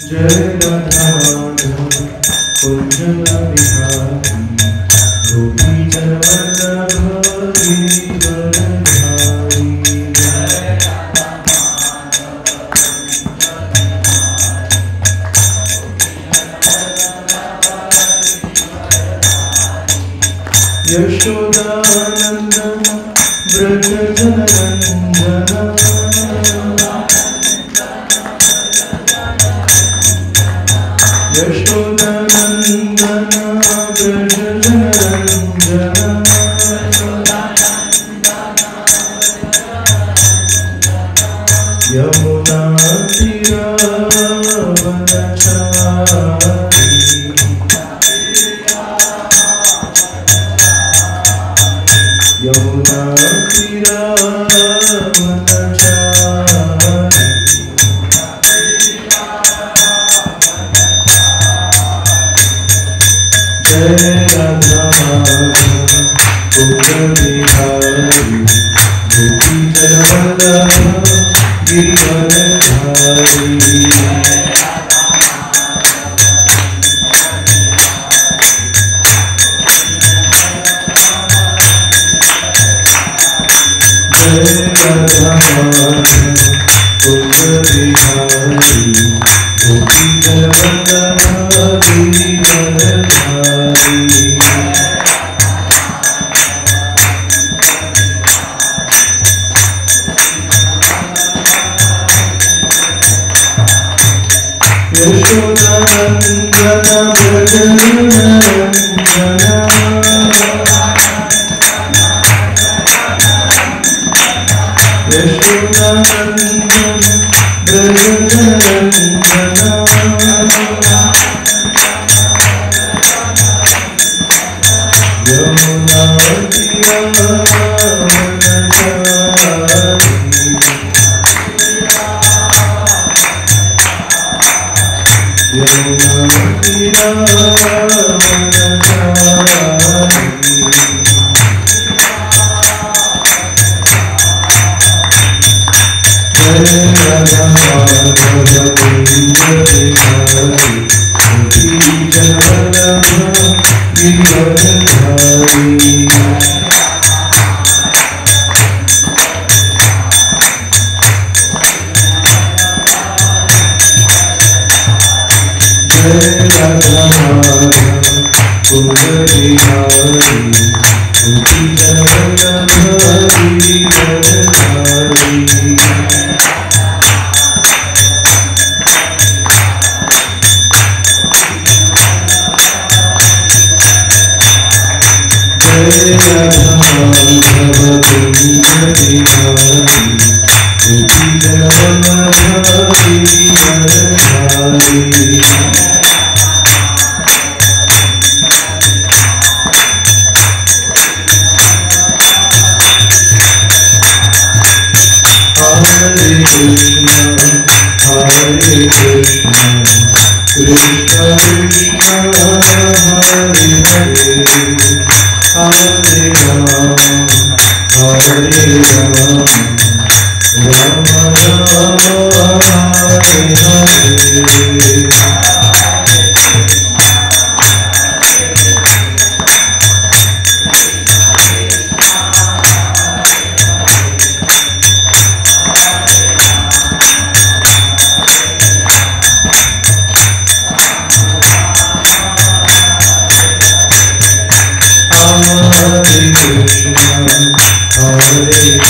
जय राधा माधव कुंज बिहारी गोपी जन वल्लभ गिरिवरधारी। यशोदानंदन व्रज जनरंजना यशोदानंदन व्रज जनरंजना यमुना तीरावनचारी यमुना तीरावनचारी। जय राधा माधव कुंज बिहारी गोपी जन वल्लभ गिरिवरधारी। जय राधा माधव कुंज बिहारी गोपी जन वल्लभ गिरिवरधारी। यशोदानंदन व्रज जनरंजना यशोदानंदन व्रज जनरंजना यमुना तीरावनचारी यमुना तीरावनचारी। जय राधा माधव कुंज बिहारी गोपी जन वल्लभ गिरिवरधारी। जय राधा माधव कुंज बिहारी गोपी जन वल्लभ गिरिवरधारी। जय राधा माधव कुंज बिहारी गोपी जन वल्लभ गिरिवरधारी। हरे Krishna Krishna Krishna Hare Hare Hare Ram Ram Ram Hare Hare. Hare Krishna Hare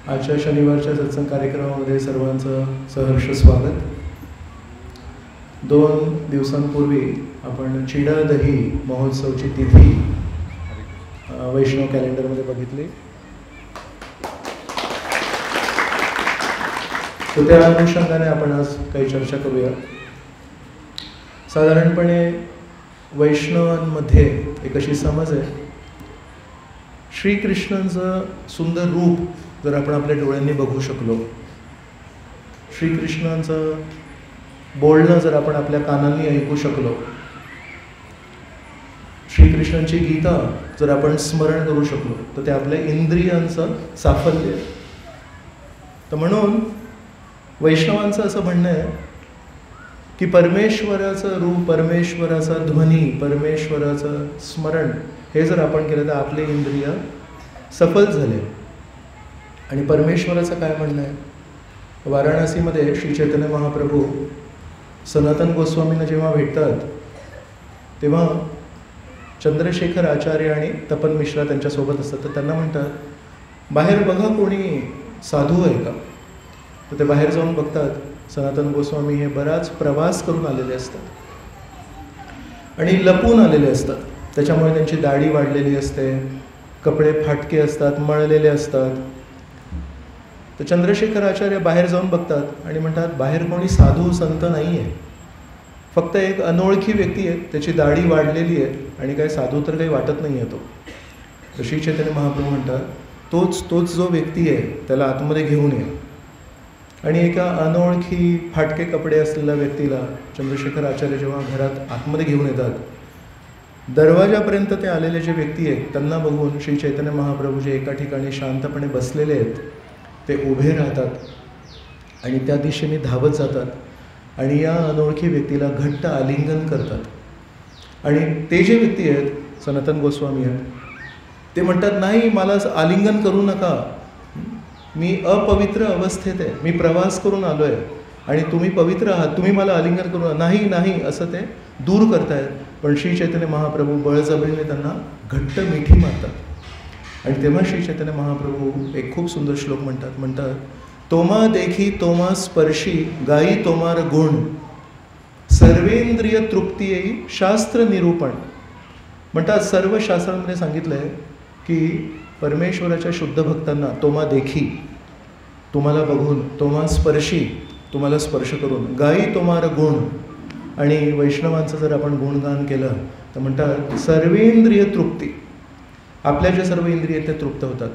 आजच्या शनिवारच्या सत्संग कार्यक्रमामध्ये सर्वांचं सहर्ष स्वागत. 2 दिवसांपूर्वी आपण चिडा दही महोत्सवची तिथी वैष्णव कॅलेंडरमध्ये बघितली. तर त्या अनुषंगाने आपण आज काही चर्चा करूया. साधारणपणे वैष्णवांमध्ये एक अशी समज आहे, श्रीकृष्णांचं सुंदर रूप जर आपण आपल्या डोळ्यांनी बघू शकलो, श्रीकृष्णांचं बोलणं जर आपण आपल्या कानांनी ऐकू शकलो, श्रीकृष्णांची गीता जर आपण स्मरण करू शकलो, तर ते आपल्या इंद्रियांचं साफल्य आहे. तर म्हणून वैष्णवांचं असं म्हणणं आहे की परमेश्वराचं रूप, परमेश्वराचा ध्वनी, परमेश्वराचं स्मरण हे जर आपण केलं तर आपले इंद्रिय सफल झाले. आणि परमेश्वराचं काय म्हणणं आहे? वाराणसीमध्ये श्री चैतन्य महाप्रभू सनातन गोस्वामींना जेव्हा भेटतात तेव्हा चंद्रशेखर आचार्य आणि तपन मिश्रा त्यांच्यासोबत असतात. तर त्यांना म्हणतात, बाहेर बघा कोणी साधू आहे का? तर ते बाहेर जाऊन बघतात. सनातन गोस्वामी हे बराच प्रवास करून आलेले असतात आणि लपून आलेले असतात. त्याच्यामुळे त्यांची दाढी वाढलेली असते, कपडे फाटके असतात, मळलेले असतात. तर चंद्रशेखर आचार्य बाहेर जाऊन बघतात आणि म्हणतात, बाहेर कोणी साधू संत नाही आहे, फक्त एक अनोळखी व्यक्ती आहे, त्याची दाढी वाढलेली आहे आणि काय साधू तर काही वाटत नाही आहे तो. तर श्री चैतन्य महाप्रभू म्हणतात, तोच जो व्यक्ती आहे त्याला आतमध्ये घेऊन ये. आणि एका अनोळखी फाटके कपडे असलेल्या व्यक्तीला चंद्रशेखर आचार्य जेव्हा घरात आतमध्ये घेऊन येतात, दरवाजापर्यंत ते आलेले जे व्यक्ती आहेत त्यांना बघून श्री चैतन्य महाप्रभू जे एका ठिकाणी शांतपणे बसलेले आहेत ते उभे राहतात आणि त्या दिशेने धावत जातात आणि या अनोळखी व्यक्तीला घट्ट आलिंगन करतात. आणि ते जे व्यक्ती आहेत, सनातन गोस्वामी आहेत, ते म्हणतात, नाही, मला आलिंगन करू नका, मी अपवित्र अवस्थेत आहे, मी प्रवास करून आलो आहे आणि तुम्ही पवित्र आहात, तुम्ही मला आलिंगन करू नका. नाही असं ते दूर करतायत. पण श्री चैतन्य महाप्रभू बळजबरीने त्यांना घट्ट मिठी मारतात. आणि तेव्हा श्री चैतन्य महाप्रभू एक खूप सुंदर श्लोक म्हणतात, तोमा देखी तोमा स्पर्शी गाई तोमार गुण सर्वेंद्रिय तृप्ती येई शास्त्र निरूपण. म्हणतात, सर्व शास्त्रांमध्ये सांगितलं आहे की परमेश्वराच्या शुद्ध भक्तांना तोमा देखी, तुम्हाला बघून, तोमा स्पर्शी, तुम्हाला स्पर्श करून, गाई तोमार गुण, आणि वैष्णवांचं जर आपण गुणगान केलं तर म्हणतात सर्वेंद्रिय तृप्ती, आपल्या ज्या सर्व इंद्रिय ते तृप्त होतात.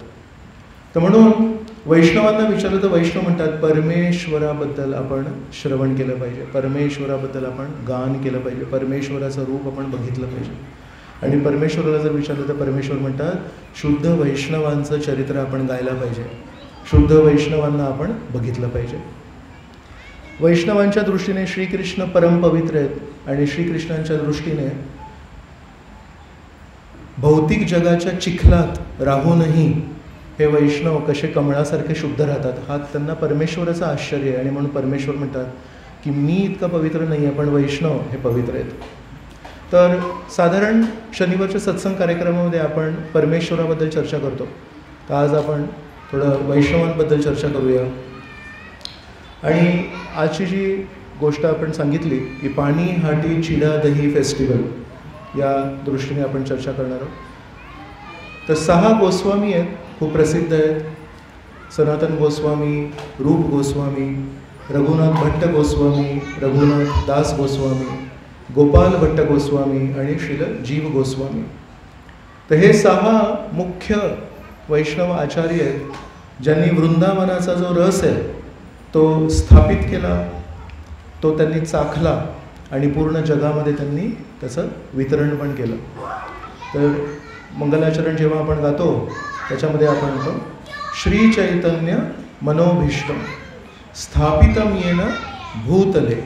तर म्हणून वैष्णवांना विचारलं तर वैष्णव म्हणतात, परमेश्वराबद्दल आपण श्रवण केलं पाहिजे, परमेश्वराबद्दल आपण गान केलं पाहिजे, परमेश्वराचं रूप आपण बघितलं पाहिजे. आणि परमेश्वराला जर विचारलं तर परमेश्वर म्हणतात, शुद्ध वैष्णवांचं चरित्र आपण गायला पाहिजे, शुद्ध वैष्णवांना आपण बघितलं पाहिजे. वैष्णवांच्या दृष्टीने श्रीकृष्ण परमपवित्र आहेत आणि श्रीकृष्णांच्या दृष्टीने भौतिक जगाच्या चिखलात राहूनही हे वैष्णव कसे कमळासारखे शुद्ध राहतात, हा त्यांना परमेश्वराचं आश्चर्य आहे. आणि म्हणून परमेश्वर म्हणतात की मी इतका पवित्र नाही आहे, पण वैष्णव हे पवित्र आहेत. तर साधारण शनिवारच्या सत्संग कार्यक्रमामध्ये आपण परमेश्वराबद्दल चर्चा करतो. तर आज आपण थोडं वैष्णवांबद्दल चर्चा करूया. आणि आजची जी गोष्ट आपण सांगितली की पाणी हाटी चिडा दही फेस्टिवल, या दृष्टीने आपण चर्चा करणार आहोत. तर 6 गोस्वामी आहेत, खूप प्रसिद्ध आहेत. सनातन गोस्वामी, रूप गोस्वामी, रघुनाथ भट्ट गोस्वामी, रघुनाथ दास गोस्वामी, गोपाल भट्ट गोस्वामी आणि श्रील जीव गोस्वामी. तर हे 6 मुख्य वैष्णव आचार्य आहेत, ज्यांनी वृंदावनाचा जो रस आहे तो स्थापित केला, तो त्यांनी चाखला आणि पूर्ण जगामध्ये त्यांनी त्याचं वितरण पण केलं. तर मंगलाचरण जेव्हा आपण गातो त्याच्यामध्ये आपण म्हणतो, श्री चैतन्य मनोभीष्टम स्थापितम येन भूतले.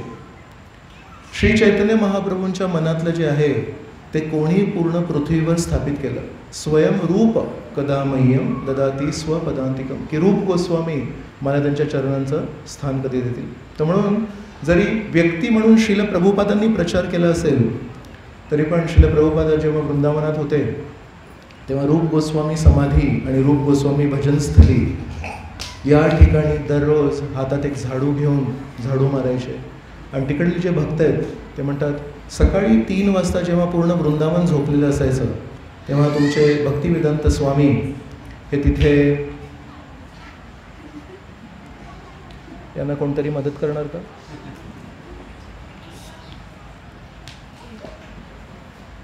श्री चैतन्य महाप्रभूंच्या मनातलं जे आहे ते कोणी पूर्ण पृथ्वीवर स्थापित केलं. स्वयं रूप कदा मह्यम ददाती स्वपदांतिकम, की रूप गोस्वामी मला त्यांच्या चरणांचं स्थान कधी देतील. तर म्हणून जरी व्यक्ती म्हणून श्रील प्रभुपादांनी प्रचार केला असेल तरी पण श्रील प्रभुपाद जेव्हा वृंदावनात होते तेव्हा रूप गोस्वामी समाधी आणि रूप गोस्वामी भजनस्थली या ठिकाणी दररोज हातात एक झाडू घेऊन झाडू मारायचे. आणि तिकडले जे भक्त आहेत ते म्हणतात, सकाळी 3 वाजता जेव्हा पूर्ण वृंदावन झोपलेलं असायचं तेव्हा तुमचे भक्तिवेदांत स्वामी हे तिथे, यांना कोणतरी मदत करणार का?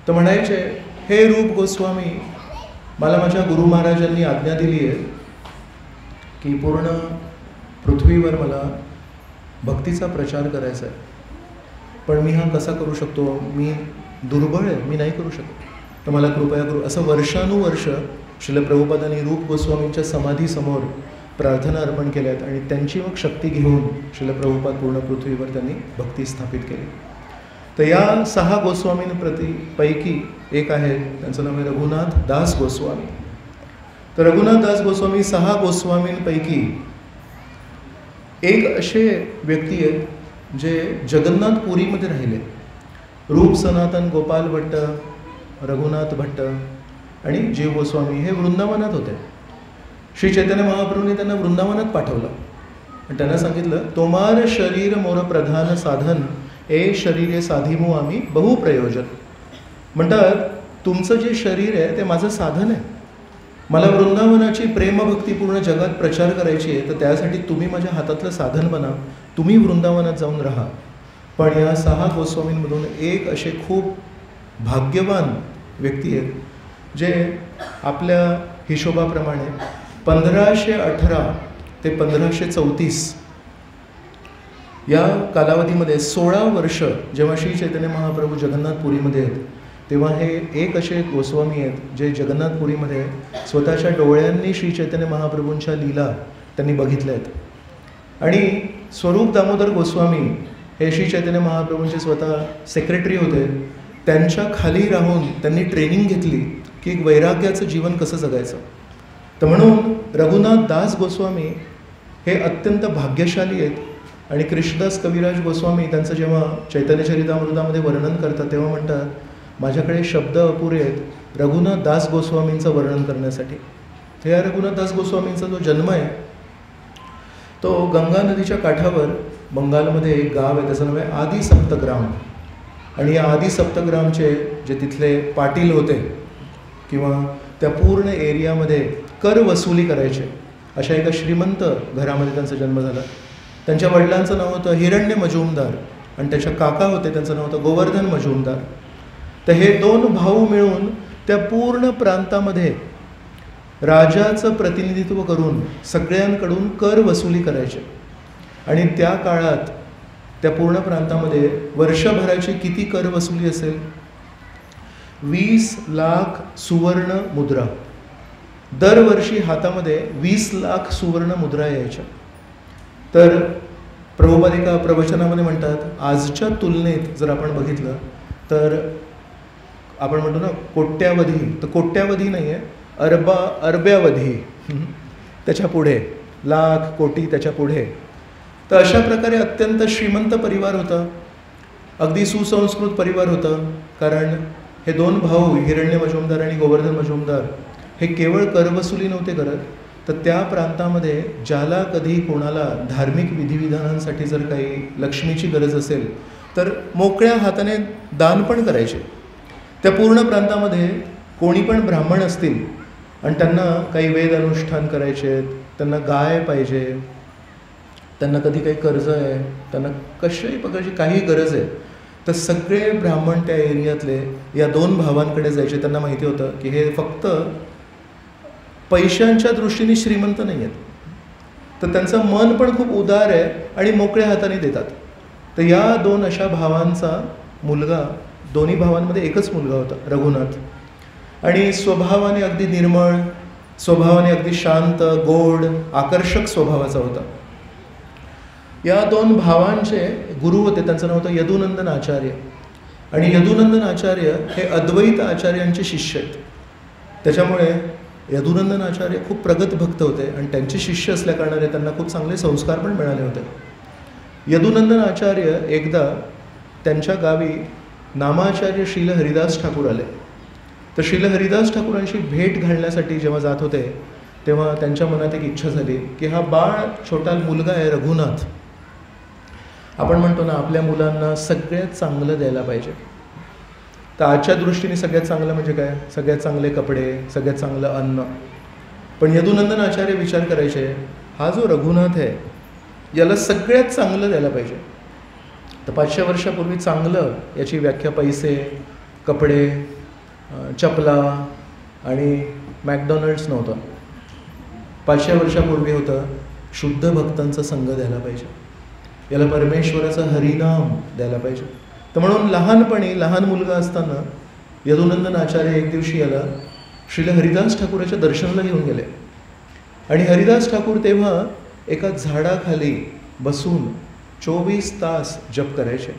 तर म्हणायचे, हे रूप गोस्वामी, मला माझ्या गुरु महाराजांनी आज्ञा दिली आहे की पूर्ण पृथ्वीवर मला भक्तीचा प्रचार करायचा आहे, पण मी हा कसा करू शकतो, मी दुर्बळ आहे, मी नाही करू शकत, तर मला कृपया करू. असं वर्षानुवर्ष श्रील प्रभुपादांनी रूप गोस्वामींच्या समाधीसमोर प्रार्थना अर्पण केल्यात आणि त्यांची मग शक्ती घेऊन श्रील प्रभुपाद पूर्ण पृथ्वीवर त्यांनी भक्ती स्थापित केली. तर या 6 गोस्वामींपैकी एक आहे, त्यांचं नाव आहे रघुनाथ दास गोस्वामी. तर रघुनाथ दास गोस्वामी 6 गोस्वामींपैकी एक असे व्यक्ती आहेत जे जगन्नाथपुरीमध्ये राहिले. रूप सनातन गोपाल भट्ट, रघुनाथ भट्ट आणि जीव गोस्वामी हे वृंदावनात होते. श्री चैतन्य महाप्रभूंनी त्यांना वृंदावनात पाठवलं आणि त्यांना सांगितलं, तोमार शरीर मोर प्रधान साधन, ए शरीर साधिमू आम्ही बहुप्रयोजन. म्हणतात, तुमचं जे शरीर आहे ते माझं साधन आहे. मला वृंदावनाची प्रेमभक्ती पूर्ण जगात प्रचार करायची आहे, तर त्यासाठी तुम्ही माझ्या हातातलं साधन बना, तुम्ही वृंदावनात जाऊन राहा. पण या 6 गोस्वामींमधून एक असे खूप भाग्यवान व्यक्ती आहेत जे आपल्या हिशोबाप्रमाणे 1518 ते 1534 या कालावधीमध्ये 16 वर्ष जेव्हा श्री चैतन्य महाप्रभू जगन्नाथपुरीमध्ये आहेत, तेव्हा हे एक असे गोस्वामी आहेत जे जगन्नाथपुरीमध्ये स्वतःच्या डोळ्यांनी श्री चैतन्य महाप्रभूंच्या लीला त्यांनी बघितल्या आहेत. आणि स्वरूप दामोदर गोस्वामी हे श्री चैतन्य महाप्रभूंचे स्वतः सेक्रेटरी होते. त्यांच्या खाली राहून त्यांनी ट्रेनिंग घेतली की एक वैराग्याचं जीवन कसं जगायचं. तर म्हणून रघुनाथ दास गोस्वामी हे अत्यंत भाग्यशाली आहेत. आणि कृष्णदास कविराज गोस्वामी त्यांचं जेव्हा चैतन्य चरितामृतामध्ये वर्णन करतात तेव्हा म्हणतात, माझ्याकडे शब्द अपुरे आहेत रघुनाथ दास गोस्वामींचं वर्णन करण्यासाठी. तर या रघुनाथ दास गोस्वामींचा जो जन्म आहे तो गंगा नदीच्या काठावर बंगालमध्ये एक गाव आहे, त्याचं नाव आहे आदि सप्तग्राम. आणि या आदि सप्तग्रामचे जे तिथले पाटील होते किंवा त्या पूर्ण एरियामध्ये कर वसुली करायचे अशा एका श्रीमंत घरामध्ये त्यांचा जन्म झाला. त्यांच्या वडिलांचं नाव होतं हिरण्य मजुमदार आणि त्याच्या काका होते, त्यांचं नाव होतं गोवर्धन मजुमदार. तर हे 2 भाऊ मिळून त्या पूर्ण प्रांतामध्ये राजाचं प्रतिनिधित्व करून सगळ्यांकडून कर वसुली करायचे. आणि त्या काळात त्या पूर्ण प्रांतामध्ये वर्षभराची किती कर वसुली असेल, 20 लाख सुवर्ण मुद्रा. दरवर्षी हातामध्ये 20 लाख सुवर्ण मुद्रा यायच्या. तर प्रभुपाद एका प्रवचनामध्ये म्हणतात, आजच्या तुलनेत जर आपण बघितलं तर आपण म्हणतो ना कोट्यावधी, तर कोट्यावधी नाही आहे, अरब्यावधी, त्याच्या पुढे लाख कोटी त्याच्या पुढे. तर अशा प्रकारे अत्यंत श्रीमंत परिवार होता, अगदी सुसंस्कृत परिवार होतं. कारण हे 2 भाऊ हिरण्य मजुमदार आणि गोवर्धन मजुमदार हे केवळ करवसुली नव्हते करत, तर त्या प्रांतामध्ये ज्याला कधी कोणाला धार्मिक विधिविधानांसाठी जर काही लक्ष्मीची गरज असेल तर मोकळ्या हाताने दान पण करायचे. त्या पूर्ण प्रांतामध्ये कोणी पण ब्राह्मण असतील आणि त्यांना काही वेद अनुष्ठान करायचे, त्यांना गाय पाहिजे, त्यांना कधी काही कर्ज आहे, त्यांना कशाही प्रकारची काही गरज आहे, तर सगळे ब्राह्मण त्या एरियातले या 2 भावांकडे जायचे. त्यांना माहिती होतं की हे फक्त पैशांच्या दृष्टीने श्रीमंत नाही आहेत, तर त्यांचं मन पण खूप उदार आहे आणि मोकळ्या हाताने देतात. तर या 2 अशा भावांचा मुलगा, दोन्ही भावांमध्ये एकच मुलगा होता रघुनाथ, आणि स्वभावाने अगदी निर्मळ, स्वभावाने अगदी शांत, गोड, आकर्षक स्वभावाचा होता. या 2 भावांचे गुरु होते, त्यांचं नाव होतं यदुनंदन आचार्य. आणि यदुनंदन आचार्य हे अद्वैत आचार्यांचे शिष्य आहेत. त्याच्यामुळे यदुनंदन आचार्य खूप प्रगत भक्त होते आणि त्यांचे शिष्य असल्या कारणाने त्यांना खूप चांगले संस्कार पण मिळाले होते. यदुनंदन आचार्य एकदा त्यांच्या गावी नामाचार्य श्रील हरिदास ठाकूर आले. तर श्रील हरिदास ठाकूरांशी भेट घालण्यासाठी जेव्हा जात होते तेव्हा त्यांच्या मनात एक इच्छा झाली की हा बाळ छोटा मुलगा आहे रघुनाथ, आपण म्हणतो ना आपल्या मुलांना सगळ्यात चांगलं द्यायला पाहिजे. तर आजच्या दृष्टीने सगळ्यात चांगलं म्हणजे काय, सगळ्यात चांगले कपडे, सगळ्यात चांगलं अन्न. पण यदुनंदन आचार्य विचार करायचे, हा जो रघुनाथ आहे याला सगळ्यात चांगलं द्यायला पाहिजे. तर 500 वर्षापूर्वी चांगलं याची व्याख्या पैसे, कपडे, चपला आणि मॅकडॉनल्ड्स नव्हतं. 500 वर्षापूर्वी होतं शुद्ध भक्तांचा संघ द्यायला पाहिजे, याला परमेश्वराचं हरिनाम द्यायला पाहिजे. तर म्हणून लहानपणी लहान मुलगा असताना यदुनंदन आचार्य एक दिवशी याला श्रील हरिदास ठाकूराच्या दर्शनाला घेऊन गेले. आणि हरिदास ठाकूर तेव्हा एका झाडाखाली बसून 24 तास जप करायचे.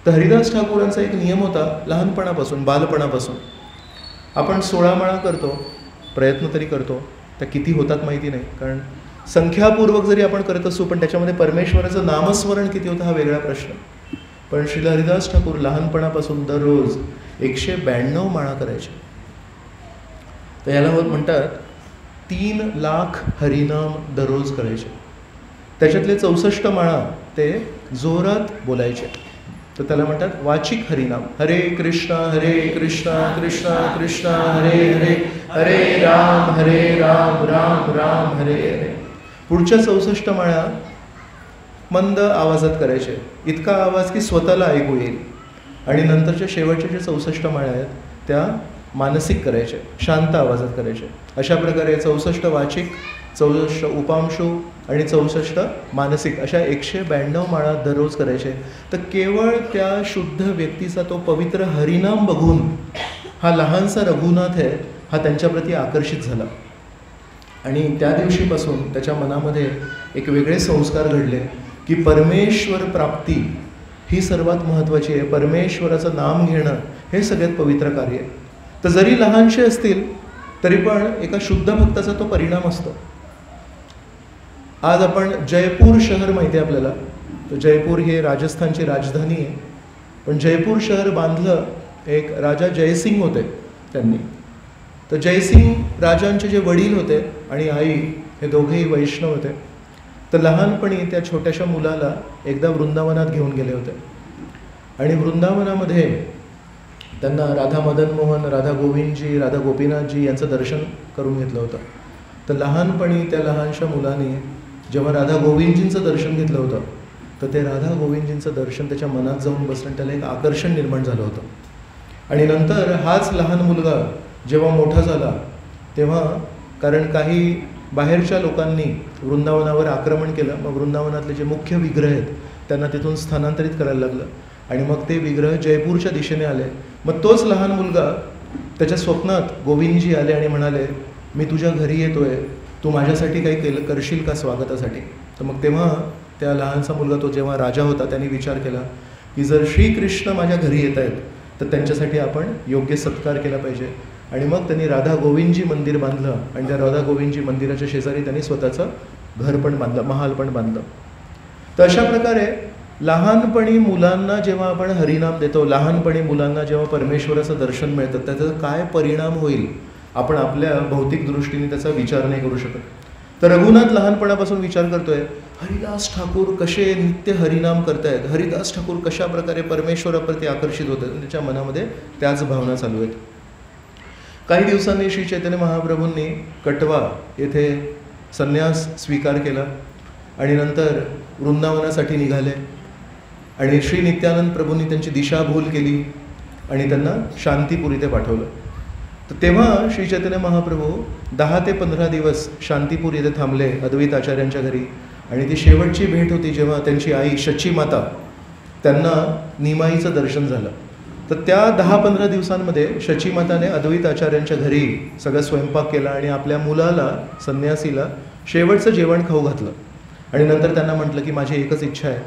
तर हरिदास ठाकूरांचा एक नियम होता लहानपणापासून, बालपणापासून. आपण 16 माळा करतो, प्रयत्न तरी करतो, त्या किती होतात माहिती नाही, कारण संख्यापूर्वक जरी आपण करत असू पण त्याच्यामध्ये परमेश्वराचं नामस्मरण किती होतं हा वेगळा प्रश्न. पण श्रील हरिदास ठाकूर लहानपणापासून दररोज 192 माळा करायचे. तर याला म्हणतात 3 लाख हरिनाम दररोज करायचे. त्याच्यातले 64 माळा ते जोरात बोलायचे. तर त्याला म्हणतात वाचिक हरिनाम. हरे कृष्णा कृष्णा कृष्णा हरे हरे, हरे राम राम राम हरे हरे. पुढच्या 64 माळा मंद आवाजात करायचे, इतका आवाज की स्वतःला ऐकू येईल. आणि नंतरच्या शेवटच्या ज्या 64 माळा आहेत त्या मानसिक करायचे, शांत आवाजात करायचे. अशा प्रकारे 64 वाचिक, 64 उपांशू आणि 64 मानसिक अशा 192 माळा दररोज करायचे. तर केवळ त्या शुद्ध व्यक्तीचा तो पवित्र हरिनाम बघून हा लहानसा रघुनाथ आहे हा त्यांच्याप्रती आकर्षित झाला. आणि त्या दिवशीपासून त्याच्या मनामध्ये एक वेगळे संस्कार घडले की परमेश्वर प्राप्ती ही सर्वात महत्त्वाची आहे. परमेश्वराचं नाम घेणं हे सगळ्यात पवित्र कार्य आहे. तर जरी लहानसे असतील तरी पण एका शुद्ध भक्ताचा तो परिणाम असतो. आज आपण जयपूर शहर माहिती आहे आपल्याला, तर जयपूर हे राजस्थानची राजधानी आहे. पण जयपूर शहर बांधलं एक राजा जयसिंग होते त्यांनी. तर जयसिंग राजांचे जे वडील होते आणि आई हे दोघेही वैष्णव होते. तर लहानपणी त्या छोट्याशा मुलाला एकदा वृंदावनात घेऊन गेले होते. आणि वृंदावनामध्ये त्यांना राधा मदन मोहन, राधा गोविंदजी, राधा गोपीनाथजी यांचं दर्शन करून घेतलं होतं. तर लहानपणी त्या लहानशा मुलाने जेव्हा राधा गोविंदजींचं दर्शन घेतलं होतं तर ते राधा गोविंदजींचं दर्शन त्याच्या मनात जाऊन बसलं, त्याला एक आकर्षण निर्माण झालं होतं. आणि नंतर हाच लहान मुलगा जेव्हा मोठा झाला तेव्हा, कारण काही बाहेरच्या लोकांनी वृंदावनावर आक्रमण केलं, मग वृंदावनातले जे मुख्य विग्रह आहेत त्यांना तिथून स्थानांतरित करायला लागलं. आणि मग ते विग्रह जयपूरच्या दिशेने आले. मग तोच लहान मुलगा त्याच्या स्वप्नात गोविंदजी आले आणि म्हणाले, मी तुझ्या घरी येतोय, तू माझ्यासाठी काही करशील का स्वागतासाठी. तर मग तेव्हा त्या लहानसा मुलगा, तो जेव्हा राजा होता, त्यांनी विचार केला की जर श्रीकृष्ण माझ्या घरी येत आहेत तर त्यांच्यासाठी आपण योग्य सत्कार केला पाहिजे. आणि मग त्यांनी राधा गोविंदजी मंदिर बांधलं आणि त्या राधा गोविंदजी मंदिराच्या शेजारी त्यांनी स्वतःचं घर पण बांधलं, महाल पण बांधलं. तर अशा प्रकारे लहानपणी मुलांना जेव्हा आपण हरिनाम देतो, लहानपणी मुलांना जेव्हा परमेश्वराचं दर्शन मिळतं, त्याचा काय परिणाम होईल आपण आपल्या भौतिक दृष्टीने त्याचा विचार नाही करू शकत. तर रघुनाथ लहानपणापासून विचार करतोय हरिदास ठाकूर कसे नित्य हरिनाम करतायत, हरिदास ठाकूर कशा प्रकारे परमेश्वराप्रती आकर्षित होत आहेत, त्याच्या मनामध्ये त्याच भावना चालू आहेत. काही दिवसांनी श्री चैतन्य महाप्रभूंनी कटवा येथे संन्यास स्वीकार केला आणि नंतर वृंदावनासाठी निघाले. आणि श्री नित्यानंद प्रभूंनी त्यांची दिशाभूल केली आणि त्यांना शांतीपूर इथे पाठवलं. तर तेव्हा श्री चैतन्य महाप्रभू 10 ते 15 दिवस शांतीपूर येथे थांबले अद्वैत आचार्यांच्या घरी. आणि ती शेवटची भेट होती जेव्हा त्यांची आई शची माता, त्यांना निमाईचं दर्शन झालं. तर त्या 10-15 दिवसांमध्ये शची माताने अद्वैत आचार्यांच्या घरी सगळा स्वयंपाक केला आणि आपल्या मुलाला, संन्यासीला शेवटचं जेवण खाऊ घातलं. आणि नंतर त्यांना म्हटलं की माझी एकच इच्छा आहे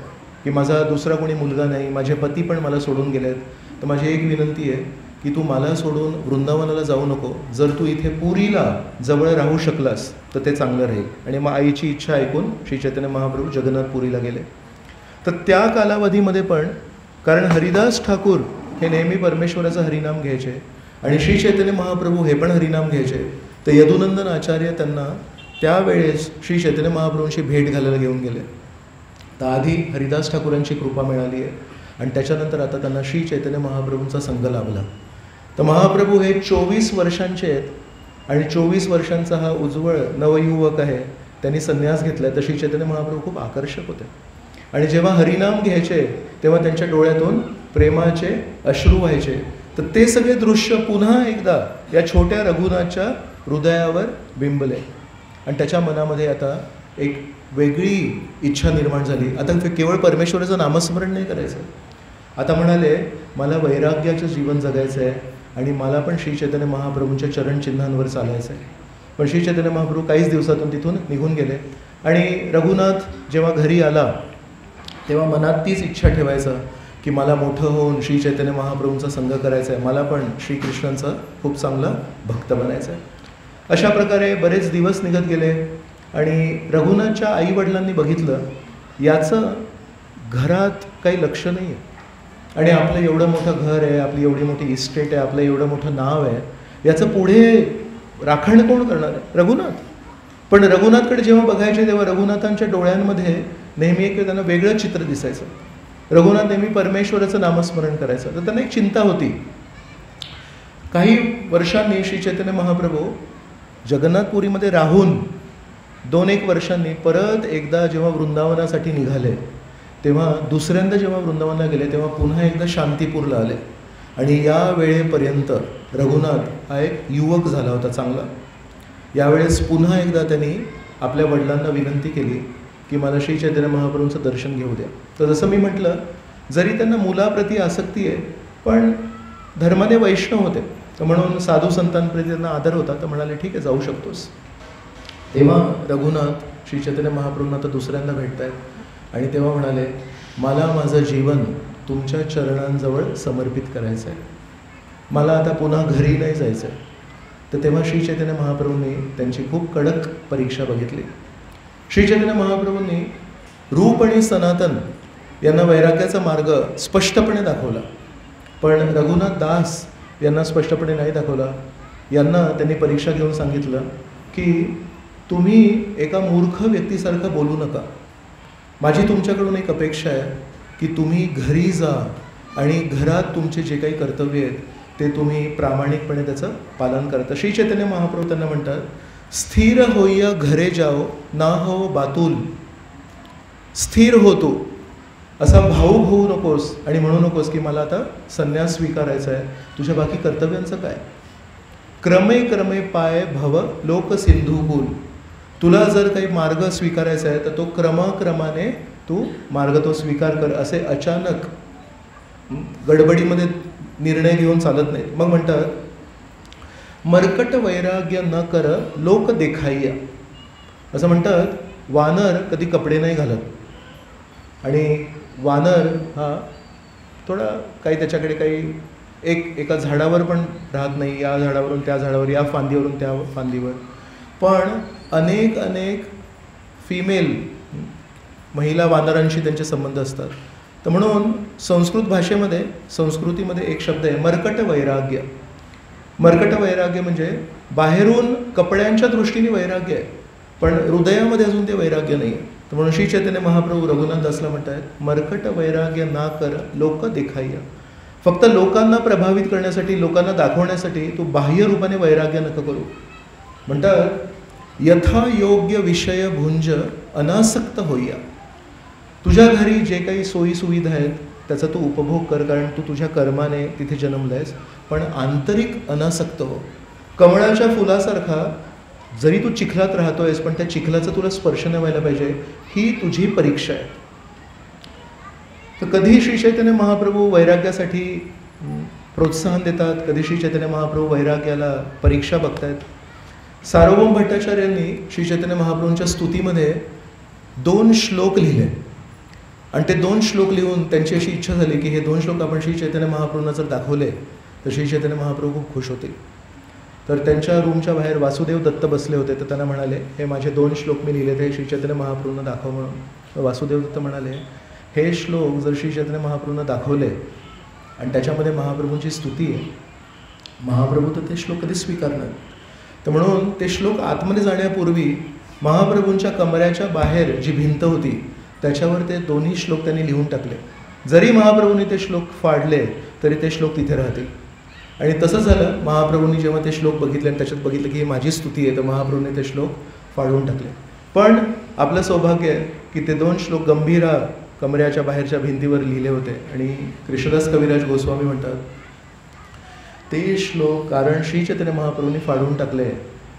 की माझा दुसरा कोणी मुलगा नाही, माझे पती पण मला सोडून गेलेत, तर माझी एक विनंती आहे की तू मला सोडून वृंदावनाला जाऊ नको. जर तू इथे पुरीला जवळ राहू शकलास तर ते चांगलं राहील. आणि मग आईची इच्छा ऐकून श्री चैतन्य महाप्रभू जगन्नाथपुरीला गेले. तर त्या कालावधीमध्ये पण, कारण हरिदास ठाकूर हे नेहमी परमेश्वराचं हरिनाम घ्यायचे आणि श्री चैतन्य महाप्रभू हे पण हरिनाम घ्यायचे, तर यदुनंदन आचार्य त्यांना त्यावेळेस श्री चैतन्य महाप्रभूंची भेट घालायला घेऊन गेले. तर आधी हरिदास ठाकूरांची कृपा मिळाली आहे आणि त्याच्यानंतर आता त्यांना श्री चैतन्य महाप्रभूंचा संग लाभला. तर महाप्रभू हे 24 वर्षांचे आहेत आणि 24 वर्षांचा हा उज्ज्वळ नवयुवक आहे. त्यांनी संन्यास घेतला. तर श्री चैतन्य महाप्रभू खूप आकर्षक होते आणि जेव्हा हरिनाम घ्यायचे तेव्हा त्यांच्या डोळ्यातून प्रेमाचे अश्रू व्हायचे. तर ते सगळे दृश्य पुन्हा एकदा या छोट्या रघुनाथच्या हृदयावर बिंबले आणि त्याच्या मनामध्ये आता एक वेगळी इच्छा निर्माण झाली. आता केवळ परमेश्वराचं नामस्मरण नाही करायचं, आता म्हणाले मला वैराग्याचं जीवन जगायचं आहे आणि मला पण श्री चैतन्य महाप्रभूंच्या चरणचिन्हांवर चालायचं आहे. पण श्री चैतन्य महाप्रभू काहीच दिवसातून तिथून निघून गेले आणि रघुनाथ जेव्हा घरी आला तेव्हा मनात तीच इच्छा ठेवायचं की मला मोठं होऊन श्री चैतन्य महाप्रभूंचा संग करायचा आहे, मला पण श्रीकृष्णांचा खूप चांगला भक्त बनायचं आहे. अशा प्रकारे बरेच दिवस निघत गेले आणि रघुनाथच्या आईवडिलांनी बघितलं याचं घरात काही लक्ष नाही आहे आणि आपलं एवढं मोठं घर आहे, आपली एवढी मोठी इस्टेट आहे, आपलं एवढं मोठं नाव आहे, याचं पुढे राखण कोण करणार आहे? रघुनाथ. पण रघुनाथकडे जेव्हा बघायचे तेव्हा रघुनाथांच्या डोळ्यांमध्ये नेहमी एक त्यांना वेगळं चित्र दिसायचं. रघुनाथ नेहमी परमेश्वराचं नामस्मरण करायचं. तर त्यांना एक चिंता होती. काही वर्षांनी श्री चैतन्य महाप्रभू जगन्नाथपुरीमध्ये राहून 2-1 वर्षांनी परत एकदा जेव्हा वृंदावनासाठी निघाले तेव्हा दुसऱ्यांदा जेव्हा वृंदावनला गेले तेव्हा पुन्हा एकदा शांतीपूरला आले आणि या वेळेपर्यंत रघुनाथ हा एक युवक झाला होता चांगला. यावेळेस पुन्हा एकदा त्यांनी आपल्या वडिलांना विनंती केली की मला श्री चैतन्य महाप्रभूंचं दर्शन घेऊ द्या. तर जसं मी म्हटलं जरी त्यांना मुलाप्रती आसक्ती आहे पण धर्माने वैष्णव होते तर म्हणून साधू संतांप्रती त्यांना आदर होता. तर म्हणाले ठीक आहे जाऊ शकतोस. तेव्हा रघुनाथ श्री चैतन्य महाप्रभूंना आता दुसऱ्यांदा भेटत आहेत आणि तेव्हा म्हणाले मला माझं जीवन तुमच्या चरणांजवळ समर्पित करायचं आहे, मला आता पुन्हा घरी नाही जायचं आहे. तर तेव्हा श्री चैतन्य महाप्रभूंनी त्यांची खूप कडक परीक्षा बघितली. श्री चैतन्य महाप्रभूंनी रूप आणि सनातन यांना वैराग्याचा मार्ग स्पष्टपणे दाखवला पण रघुनाथ दास यांना स्पष्टपणे नाही दाखवला. यांना त्यांनी परीक्षा घेऊन सांगितलं की तुम्ही एका मूर्ख व्यक्तीसारखं बोलू नका. माझी तुमच्याकडून एक अपेक्षा आहे की तुम्ही घरी जा आणि घरात तुमचे जे काही कर्तव्य आहेत ते तुम्ही प्रामाणिकपणे त्याचं पालन करता. श्री चैतन्य महाप्रभू त्यांना म्हणतात स्थिर होय घरे जाओ ना हो बातूल. स्थिर होतो असा भावूक होऊ नकोस आणि म्हणू नकोस की मला आता संन्यास स्वीकारायचा आहे, तुझ्या बाकी कर्तव्यांचं काय. क्रमे क्रमे पाय भव लोक सिंधुकूल. तुला जर काही मार्ग स्वीकारायचा आहे तर तो क्रमाक्रमाने तू मार्ग तो स्वीकार कर. असे अचानक गडबडीमध्ये निर्णय घेऊन चालत नाहीत. मग म्हणतात मरकट वैराग्य न कर लोक देखाय्या. असं म्हणतात वानर कधी कपडे नाही घालत आणि वानर हा थोडा काही त्याच्याकडे काही एका झाडावर पण राहत नाही, या झाडावरून त्या झाडावर, या फांदीवरून त्या फांदीवर. पण अनेक फिमेल महिला वानरांशी त्यांचे संबंध असतात. तर म्हणून संस्कृत भाषेमध्ये संस्कृतीमध्ये एक शब्द आहे मरकट वैराग्य. मरकट वैराग्य म्हणजे बाहेरून कपड्यांच्या दृष्टीने वैराग्य आहे पण हृदयामध्ये अजून ते वैराग्य नाही आहे. तर म्हणून श्री चैतन्य महाप्रभू रघुनाथ दासला म्हणतात मरकट वैराग्य ना कर लोक देखाय्या. फक्त लोकांना प्रभावित करण्यासाठी लोकांना दाखवण्यासाठी तू बाह्य रूपाने वैराग्य नका करू. म्हणतात यथा योग्य विषय भुंज अनासक्त होईया. तुझ्या घरी जे काही सोयी सुविधा आहेत त्याचा तू उपभोग कर कारण तू तुझ्या कर्माने तिथे जन्मलायस पण आंतरिक अनासक्त हो. कमळाच्या फुलासारखा जरी तू चिखलात राहतोयस पण त्या चिखलाचा तुला स्पर्श नाही व्हायला पाहिजे, ही तुझी परीक्षा आहे. तर कधी श्री चैतन्य महाप्रभू वैराग्यासाठी प्रोत्साहन देतात, कधी श्री चैतन्य महाप्रभू वैराग्याला परीक्षा बघतायत. सार्वभौम भट्टाचार्यांनी श्री चैतन्य महाप्रभूंच्या स्तुतीमध्ये 2 श्लोक लिहिले आणि ते 2 श्लोक लिहून त्यांची अशी इच्छा झाली की हे 2 श्लोक आपण श्री चैतन्य महाप्रभूंना जर दाखवले तर श्री चैतन्य महाप्रभू खूप खुश होतील. तर त्यांच्या रूमच्या बाहेर वासुदेव दत्त बसले होते. तर त्यांना म्हणाले हे माझे 2 श्लोक मी लिहिले ते श्री चैतन्य महाप्रभूंना दाखव म्हणून. तर वासुदेव दत्त म्हणाले हे श्लोक जर श्री चैतन्य महाप्रभूंना दाखवले आणि त्याच्यामध्ये महाप्रभूंची स्तुती आहे, महाप्रभू तर ते श्लोक कधी स्वीकारणार. तर म्हणून ते श्लोक आतमध्ये जाण्यापूर्वी महाप्रभूंच्या कमऱ्याच्या बाहेर जी भिंत होती त्याच्यावर ते 2 श्लोक त्यांनी लिहून टाकले. जरी महाप्रभूंनी ते श्लोक फाडले तरी ते श्लोक तिथे राहतील. आणि तसं झालं. महाप्रभूंनी जेव्हा ते श्लोक बघितले आणि त्याच्यात बघितलं की ही माझी स्तुती आहे तर महाप्रभूंनी ते श्लोक फाडून टाकले. पण आपलं सौभाग्य आहे की ते 2 श्लोक गंभीरा कमऱ्याच्या बाहेरच्या भिंतीवर लिहिले होते. आणि कृष्णदास कविराज गोस्वामी म्हणतात ते श्लोक, कारण श्री चैतन्य महाप्रभूंनी फाडून टाकले,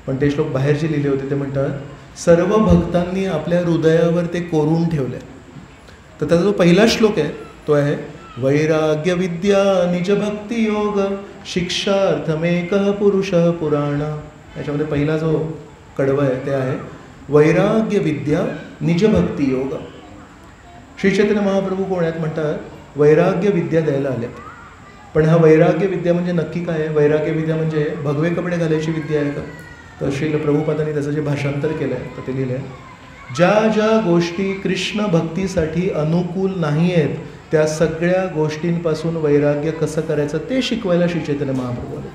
पण ते श्लोक बाहेरचे लिहिले होते. ते म्हणतात सर्व भक्तांनी आपल्या हृदयावर ते कोरून ठेवले. तर त्याचा जो पहिला श्लोक आहे तो आहे वैराग्य विद्या निज भक्ती योग शिक्षार्थमेक पुरुष पुराण. याच्यामध्ये पहिला जो कडवं आहे ते आहे वैराग्य विद्या निज भक्ती योग. श्री चैतन्य महाप्रभू कोण आहेत म्हणतात वैराग्य विद्या द्यायला आल्यात. पण हा वैराग्य विद्या म्हणजे नक्की काय आहे? वैराग्य विद्या म्हणजे भगवे कपडे घालायची विद्या आहे का? तर श्रील प्रभुपादांनी त्याचं जे भाषांतर केलं आहे तर ते लिहिलं आहे ज्या ज्या गोष्टी कृष्ण भक्तीसाठी अनुकूल नाही आहेत त्या सगळ्या गोष्टींपासून वैराग्य कसं करायचं ते शिकवायला श्री चैतन्य महाप्रभू आले.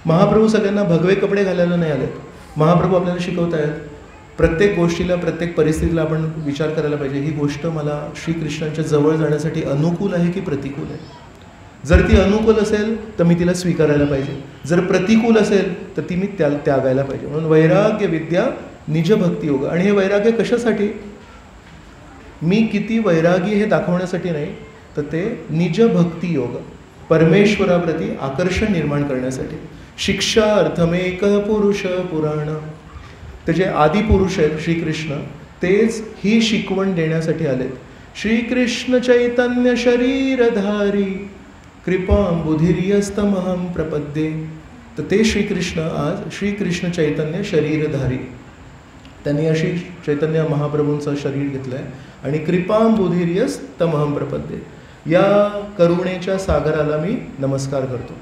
महाप्रभू सगळ्यांना भगवे कपडे घालायला नाही आलेत. महाप्रभू आपल्याला शिकवत आहेत प्रत्येक गोष्टीला, प्रत्येक परिस्थितीला आपण विचार करायला पाहिजे ही गोष्ट मला श्रीकृष्णांच्या जवळ जाण्यासाठी अनुकूल आहे की प्रतिकूल आहे. जर ती अनुकूल असेल तर मी तिला स्वीकारायला पाहिजे, जर प्रतिकूल असेल तर ती मी त्यागायला पाहिजे. म्हणून वैराग्य विद्या निज भक्ती योग. आणि हे वैराग्य कशासाठी? मी किती वैरागी हे दाखवण्यासाठी नाही, तर ते निज भक्ती योग, परमेश्वराप्रती आकर्षण निर्माण करण्यासाठी. शिक्षा अर्थमेक पुरुष पुराण. ते जे आदिपुरुष आहेत श्रीकृष्ण तेच ही शिकवण देण्यासाठी आलेत. श्रीकृष्ण चैतन्य शरीरधारी कृपांबुधिर्यस्तमहं प्रपद्ये. तर ते श्रीकृष्ण आज श्रीकृष्ण चैतन्य शरीरधारी, त्यांनी अशी चैतन्य महाप्रभूंचं शरीर घेतलं आहे आणि कृपांबुधिर्यस्तमहं प्रपद्ये या करुणेच्या सागराला मी नमस्कार करतो.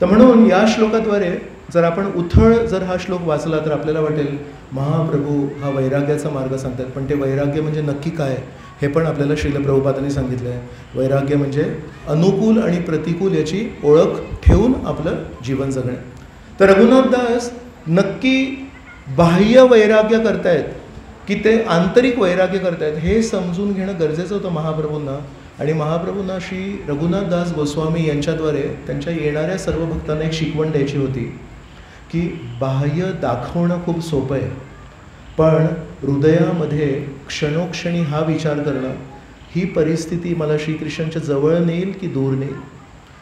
तर म्हणून या श्लोकाद्वारे जर आपण उथळ जर हा श्लोक वाचला तर आपल्याला वाटेल महाप्रभू हा वैराग्याचा मार्ग सांगतात, पण ते वैराग्य म्हणजे नक्की काय हे पण आपल्याला श्रील प्रभुपादांनी सांगितलं आहे. वैराग्य म्हणजे अनुकूल आणि प्रतिकूल याची ओळख ठेवून आपलं जीवन जगणे. तर रघुनाथदास नक्की बाह्य वैराग्य करतायत की ते आंतरिक वैराग्य करतायत हे समजून घेणं गरजेचं होतं महाप्रभूंना. आणि महाप्रभूंना श्री रघुनाथदास गोस्वामी यांच्याद्वारे त्यांच्या येणाऱ्या सर्व भक्तांना एक शिकवण द्यायची होती की बाह्य दाखवणं खूप सोपं आहे, पण हृदयामध्ये क्षणोक्षणी हा विचार करणं, ही परिस्थिती मला श्रीकृष्णांच्या जवळ नेईल की दूर नेईल,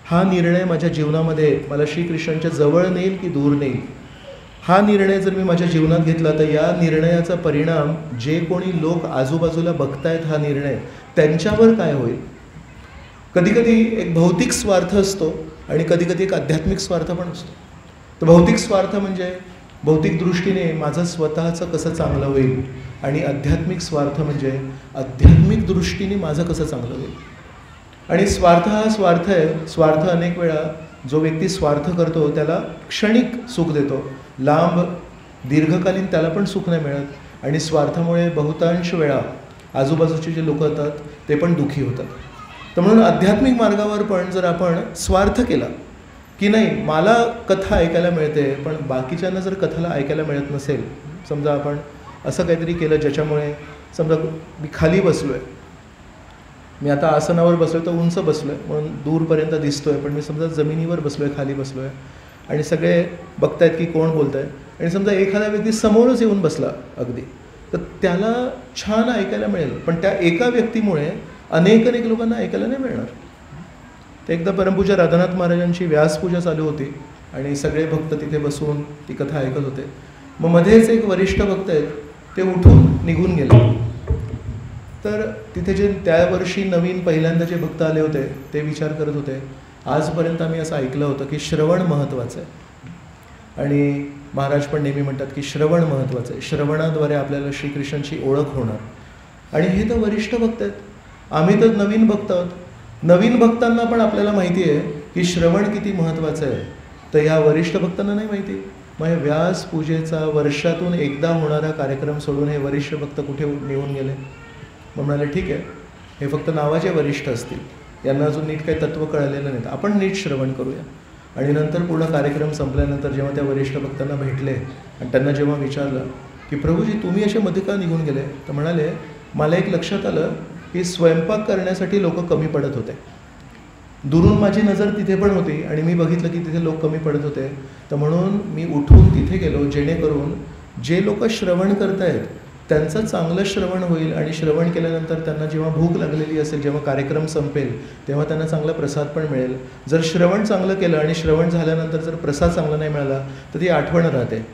हा निर्णय माझ्या जीवनामध्ये मला श्रीकृष्णांच्या जवळ नेईल की दूर नेईल, हा निर्णय जर मी माझ्या जीवनात घेतला तर या निर्णयाचा परिणाम जे कोणी लोक आजूबाजूला बघतायत हा निर्णय त्यांच्यावर काय होईल. कधीकधी एक भौतिक स्वार्थ असतो आणि कधीकधी एक आध्यात्मिक स्वार्थ पण असतो. तर भौतिक स्वार्थ म्हणजे भौतिक दृष्टीने माझं स्वतःचं कसं चांगलं होईल आणि आध्यात्मिक स्वार्थ म्हणजे आध्यात्मिक दृष्टीने माझं कसं चांगलं होईल. आणि स्वार्थ हा स्वार्थ आहे. स्वार्थ अनेक वेळा जो व्यक्ती स्वार्थ करतो त्याला क्षणिक सुख देतो, लांब दीर्घकालीन त्याला पण सुख नाही मिळत. आणि स्वार्थामुळे बहुतांश वेळा आजूबाजूचे जे लोक होतात ते पण दुःखी होतात. तर म्हणून आध्यात्मिक मार्गावर पण जर आपण स्वार्थ केला की नाही मला कथा ऐकायला मिळते पण बाकीच्यांना जर कथाला ऐकायला मिळत नसेल, समजा आपण असं काहीतरी केलं ज्याच्यामुळे समजा मी खाली बसलो आहे, मी आता आसनावर बसलो आहे तर उंच बसलो आहे म्हणून दूरपर्यंत दिसतो आहे, पण मी समजा जमिनीवर बसलो आहे, खाली बसलो आहे आणि सगळे बघतायत की कोण बोलत आहे आणि समजा एखादा व्यक्ती समोरच येऊन बसला अगदी, तर त्याला छान ऐकायला मिळेल, पण त्या एका व्यक्तीमुळे अनेक लोकांना ऐकायला नाही मिळणार. तर एकदा परमपूज्य राधानाथ महाराजांची व्यासपूजा चालू होती आणि सगळे भक्त तिथे बसून ती कथा ऐकत होते. मग मध्येच एक वरिष्ठ भक्त आहेत ते उठून निघून गेले. तर तिथे जे त्या वर्षी नवीन पहिल्यांदा जे भक्त आले होते ते विचार करत होते आजपर्यंत आम्ही असं ऐकलं होतं की श्रवण महत्त्वाचं आहे आणि महाराज पण नेहमी म्हणतात की श्रवण महत्त्वाचं आहे, श्रवणाद्वारे आपल्याला श्रीकृष्णांची ओळख होणार. आणि हे तर वरिष्ठ भक्त आहेत, आम्ही तर नवीन भक्त आहोत. नवीन भक्तांना पण आपल्याला माहिती आहे की श्रवण किती महत्त्वाचं आहे, तर ह्या वरिष्ठ भक्तांना नाही माहिती. मग हे व्यास पूजेचा वर्षातून एकदा होणारा कार्यक्रम सोडून हे वरिष्ठ भक्त कुठे निघून गेले. मग म्हणाले ठीक आहे हे फक्त नावाचे वरिष्ठ असतील, यांना अजून नीट काही तत्त्व कळलेलं नाहीत, आपण नीट श्रवण करूया. आणि नंतर पूर्ण कार्यक्रम संपल्यानंतर जेव्हा त्या वरिष्ठ भक्तांना भेटले आणि त्यांना जेव्हा विचारलं की प्रभूजी तुम्ही असे मध्ये का निघून गेले, तर म्हणाले मला एक लक्षात आलं की स्वयंपाक करण्यासाठी लोक कमी पडत होते. दुरून माझी नजर तिथे पण होती आणि मी बघितलं की तिथे लोक कमी पडत होते, तर म्हणून मी उठून तिथे गेलो जेणेकरून जे लोक श्रवण करतायत त्यांचं चांगलं श्रवण होईल आणि श्रवण केल्यानंतर त्यांना जेव्हा भूक लागलेली असेल, जेव्हा कार्यक्रम संपेल तेव्हा त्यांना चांगला प्रसाद पण मिळेल. जर श्रवण चांगलं केलं आणि श्रवण झाल्यानंतर जर प्रसाद चांगला नाही मिळाला तर ती आठवण राहते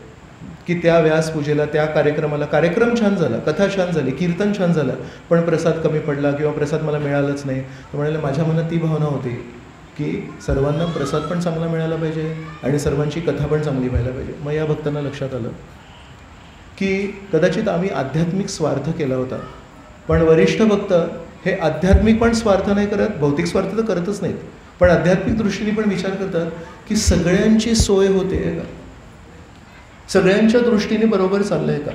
की त्या व्यासपूजेला, त्या कार्यक्रमाला, कार्यक्रम छान झाला, कथा छान झाली, कीर्तन छान झालं, पण प्रसाद कमी पडला किंवा प्रसाद मला मिळालाच नाही. तर म्हणाले माझ्या मनात ती भावना होती की सर्वांना प्रसाद पण चांगला मिळाला पाहिजे आणि सर्वांची कथा पण चांगली व्हायला पाहिजे. मग या भक्तांना लक्षात आलं की कदाचित आम्ही आध्यात्मिक स्वार्थ केला होता, पण वरिष्ठ भक्त हे आध्यात्मिक पण स्वार्थ नाही करत, भौतिक स्वार्थ तर करतच नाहीत, पण आध्यात्मिक दृष्टीने पण विचार करतात की सगळ्यांची सोय होते का, सगळ्यांच्या दृष्टीने बरोबर चाललंय का.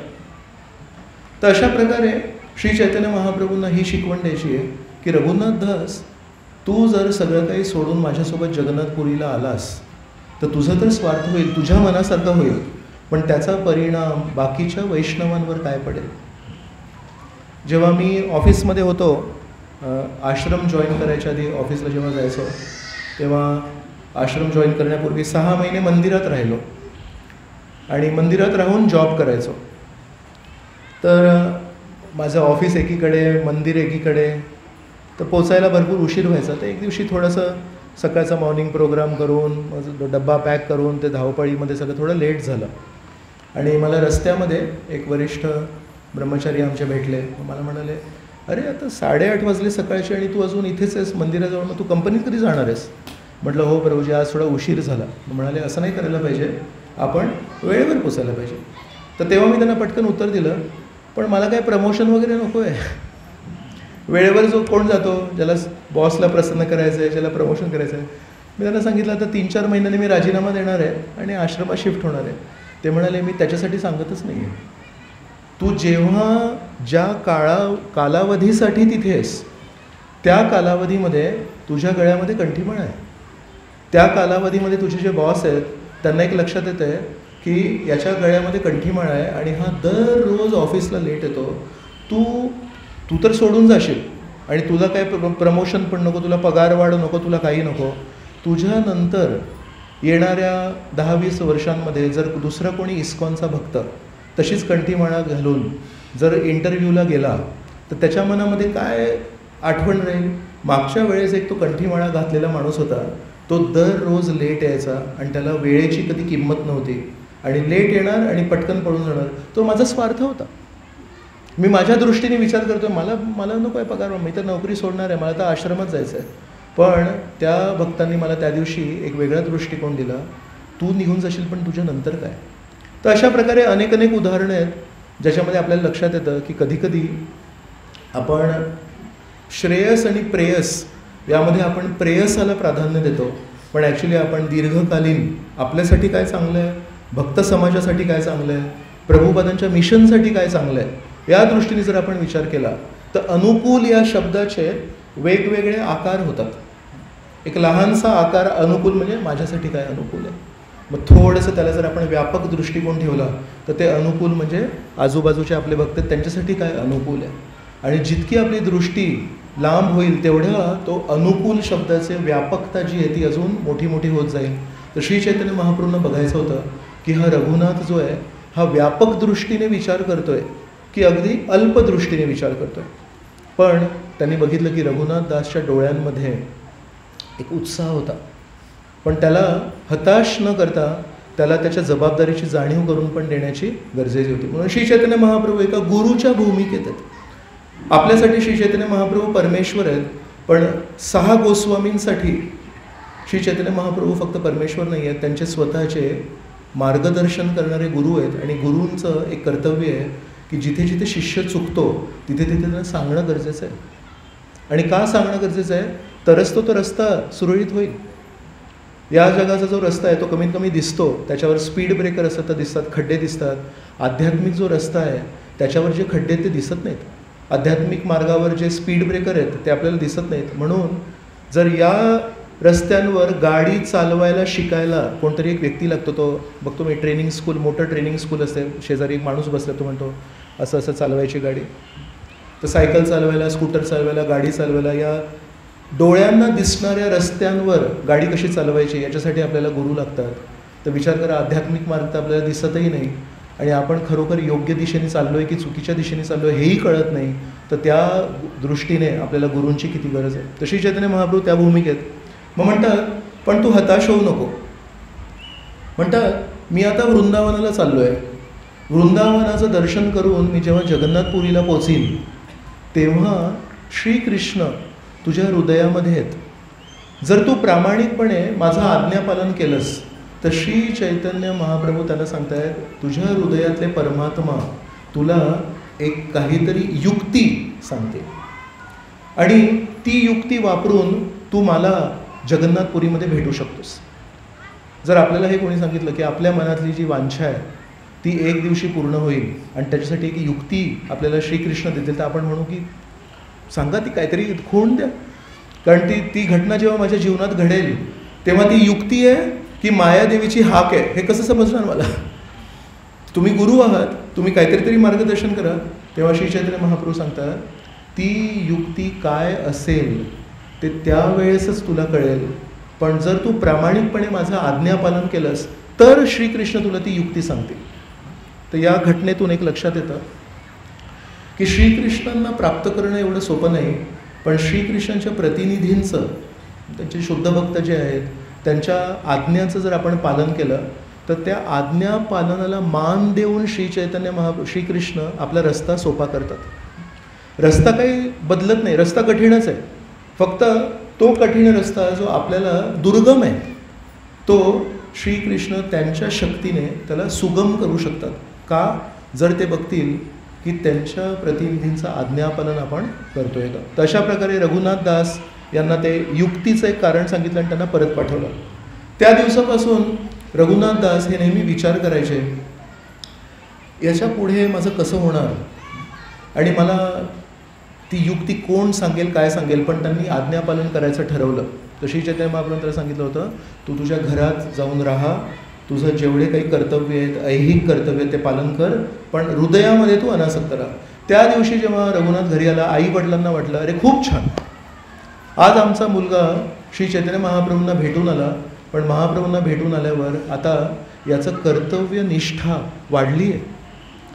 तर अशा प्रकारे श्री चैतन्य महाप्रभूंना ही शिकवण द्यायची आहे की रघुनाथ दास, तू जर सगळं काही सोडून माझ्यासोबत जगन्नाथपुरीला आलास तर तुझं तर स्वार्थ होईल, तुझ्या मनासारखं होईल, पण त्याचा परिणाम बाकीच्या वैष्णवांवर काय पडेल. जेव्हा मी ऑफिसमध्ये होतो, आश्रम जॉईन करायच्या आधी ऑफिसला जेव्हा जायचो तेव्हा आश्रम जॉईन करण्यापूर्वी 6 महिने मंदिरात राहिलो आणि मंदिरात राहून जॉब करायचो. तर माझं ऑफिस एकीकडे, मंदिर एकीकडे, तर पोचायला भरपूर उशीर व्हायचा. तर एक दिवशी थोडंसं सकाळचा मॉर्निंग प्रोग्राम करून डब्बा पॅक करून ते धावपळीमध्ये सगळं थोडं लेट झालं आणि मला रस्त्यामध्ये एक वरिष्ठ ब्रह्मचारी आमचे भेटले. मला म्हणाले, अरे आता 8:30 वाजले सकाळचे आणि तू अजून इथेच आहेस मंदिराजवळ, मग तू कंपनीत कधी जाणार आहेस. म्हटलं हो प्रभूजी, आज थोडा उशीर झाला. म्हणाले असं नाही करायला पाहिजे, आपण वेळेवर पोचायला पाहिजे. तर तेव्हा मी त्यांना पटकन उत्तर दिलं, पण मला काय प्रमोशन वगैरे नको आहे. वेळेवर जो कोण जातो, ज्याला बॉसला प्रसन्न करायचं आहे, ज्याला प्रमोशन करायचं आहे. मी त्यांना सांगितलं आता 3-4 महिन्यांनी मी राजीनामा देणार आहे आणि आश्रमात शिफ्ट होणार आहे. ते म्हणाले मी त्याच्यासाठी सांगतच नाही आहे. तू जेव्हा ज्या कालावधीसाठी तिथे आहेस त्या कालावधीमध्ये तुझ्या गळ्यामध्ये कंठीमाळ आहे. त्या कालावधीमध्ये तुझे जे बॉस आहेत त्यांना एक लक्षात येतं आहे की याच्या गळ्यामध्ये कंठीमाळ आहे आणि हा दररोज ऑफिसला लेट येतो. तू तर सोडून जाशील आणि तुला काय प्रमोशन पण नको, तुला पगारवाढ नको, तुला काही नको. तुझ्यानंतर येणाऱ्या 10-20 वर्षांमध्ये जर दुसरा कोणी इस्कॉनचा भक्त तशीच कंठीमाळा घालून जर इंटरव्ह्यूला गेला तर त्याच्या मनामध्ये काय आठवण राहील. मागच्या वेळेस एक तो कंठीमाळा घातलेला माणूस होता, तो दररोज लेट यायचा आणि त्याला वेळेची कधी किंमत नव्हती आणि लेट येणार आणि पटकन पळून जाणार. तो माझा स्वार्थ होता. मी माझ्या दृष्टीने विचार करतो, मला नको आहे पगार, मी तर नोकरी सोडणार आहे, मला तर आश्रमात जायचं आहे. पण त्या भक्तांनी मला त्या दिवशी एक वेगळा दृष्टिकोन दिला, तू निघून जाशील पण तुझ्या नंतर काय. तर अशा प्रकारे अनेक उदाहरणं आहेत ज्याच्यामध्ये आपल्याला लक्षात येतं की कधीकधी आपण श्रेयस आणि प्रेयस यामध्ये आपण प्रेयसाला प्राधान्य देतो, पण ॲक्च्युली आपण दीर्घकालीन आपल्यासाठी काय चांगलं आहे, भक्त समाजासाठी काय चांगलं आहे, प्रभुपादांच्या मिशनसाठी काय चांगलं आहे, या दृष्टीने जर आपण विचार केला तर अनुकूल या शब्दाचे वेगवेगळे आकार होतात. एक लहानसा आकार अनुकूल म्हणजे माझ्यासाठी काय अनुकूल आहे. मग थोडंसं त्याला जर आपण व्यापक दृष्टिकोन ठेवला तर ते अनुकूल म्हणजे आजूबाजूचे आपले भक्त त्यांच्यासाठी काय अनुकूल आहे. आणि जितकी आपली दृष्टी लांब होईल तेवढा तो अनुकूल शब्दाचे व्यापकता जी आहे ती अजून मोठी होत जाईल. तर श्री चैतन्य महाप्रभूंना बघायचं होतं की हा रघुनाथ जो आहे हा व्यापक दृष्टीने विचार करतोय की अगदी अल्प दृष्टीने विचार करतोय. पण त्यांनी बघितलं की रघुनाथ दासच्या डोळ्यांमध्ये एक उत्साह होता, पण त्याला हताश न करता त्याला त्याच्या जबाबदारीची जाणीव करून पण देण्याची गरजेची होती. म्हणून श्री चैतन्य महाप्रभू एका गुरुच्या भूमिकेत आहेत. आपल्यासाठी श्री चैतन्य महाप्रभू परमेश्वर आहेत, पण 6 गोस्वामींसाठी श्री चैतन्य महाप्रभू फक्त परमेश्वर नाही आहेत, त्यांचे स्वतःचे मार्गदर्शन करणारे गुरु आहेत. आणि गुरूंचं एक कर्तव्य आहे की जिथे जिथे शिष्य चुकतो तिथे त्यांना सांगणं गरजेचं आहे. आणि का सांगणं गरजेचं आहे, तरच तो रस्ता सुरळीत होईल. या जगाचा जो रस्ता आहे तो कमीत कमी दिसतो, त्याच्यावर स्पीड ब्रेकर असतात तर दिसतात, खड्डे दिसतात. आध्यात्मिक जो रस्ता आहे त्याच्यावर जे खड्डे ते दिसत नाहीत. आध्यात्मिक मार्गावर जे स्पीड ब्रेकर आहेत ते आपल्याला दिसत नाहीत. म्हणून जर या रस्त्यांवर गाडी चालवायला शिकायला कोणतरी एक व्यक्ती लागतो, तो बघतो मी ट्रेनिंग स्कूल, मोठं ट्रेनिंग स्कूल असते, शेजारी एक माणूस बसला, तो म्हणतो असं चालवायची गाडी. तर सायकल चालवायला, स्कूटर चालवायला, गाडी चालवायला या डोळ्यांना दिसणाऱ्या रस्त्यांवर गाडी कशी चालवायची याच्यासाठी आपल्याला गुरु लागतात. तर विचार करा, आध्यात्मिक मार्ग तर आपल्याला दिसतही नाही, आणि आपण खरोखर योग्य दिशेने चाललो आहे की चुकीच्या दिशेने चाललो आहे हेही कळत नाही, तर त्या दृष्टीने आपल्याला गुरूंची किती गरज आहे. तशी चैतन्य महाप्रभू त्या भूमिकेत मग म्हणतात, पण तू हताश होऊ नको. म्हणतात मी आता वृंदावनाला चाललो आहे, वृंदावनाचं दर्शन करून मी जेव्हा जगन्नाथपुरीला पोचीन तेव्हा श्रीकृष्ण तुझ्या हृदयामध्ये आहेत. जर तू प्रामाणिकपणे माझं आज्ञापालन केलंस तर श्री चैतन्य महाप्रभू त्यांना सांगतायत, तुझ्या हृदयातले परमात्मा तुला एक काहीतरी युक्ती सांगते आणि ती युक्ती वापरून तू मला जगन्नाथपुरीमध्ये भेटू शकतोस. जर आपल्याला हे कोणी सांगितलं की आपल्या मनातली जी वांछा आहे ती एक दिवशी पूर्ण होईल आणि त्याच्यासाठी एक युक्ती आपल्याला श्रीकृष्ण देतील, तर आपण म्हणू की सांगा ती काहीतरी खूण द्या. कारण ती घटना जेव्हा माझ्या जीवनात घडेल तेव्हा ती युक्ती आहे की मायादेवीची हाक आहे हे कसं समजणार मला. तुम्ही गुरु आहात, तुम्ही काहीतरी तरी मार्गदर्शन करा. तेव्हा श्री चैतन्य महाप्रभू सांगतात ती युक्ती काय असेल ते त्यावेळेसच तुला कळेल, पण जर तू प्रामाणिकपणे माझं आज्ञापालन केलंस तर श्रीकृष्ण तुला ती युक्ती सांगतील. तर या घटनेतून एक लक्षात येतं की श्रीकृष्णांना प्राप्त करणं एवढं सोपं नाही, पण श्रीकृष्णांच्या प्रतिनिधींचं, त्यांचे शुद्ध भक्त जे आहेत त्यांच्या आज्ञाचं जर आपण पालन केलं तर त्या आज्ञा पालनाला मान देऊन श्री चैतन्य श्रीकृष्ण आपला रस्ता सोपा करतात. रस्ता काही बदलत नाही, रस्ता कठीणच आहे, फक्त तो कठीण रस्ता जो आपल्याला दुर्गम आहे तो श्रीकृष्ण त्यांच्या शक्तीने त्याला सुगम करू शकतात. का? जर ते बघतील की त्यांच्या प्रतिनिधींचं आज्ञापालन आपण करतोय का. तर अशा प्रकारे रघुनाथ दास यांना ते युक्तीचं एक कारण सांगितलं आणि त्यांना परत पाठवलं. त्या दिवसापासून रघुनाथ दास हे नेहमी विचार करायचे याच्या पुढे माझं कसं होणार आणि मला ती युक्ती कोण सांगेल काय सांगेल, पण त्यांनी आज्ञापालन करायचं ठरवलं. तशी चैतन्य महाप्रभूंनी सांगितलं होतं तू तुझ्या घरात जाऊन राहा, तुझं जेवढे काही कर्तव्य आहेत ऐहिक कर्तव्य ते पालन कर, पण हृदयामध्ये तू अनासक्त राहा. त्या दिवशी जेव्हा रघुनाथ घरी आला आई वडिलांना वाटलं अरे खूप छान, आज आमचा मुलगा श्री चैतन्य महाप्रभूंना भेटून आला, पण महाप्रभूंना भेटून आल्यावर आता याचं कर्तव्य निष्ठा वाढली आहे.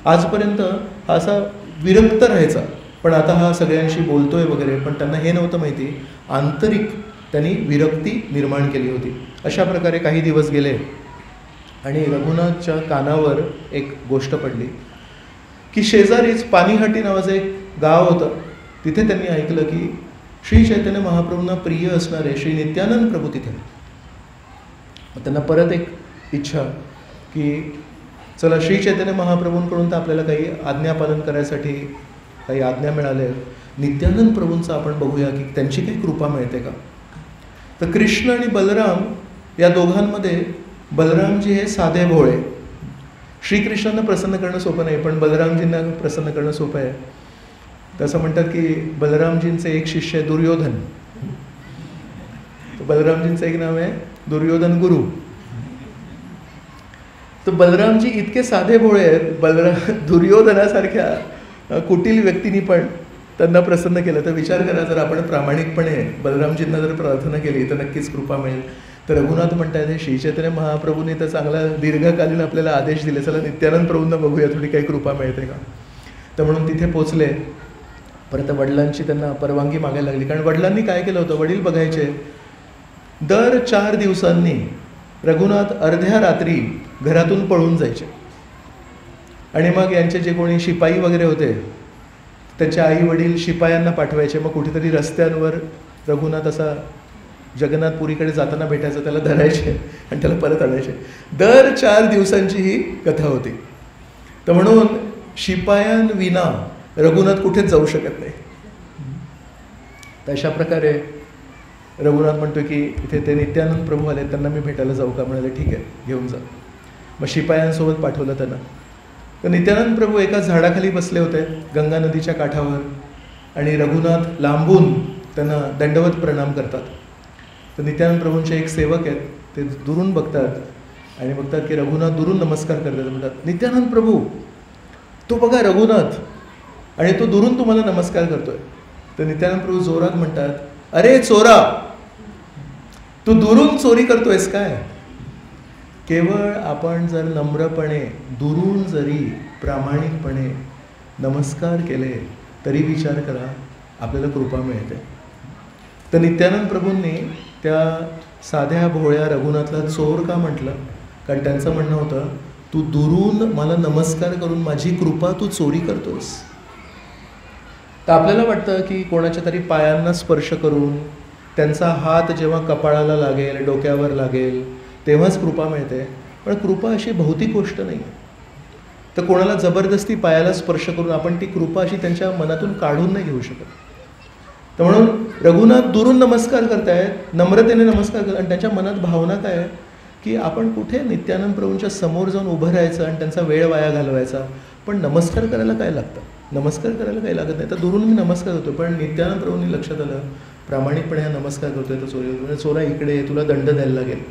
आजपर्यंत हा असा विरक्त राहायचा, पण आता हा सगळ्यांशी बोलतोय वगैरे, पण त्यांना हे नव्हतं माहिती आंतरिक त्यांनी विरक्ती निर्माण केली होती. अशा प्रकारे काही दिवस गेले आणि रघुनाथच्या कानावर एक गोष्ट पडली की शेजारीच पानीहाटी नावाचं एक गाव होतं, तिथे त्यांनी ऐकलं की श्री चैतन्य महाप्रभूंना प्रिय असणारे श्री नित्यानंद प्रभू तिथे. त्यांना परत एक इच्छा की चला श्री चैतन्य महाप्रभूंकडून तर आपल्याला काही आज्ञापालन करायसाठी काही आज्ञा मिळाल्या, नित्यानंद प्रभूंचं आपण बघूया की त्यांची काही कृपा मिळते का. तर कृष्ण आणि बलराम या दोघांमध्ये बलरामजी हे साधे भोळे, श्रीकृष्णांना प्रसन्न करणं सोपं नाही, पण बलरामजींना प्रसन्न करणं सोपं आहे. तसं म्हणतात की बलरामजींचे एक शिष्य आहे दुर्योधन, तर बलरामजींचं एक नाव आहे दुर्योधन गुरु. तर बलरामजी इतके साधे भोळे आहेत, दुर्योधनासारख्या कुटील व्यक्तींनी पण त्यांना प्रसन्न केलं. तर विचार करा, जर आपण प्रामाणिकपणे बलरामजींना जर प्रार्थना केली तर नक्कीच कृपा मिळेल. तर रघुनाथ म्हणतात हे श्री चैतन्य महाप्रभूंनी तर चांगला दीर्घकालीन आपल्याला आदेश दिले, चला नित्यानंद प्रभूंना बघूया थोडी काही कृपा मिळते का. तर म्हणून तिथे पोचले. परत वडिलांची त्यांना परवानगी मागायला लागली, कारण वडिलांनी काय केलं होतं, वडील बघायचे दर 4 दिवसांनी रघुनाथ अर्ध्या रात्री घरातून पळून जायचे आणि मग यांचे जे कोणी शिपाई वगैरे होते त्यांचे आई वडील शिपायांना पाठवायचे. मग कुठेतरी रस्त्यांवर रघुनाथ असा जगन्नाथपुरीकडे जाताना भेटायचं, त्याला धरायचे आणि त्याला परत आणायचे. दर 4 दिवसांची ही कथा होती. तर म्हणून शिपायांविना रघुनाथ कुठेच जाऊ शकत नाही. तर अशा प्रकारे रघुनाथ म्हणतो की इथे ते नित्यानंद प्रभू आले, त्यांना मी भेटायला जाऊ का. म्हणाले ठीक आहे घेऊन जा. मग शिपायांसोबत पाठवलं त्यांना. तर नित्यानंद प्रभू एका झाडाखाली बसले होते गंगा नदीच्या काठावर आणि रघुनाथ लांबून त्यांना दंडवत प्रणाम करतात. तर नित्यानंद प्रभूंचे एक सेवक आहेत, ते दुरून बघतात आणि बघतात की रघुनाथ दुरून नमस्कार करतात. म्हणतात नित्यानंद प्रभू तो बघा रघुनाथ, आणि तो दुरून तुम्हाला नमस्कार करतोय. तर नित्यानंद प्रभू जोरात म्हणतात अरे चोरा, तू दुरून चोरी करतोयस काय. केवळ आपण जर नम्रपणे दुरून जरी प्रामाणिकपणे नमस्कार केले तरी विचार करा आपल्याला कृपा मिळते. तर नित्यानंद प्रभूंनी त्या साध्या भोळ्या रघुनाथला चोर का म्हटलं? कारण त्यांचं म्हणणं होतं, तू दुरून मला नमस्कार करून माझी कृपा तू चोरी करतोस. तर आपल्याला वाटतं की कोणाच्या तरी पायांना स्पर्श करून त्यांचा हात जेव्हा कपाळाला लागेल, डोक्यावर लागेल, तेव्हाच कृपा मिळते. पण कृपा अशी भौतिक गोष्ट नाही आहे. तर कोणाला जबरदस्ती पायाला स्पर्श करून आपण ती कृपा अशी त्यांच्या मनातून काढून नाही घेऊ शकत. तर म्हणून रघुनाथ दुरून नमस्कार करतायत, नम्रतेने नमस्कार करतात, आणि त्यांच्या मनात भावना काय आहे की आपण कुठे नित्यानंद प्रभूंच्या समोर जाऊन उभं राहायचं आणि त्यांचा वेळ वाया घालवायचा. पण नमस्कार करायला काय लागतं? नमस्कार करायला काही लागत नाही. तर दुरून मी नमस्कार करतो. पण नित्यानंद प्रभूंनी लक्षात आलं, प्रामाणिकपणे हा नमस्कार करतोय तर चोरी होतो. म्हणजे चोरा इकडे, तुला दंड द्यायला लागेल.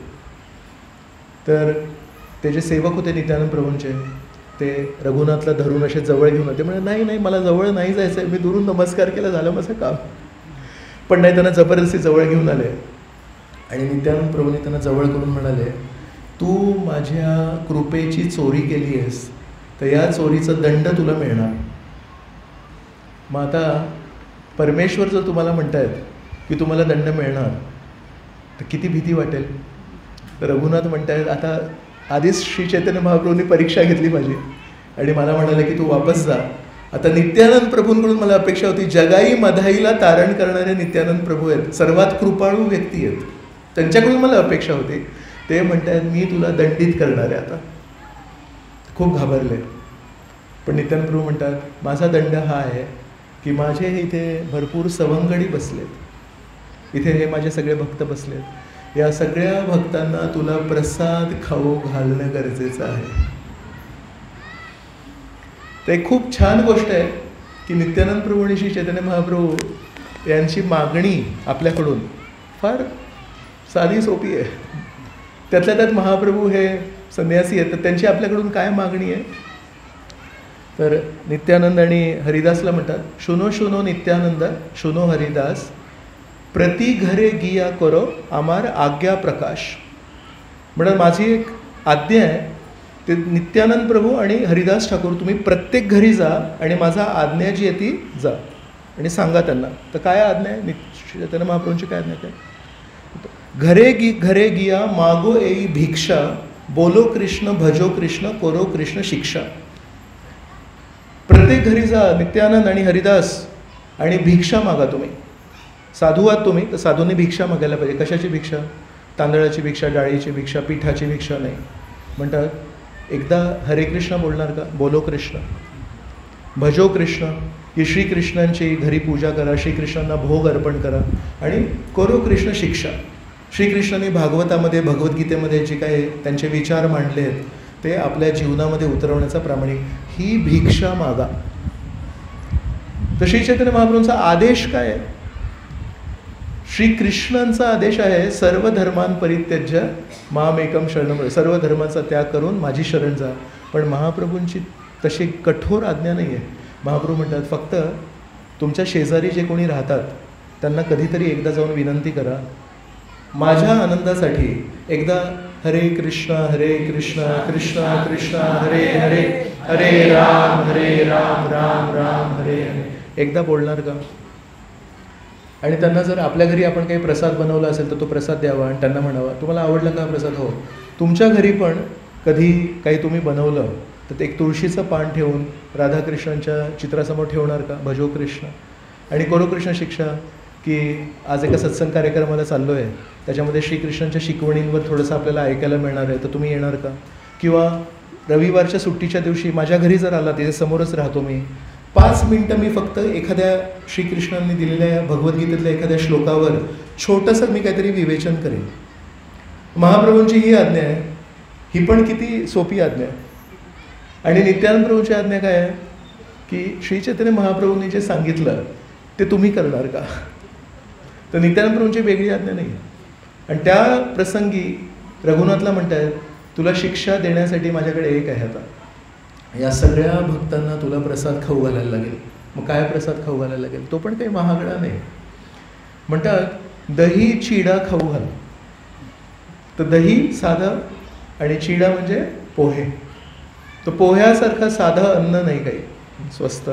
तर ते जे सेवक होते नित्यानंद प्रभूंचे, ते रघुनाथला धरून असे जवळ घेऊन होते. म्हणजे नाही नाही, मला जवळ नाही जायचं आहे, मी दुरून नमस्कार केला, झालं माझं काम. पण नाही, त्यांना जबरदस्ती जवळ घेऊन आले आणि नित्यानंद प्रभूंनी त्यांना जवळ करून म्हणाले, तू माझ्या कृपेची चोरी केली आहेस, तर या चोरीचा दंड तुला मिळणार. मग आता परमेश्वर जर तुम्हाला म्हणतायत की तुम्हाला दंड मिळणार, तर किती भीती वाटेल. तर रघुनाथ म्हणतायत, आता आधीच श्री चैतन्य महाप्रभूंनी परीक्षा घेतली माझी आणि मला म्हणाले की तू वापस जा. आता नित्यानंद प्रभूंकडून मला अपेक्षा होती, जगाई मधाईला तारण करणारे नित्यानंद प्रभू आहेत, सर्वात कृपाळू व्यक्ती आहेत, त्यांच्याकडून मला अपेक्षा होती. ते म्हणतात मी तुला दंडित करणार आहे. आता खूप घाबरले. पण नित्यानंद प्रभू म्हणतात, माझा दंड हा आहे की माझे इथे भरपूर सवंगडी बसलेत, इथे हे माझे सगळे भक्त बसलेत, या सगळ्या भक्तांना तुला प्रसाद खाऊ घालणं गरजेचं आहे. तर एक खूप छान गोष्ट आहे की नित्यानंद प्रभू आणि श्री चैतन्य महाप्रभू यांची मागणी आपल्याकडून फार साधी सोपी आहे. त्यातल्या त्यात महाप्रभू हे संन्यासी आहेत, तर त्यांची आपल्याकडून काय मागणी आहे? तर नित्यानंद आणि हरिदासला म्हणतात, शुनो शुनो नित्यानंद शुनो हरिदास, प्रति घरे गिया करो आमार आज्ञा प्रकाश. म्हणून माझी एक आज्ञा आहे, ते नित्यानंद प्रभू आणि हरिदास ठाकूर तुम्ही प्रत्येक घरी जा आणि माझा आज्ञा जी आहे ती जा आणि सांगा त्यांना. तर काय आज्ञा आहे? चैतन्य महाप्रभूंची काय आज्ञा आहे? घरे गिया मागो एई भिक्षा, बोलो कृष्ण भजो कृष्ण करो कृष्ण शिक्षा. प्रत्येक घरी जा नित्यानंद आणि हरिदास आणि भिक्षा मागा. तुम्ही साधू आहात तुम्ही, तर साधूंनी भिक्षा मागायला पाहिजे. कशाची भिक्षा? तांदळाची भिक्षा, डाळीची भिक्षा, पिठाची भिक्षा नाही. म्हणतात एकदा हरे कृष्ण बोलणार का? बोलो कृष्ण, भजो कृष्ण, की श्रीकृष्णांची घरी पूजा करा, श्रीकृष्णांना भोग अर्पण करा आणि करो कृष्ण शिक्षा. श्रीकृष्णांनी भागवतामध्ये, भगवद्गीतेमध्ये जे काही त्यांचे विचार मांडले आहेत ते आपल्या जीवनामध्ये उतरवण्याचा प्रामाणिक ही भिक्षा मागा. तर श्री चैतन्य महाप्रभूंचा आदेश काय आहे? श्रीकृष्णांचा आदेश आहे, सर्व धर्मान परित्यज्य माम एकम शरणम, सर्व धर्माचा त्याग करून माझी शरण जा. पण महाप्रभूंची तशी कठोर आज्ञा नाही आहे. महाप्रभू म्हणतात फक्त तुमच्या शेजारी जे कोणी राहतात त्यांना कधीतरी एकदा जाऊन विनंती करा, माझ्या आनंदासाठी एकदा हरे कृष्ण कृष्ण कृष्ण हरे हरे, हरे राम राम राम हरे हरे एकदा बोलणार का? आणि त्यांना जर आपल्या घरी आपण काही प्रसाद बनवला असेल तर तो प्रसाद द्यावा आणि त्यांना म्हणावा, तुम्हाला आवडला का प्रसाद? हो. तुमच्या घरी पण कधी काही तुम्ही बनवलं तर ते एक तुळशीचं पान ठेवून राधाकृष्णांच्या चित्रासमोर ठेवणार का? भजो कृष्ण आणि करो कृष्ण शिक्षा. की आज एका सत्संग कार्यक्रमाला चाललो आहे, त्याच्यामध्ये श्रीकृष्णांच्या शिकवणींवर थोडंसं आपल्याला ऐकायला मिळणार आहे, तर तुम्ही येणार का? किंवा रविवारच्या सुट्टीच्या दिवशी माझ्या घरी जर आला, तिथे समोरच राहतो मी, 5 मिनटं मी फक्त एखाद्या श्रीकृष्णांनी दिलेल्या भगवद्गीतेतल्या एखाद्या श्लोकावर छोटंसं मी काहीतरी विवेचन करेन. महाप्रभूंची ही आज्ञा आहे. ही पण किती सोपी आज्ञा आहे. आणि नित्यानंद प्रभूंची आज्ञा काय आहे की श्री चैतन्य महाप्रभूंनी जे सांगितलं ते तुम्ही करणार का? तर नित्यानंद प्रभूंची वेगळी आज्ञा नाही. आणि त्या प्रसंगी रघुनाथला म्हणतात, तुला शिक्षा देण्यासाठी माझ्याकडे एक आहे, आता या सगळ्या भक्तांना तुला प्रसाद खाऊ घालायला लागेल. मग काय प्रसाद खाऊ घालायला लागेल? तो पण काही महागडा नाही. म्हणतात दही चिडा खाऊ घाल. तर दही साधं आणि चिडा म्हणजे पोहे. तो पोह्यासारखं साधं अन्न नाही काही, स्वस्त.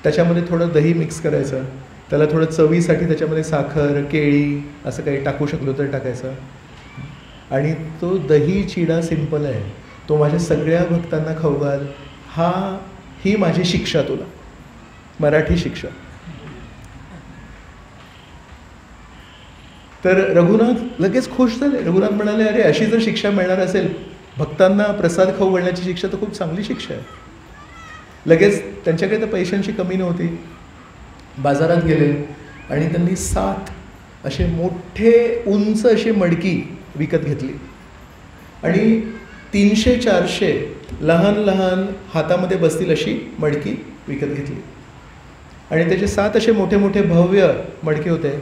त्याच्यामध्ये थोडं दही मिक्स करायचं, त्याला थोडं चवीसाठी त्याच्यामध्ये साखर, केळी असं काही टाकू शकलो तर टाकायचं. आणि तो दही चिडा सिंपल आहे, तो माझ्या सगळ्या भक्तांना खाऊ घाल. ही माझी शिक्षा तुला, मराठी शिक्षा. तर रघुनाथ लगेच खुश झाले. रघुनाथ म्हणाले, अरे अशी जर शिक्षा मिळणार असेल, भक्तांना प्रसाद खाऊ घालण्याची शिक्षा तर खूप चांगली शिक्षा आहे. लगेच त्यांच्याकडे तर पैशांची कमी नव्हती. बाजारात गेले आणि त्यांनी 7 असे मोठे उंच असे मडकी विकत घेतली आणि 300-400 लहान लहान हातामध्ये बसतील अशी मडकी विकत घेतली. आणि त्याचे 7 असे मोठे मोठे भव्य मडके होते.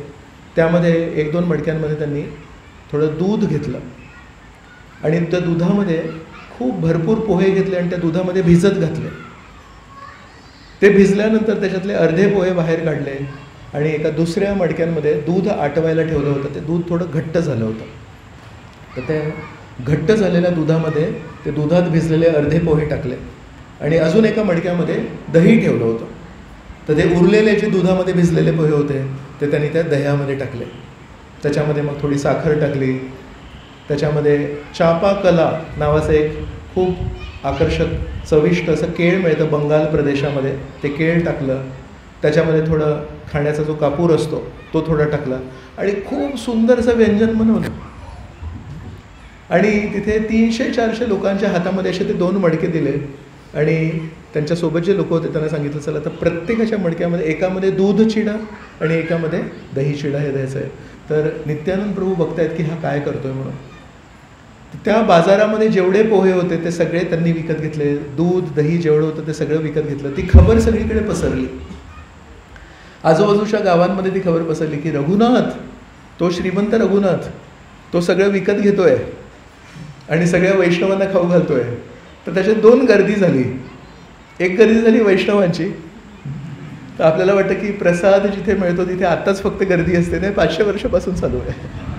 त्यामध्ये 1-2 मडक्यांमध्ये त्यांनी थोडं दूध घेतलं आणि त्या दुधामध्ये खूप भरपूर पोहे घेतले आणि त्या दुधामध्ये भिजत घातले. ते भिजल्यानंतर त्याच्यातले अर्धे पोहे बाहेर काढले आणि एका दुसऱ्या मडक्यांमध्ये दूध आटवायला ठेवलं होतं. ते दूध थोडं घट्ट झालं होतं. तर त्या घट्ट झालेल्या दुधामध्ये ते दुधात भिजलेले अर्धे पोहे टाकले आणि अजून एका मडक्यामध्ये दही ठेवलं होतं. तर ते उरलेले जे दुधामध्ये भिजलेले पोहे होते ते त्यांनी त्या दह्यामध्ये टाकले. त्याच्यामध्ये मग थोडी साखर टाकली. त्याच्यामध्ये चापाकला नावाचं एक खूप आकर्षक चविष्ट असं केळ मिळतं बंगाल प्रदेशामध्ये, ते केळ टाकलं. त्याच्यामध्ये थोडं खाण्याचा जो कापूर असतो तो थोडा टाकला आणि खूप सुंदरसं व्यंजन बनवलं. आणि तिथे 300-400 लोकांच्या हातामध्ये असे ते 2 मडके दिले आणि त्यांच्यासोबत जे लोक होते त्यांना सांगितलं, चला तर प्रत्येकाच्या मडक्यामध्ये एकामध्ये दूध चिडा आणि एकामध्ये दही चिडा हे द्यायचं आहे. तर नित्यानंद प्रभू बघतायत की हा काय करतोय म्हणून. त्या बाजारामध्ये जेवढे पोहे होते ते सगळे त्यांनी विकत घेतले. दूध दही जेवढं होतं ते सगळं विकत घेतलं. ती खबर सगळीकडे पसरली. आजूबाजूच्या गावांमध्ये ती खबर पसरली की रघुनाथ, तो श्रीमंत रघुनाथ, तो सगळं विकत घेतोय आणि सगळ्या वैष्णवांना खाऊ घालतोय. तर त्याच्यात 2 गर्दी झाली. एक गर्दी झाली वैष्णवांची. तर आपल्याला वाटतं की प्रसाद जिथे मिळतो तिथे आत्ताच फक्त गर्दी असते. नाही, 500 वर्षापासून चालू आहे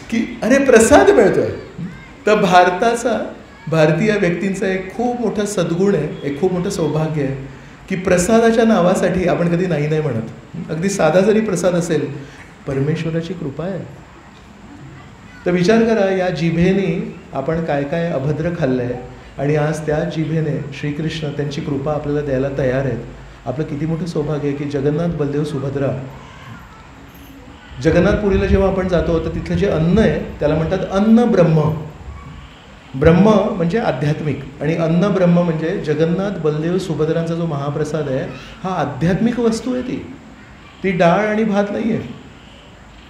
की अरे प्रसाद मिळतोय. तर भारतीय व्यक्तींचा एक खूप मोठा सद्गुण आहे, एक खूप मोठं सौभाग्य आहे की प्रसादाच्या नावासाठी आपण कधी नाही नाही म्हणत. अगदी साधा जरी प्रसाद असेल, परमेश्वराची कृपा आहे. तर विचार करा, या जिभेने आपण काय काय अभद्र खाल्लं आहे आणि आज त्या जिभेने श्रीकृष्ण त्यांची कृपा आपल्याला द्यायला तयार आहेत. आपलं किती मोठं सौभाग्य आहे की जगन्नाथ बलदेव सुभद्रा. जगन्नाथपुरीला जेव्हा आपण जातो तर तिथलं जे अन्न आहे त्याला म्हणतात अन्न ब्रह्म. ब्रह्म म्हणजे आध्यात्मिक आणि अन्न ब्रह्म म्हणजे जगन्नाथ बलदेव सुभद्रांचा जो महाप्रसाद आहे हा आध्यात्मिक वस्तू आहे. ती डाळ आणि भात नाही आहे.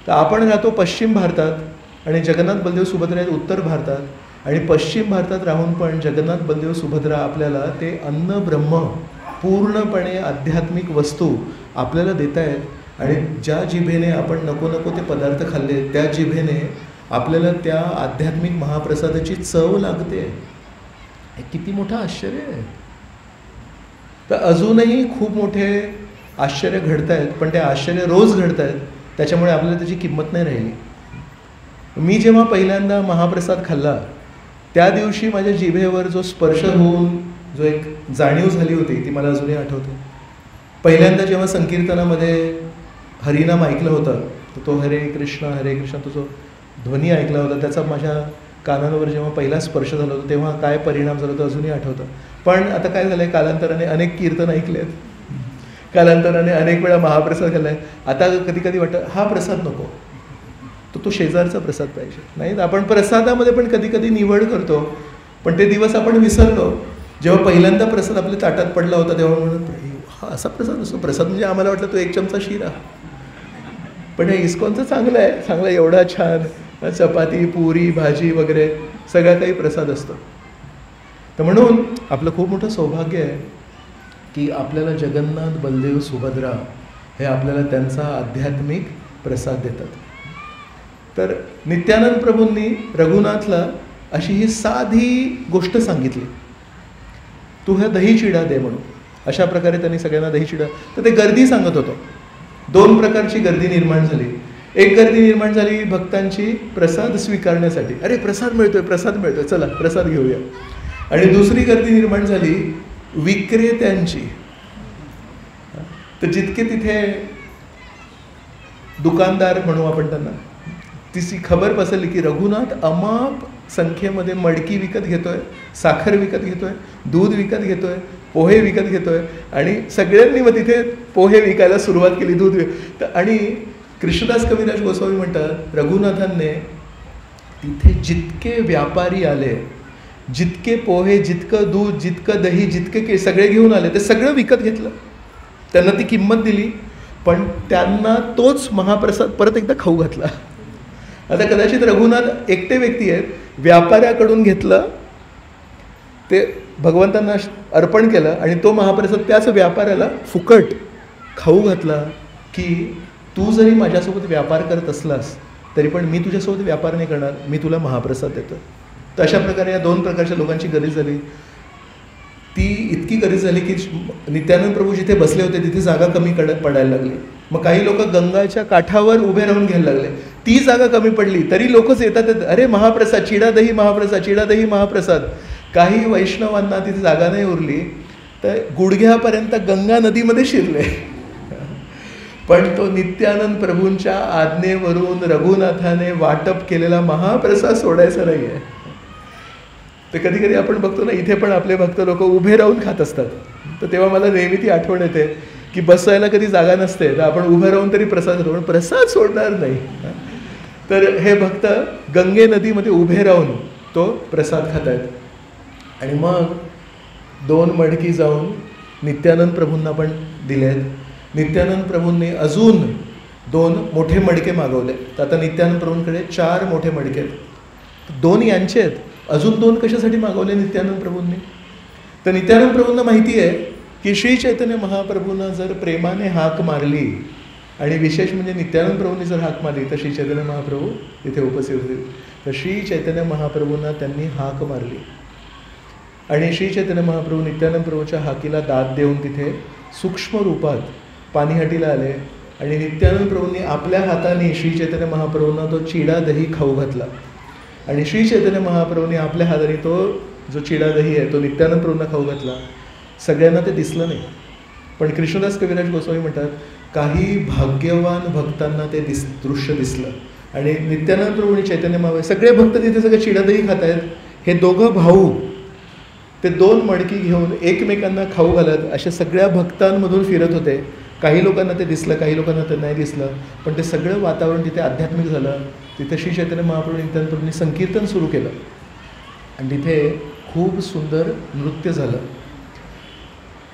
तर आपण राहतो पश्चिम भारतात आणि जगन्नाथ बलदेव सुभद्रा आहेत उत्तर भारतात. आणि पश्चिम भारतात राहून पण जगन्नाथ बलदेव सुभद्रा आपल्याला ते अन्न ब्रह्म पूर्णपणे आध्यात्मिक वस्तू आपल्याला देत आहेत. आणि ज्या जिभेने आपण नको नको ते पदार्थ खाल्ले त्या जिभेने आपल्याला त्या आध्यात्मिक महाप्रसादाची चव लागते. हे किती मोठं आश्चर्य आहे. तर अजूनही खूप मोठे आश्चर्य घडत आहेत, पण ते आश्चर्य रोज घडत आहेत. त्याच्यामुळे आपल्याला त्याची किंमत नाही राहिली. मी जेव्हा पहिल्यांदा महाप्रसाद खाल्ला त्या दिवशी माझ्या जिभेवर जो स्पर्श होऊन जो एक जाणीव झाली होती ती मला अजूनही आठवते. पहिल्यांदा जेव्हा संकीर्तनामध्ये हरिनाम ऐकलं होतं तर तो हरे कृष्ण तो जो ध्वनी ऐकला होता त्याचा माझ्या कानांवर जेव्हा पहिला स्पर्श झाला होता तेव्हा काय परिणाम झाला होता अजूनही आठवतं. पण आता काय झालं आहे, कालांतराने अनेक कीर्तन ऐकलेत, कालांतराने अनेक वेळा महाप्रसाद खाल्ला आहे. आता कधी कधी वाटतं हा प्रसाद नको, तो शेजारचा प्रसाद पाहिजे. नाही, आपण प्रसादामध्ये पण कधी कधी निवड करतो. पण ते दिवस आपण विसरलो जेव्हा पहिल्यांदा प्रसाद आपल्या ताटात पडला होता तेव्हा म्हणून हा असा प्रसाद असतो. प्रसाद म्हणजे आम्हाला वाटलं तो 1 चमचा शिरा. पण हे इस्कॉनचं चांगलं आहे, चांगलं एवढा छान चपाती पुरी भाजी वगैरे सगळा काही प्रसाद असतो. तर म्हणून आपलं खूप मोठं सौभाग्य आहे की आपल्याला जगन्नाथ बलदेव सुभद्रा हे आपल्याला त्यांचा आध्यात्मिक प्रसाद देतात. तर नित्यानंद प्रभूंनी रघुनाथला अशी ही साधी गोष्ट सांगितली, तू ह्या दही चिडा दे म्हणून. अशा प्रकारे त्यांनी सगळ्यांना दही चिडा. तर ते गर्दी सांगत होतो. 2 प्रकारची गर्दी निर्माण झाली. एक गर्दी निर्माण झाली भक्तांची प्रसाद स्वीकारण्यासाठी. अरे प्रसाद मिळतोय, चला प्रसाद घेऊया. आणि दुसरी गर्दी निर्माण झाली विक्रेत्यांची. तर जितके तिथे दुकानदार म्हणू आपण त्यांना, तिची खबर पसरली की रघुनाथ अमाप संख्येमध्ये मडकी विकत घेतोय, साखर विकत घेतोय, दूध विकत घेतोय, पोहे विकत घेतोय. आणि सगळ्यांनी मग तिथे पोहे विकायला सुरुवात केली, दूध आणि कृष्णदास कविराज गोस्वामी म्हणतात रघुनाथांनी तिथे जितके व्यापारी आले, जितके पोहे, जितकं दूध, जितकं दही, जितके सगळे घेऊन आले, ते सगळं विकत घेतलं. त्यांना ती किंमत दिली, पण त्यांना तोच महाप्रसाद परत एकदा खाऊ घातला. आता कदाचित रघुनाथ एकटे व्यक्ती आहेत, व्यापाऱ्याकडून घेतलं, ते भगवंतांना अर्पण केलं आणि तो महाप्रसाद त्याच व्यापाऱ्याला फुकट खाऊ घातला. की तू जरी माझ्यासोबत व्यापार करत असलास तरी पण मी तुझ्यासोबत व्यापार नाही करणार, मी तुला महाप्रसाद देतो. तर अशा प्रकारे या दोन प्रकारच्या लोकांची गरज झाली. ती इतकी गरज झाली की नित्यानंद प्रभू जिथे बसले होते तिथे जागा कमी पडायला लागली. मग काही लोक गंगाच्या काठावर उभे राहून घ्यायला लागले. ती जागा कमी पडली तरी लोकच येतात, अरे महाप्रसाद, चिडा दही महाप्रसाद, चिडा दही महाप्रसाद. काही वैष्णवांना तिथे जागा नाही उरली तर गुडघ्यापर्यंत गंगा नदीमध्ये शिरले. पण तो नित्यानंद प्रभूंच्या आज्ञेवरून रघुनाथाने वाटप केलेला महाप्रसाद सोडायचा नाही आहे. तर कधी कधी आपण बघतो ना, इथे पण आपले भक्त लोक उभे राहून खात असतात. तर तेव्हा मला नेहमी ती आठवण येते की बसायला कधी जागा नसते तर आपण उभे राहून तरी प्रसाद घेतो, पण प्रसाद सोडणार नाही. तर हे भक्त गंगे नदीमध्ये उभे राहून तो प्रसाद खात आहेत. आणि मग 2 मडकी जाऊन नित्यानंद प्रभूंना पण दिले आहेत. नित्यानंद प्रभूंनी अजून 2 मोठे मडके मागवले. तर आता नित्यानंद प्रभूंकडे 4 मोठे मडके आहेत. 2 यांचे आहेत, अजून 2 कशासाठी मागवले नित्यानंद प्रभूंनी? तर नित्यानंद प्रभूंना माहिती आहे की श्री चैतन्य महाप्रभूंना जर प्रेमाने हाक मारली, आणि विशेष म्हणजे नित्यानंद प्रभूंनी जर हाक मारली तर श्री चैतन्य महाप्रभू तिथे उपस्थित होतील. तर श्री चैतन्य महाप्रभूंना त्यांनी हाक मारली आणि श्री चैतन्य महाप्रभू नित्यानंद प्रभूच्या हाकीला दाद देऊन तिथे सूक्ष्म रूपात पाणीहाटीला आले. आणि नित्यानंद प्रभूंनी आपल्या हाताने श्री चैतन्य महाप्रभूंना तो चिडा दही खाऊ घातला. आणि श्री चैतन्य महाप्रभूंनी आपल्या हाताने तो जो चिडा दही आहे तो नित्यानंद प्रभूंना खाऊ घातला. सगळ्यांना ते दिसलं नाही, पण कृष्णदास कविराज गोस्वामी म्हणतात काही भाग्यवान भक्तांना ते दृश्य दिसलं. आणि नित्यानंद प्रभू आणि चैतन्य महाप्रभू सगळे भक्त तिथे सगळे चिडा दही खात आहेत. हे दोघं भाऊ ते 2 मडकी घेऊन एकमेकांना खाऊ घालत अशा सगळ्या भक्तांमधून फिरत होते. काही लोकांना ते दिसलं, काही लोकांना ते नाही दिसलं, पण ते सगळं वातावरण तिथे आध्यात्मिक झालं. तिथे श्री चैतन्य महाप्रभू नित्यानंद प्रभूंनी संकीर्तन सुरू केलं आणि तिथे खूप सुंदर नृत्य झालं.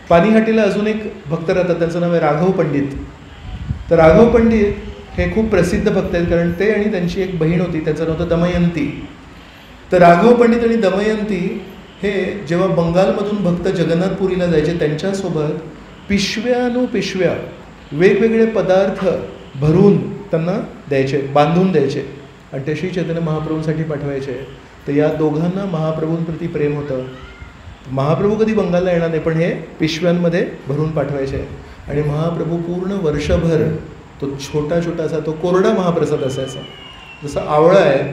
पाणीहाटीला अजून एक भक्त राहतात, त्यांचं नाव आहे राघव पंडित. तर राघव पंडित हे खूप प्रसिद्ध भक्त आहेत, कारण ते आणि त्यांची एक बहीण होती, त्याचं नाव होतं दमयंती. तर राघव पंडित आणि दमयंती हे जेव्हा बंगालमधून भक्त जगन्नाथपुरीला जायचे त्यांच्यासोबत पिशव्या वेगवेगळे पदार्थ भरून त्यांना द्यायचे, बांधून द्यायचे आणि ते श्री चैतन्य महाप्रभूंसाठी पाठवायचे. तर या दोघांना महाप्रभूंप्रती प्रेम होतं. महाप्रभू कधी बंगालला येणार नाही, पण हे पिशव्यांमध्ये भरून पाठवायचे. आणि महाप्रभू पूर्ण वर्षभर तो छोटासा तो कोरडा महाप्रसाद असायचा. जसा आवळा आहे,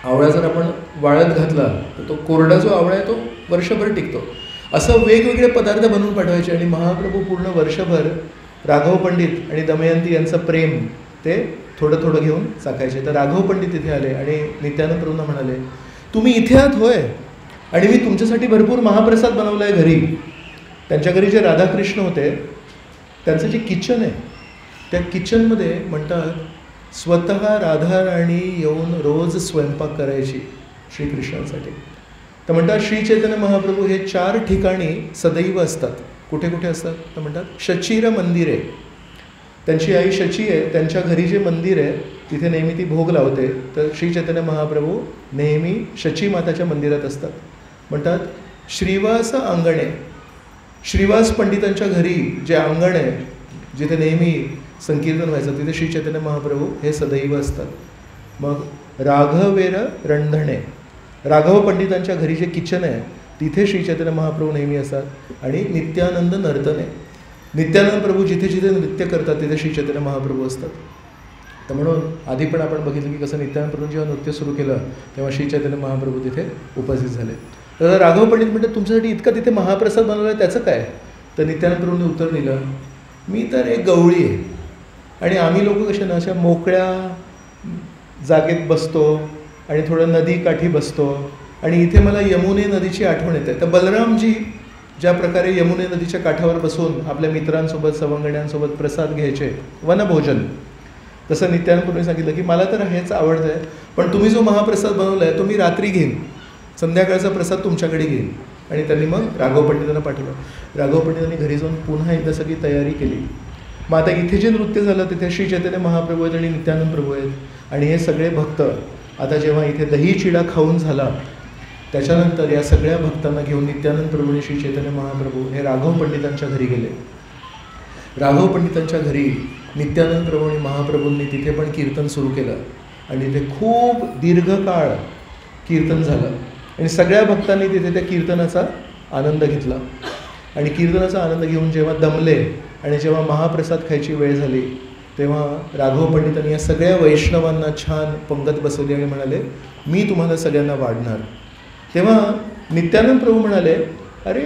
आवळा जर आपण वाळत घातला तर तो कोरडा जो आवळा आहे तो वर्षभर टिकतो. असं वेगवेगळे पदार्थ बनवून पाठवायचे आणि महाप्रभू पूर्ण वर्षभर राघव पंडित आणि दमयंती यांचं प्रेम ते थोडं थोडं घेऊन चाकायचे. तर राघव पंडित तिथे आले आणि नित्यानंद प्रभूंना म्हणाले, तुम्ही इथे आहात होय, आणि मी तुमच्यासाठी भरपूर महाप्रसाद बनवला आहे घरी. त्यांच्या घरी जे राधाकृष्ण होते त्यांचं जे किचन आहे त्या किचनमध्ये म्हणतात स्वतः राधाराणी येऊन रोज स्वयंपाक करायची श्रीकृष्णांसाठी. तर म्हणतात श्री चैतन्य महाप्रभू हे 4 ठिकाणी सदैव असतात. कुठे कुठे असतात तर म्हणतात शचीर मंदिर आहे, त्यांची आई शची आहे, त्यांच्या घरी जे मंदिर आहे तिथे नेहमी ती भोग लावते. तर श्री चैतन्य महाप्रभू नेहमी शची माताच्या मंदिरात असतात. म्हणतात श्रीवास अंगणे, श्रीवास पंडितांच्या घरी जे अंगण आहे जिथे नेहमी संकीर्तन व्हायचं तिथे श्री चैतन्य महाप्रभू हे सदैव असतात. मग राघवेर रंधणे, राघव पंडितांच्या घरी जे किचन आहे तिथे श्री चैतन्य महाप्रभू नेहमी असतात. आणि नित्यानंद नर्तने, नित्यानंद प्रभू जिथे जिथे नृत्य करतात तिथे श्री चैतन्य महाप्रभू असतात. तर म्हणून आधी पण आपण बघितलं की कसं नित्यानंद प्रभूंनी जेव्हा नृत्य सुरू केलं तेव्हा श्री चैतन्य महाप्रभू तिथे उपस्थित झाले. तर राघव पंडित म्हणतात तुमच्यासाठी इतका तिथे महाप्रसाद बनवला आहे त्याचं काय? तर नित्यानंद प्रभूंनी उत्तर दिलं, मी तर एक गवळी आहे आणि आम्ही लोक कसे ना अशा मोकळ्या जागेत बसतो आणि थोडं नदीकाठी बसतो आणि इथे मला यमुने नदीची आठवण येते. तर बलरामजी ज्या प्रकारे यमुने नदीच्या काठावर बसून आपल्या मित्रांसोबत सवंगड्यांसोबत प्रसाद घ्यायचे वनभोजन, तसं नित्यानंद प्रभूंनी सांगितलं की मला तर हेच आवडतं आहे, पण तुम्ही जो महाप्रसाद बनवला आहे तो मी रात्री घेईन, संध्याकाळचा प्रसाद तुमच्याकडे घेईन. आणि त्यांनी मग राघव पंडितांना पाठवलं. राघव पंडितांनी घरी जाऊन पुन्हा एकदा सगळी तयारी केली. मग आता इथे जे नृत्य झालं तिथे श्री चैतन्य महाप्रभू आहेत आणि नित्यानंद प्रभू आहेत आणि हे सगळे भक्त आता जेव्हा इथे दही चिडा खाऊन झाला त्याच्यानंतर या सगळ्या भक्तांना घेऊन नित्यानंद प्रभू आणि श्री चैतन्य महाप्रभू हे राघव पंडितांच्या घरी गेले. राघव पंडितांच्या घरी नित्यानंद प्रभू आणि महाप्रभूंनी तिथे पण कीर्तन सुरू केलं आणि तिथे खूप दीर्घकाळ कीर्तन झालं आणि सगळ्या भक्तांनी तिथे त्या कीर्तनाचा आनंद घेतला. आणि कीर्तनाचा आनंद घेऊन जेव्हा दमले आणि जेव्हा महाप्रसाद खायची वेळ झाली तेव्हा राघव पंडितांनी या सगळ्या वैष्णवांना छान पंगत बसवली आणि म्हणाले, मी तुम्हाला सगळ्यांना वाढणार. तेव्हा नित्यानंद प्रभू म्हणाले, अरे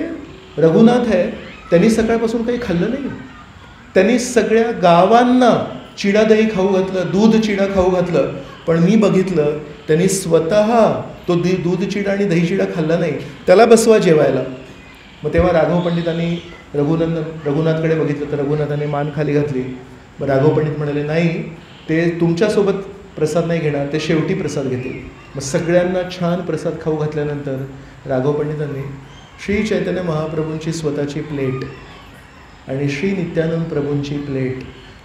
रघुनाथ आहे, त्यांनी सकाळपासून काही खाल्लं नाही, त्यांनी सगळ्या गावांना चिडा दही खाऊ घातलं, दूध चिडा खाऊ घातलं, पण मी बघितलं त्यांनी स्वतः तो दूध चिडा आणि दही चिडा खाल्ला नाही, त्याला बसवा जेवायला. मग तेव्हा राघव पंडितांनी रघुनाथकडे बघितलं तर रघुनाथाने मान खाली घातली. मग राघव पंडित म्हणाले, नाही, ते तुमच्यासोबत प्रसाद नाही घेणार, ते शेवटी प्रसाद घेतील. मग सगळ्यांना छान प्रसाद खाऊ घातल्यानंतर राघव पंडितांनी श्री चैतन्य महाप्रभूंची स्वतःची प्लेट आणि श्री नित्यानंद प्रभूंची प्लेट,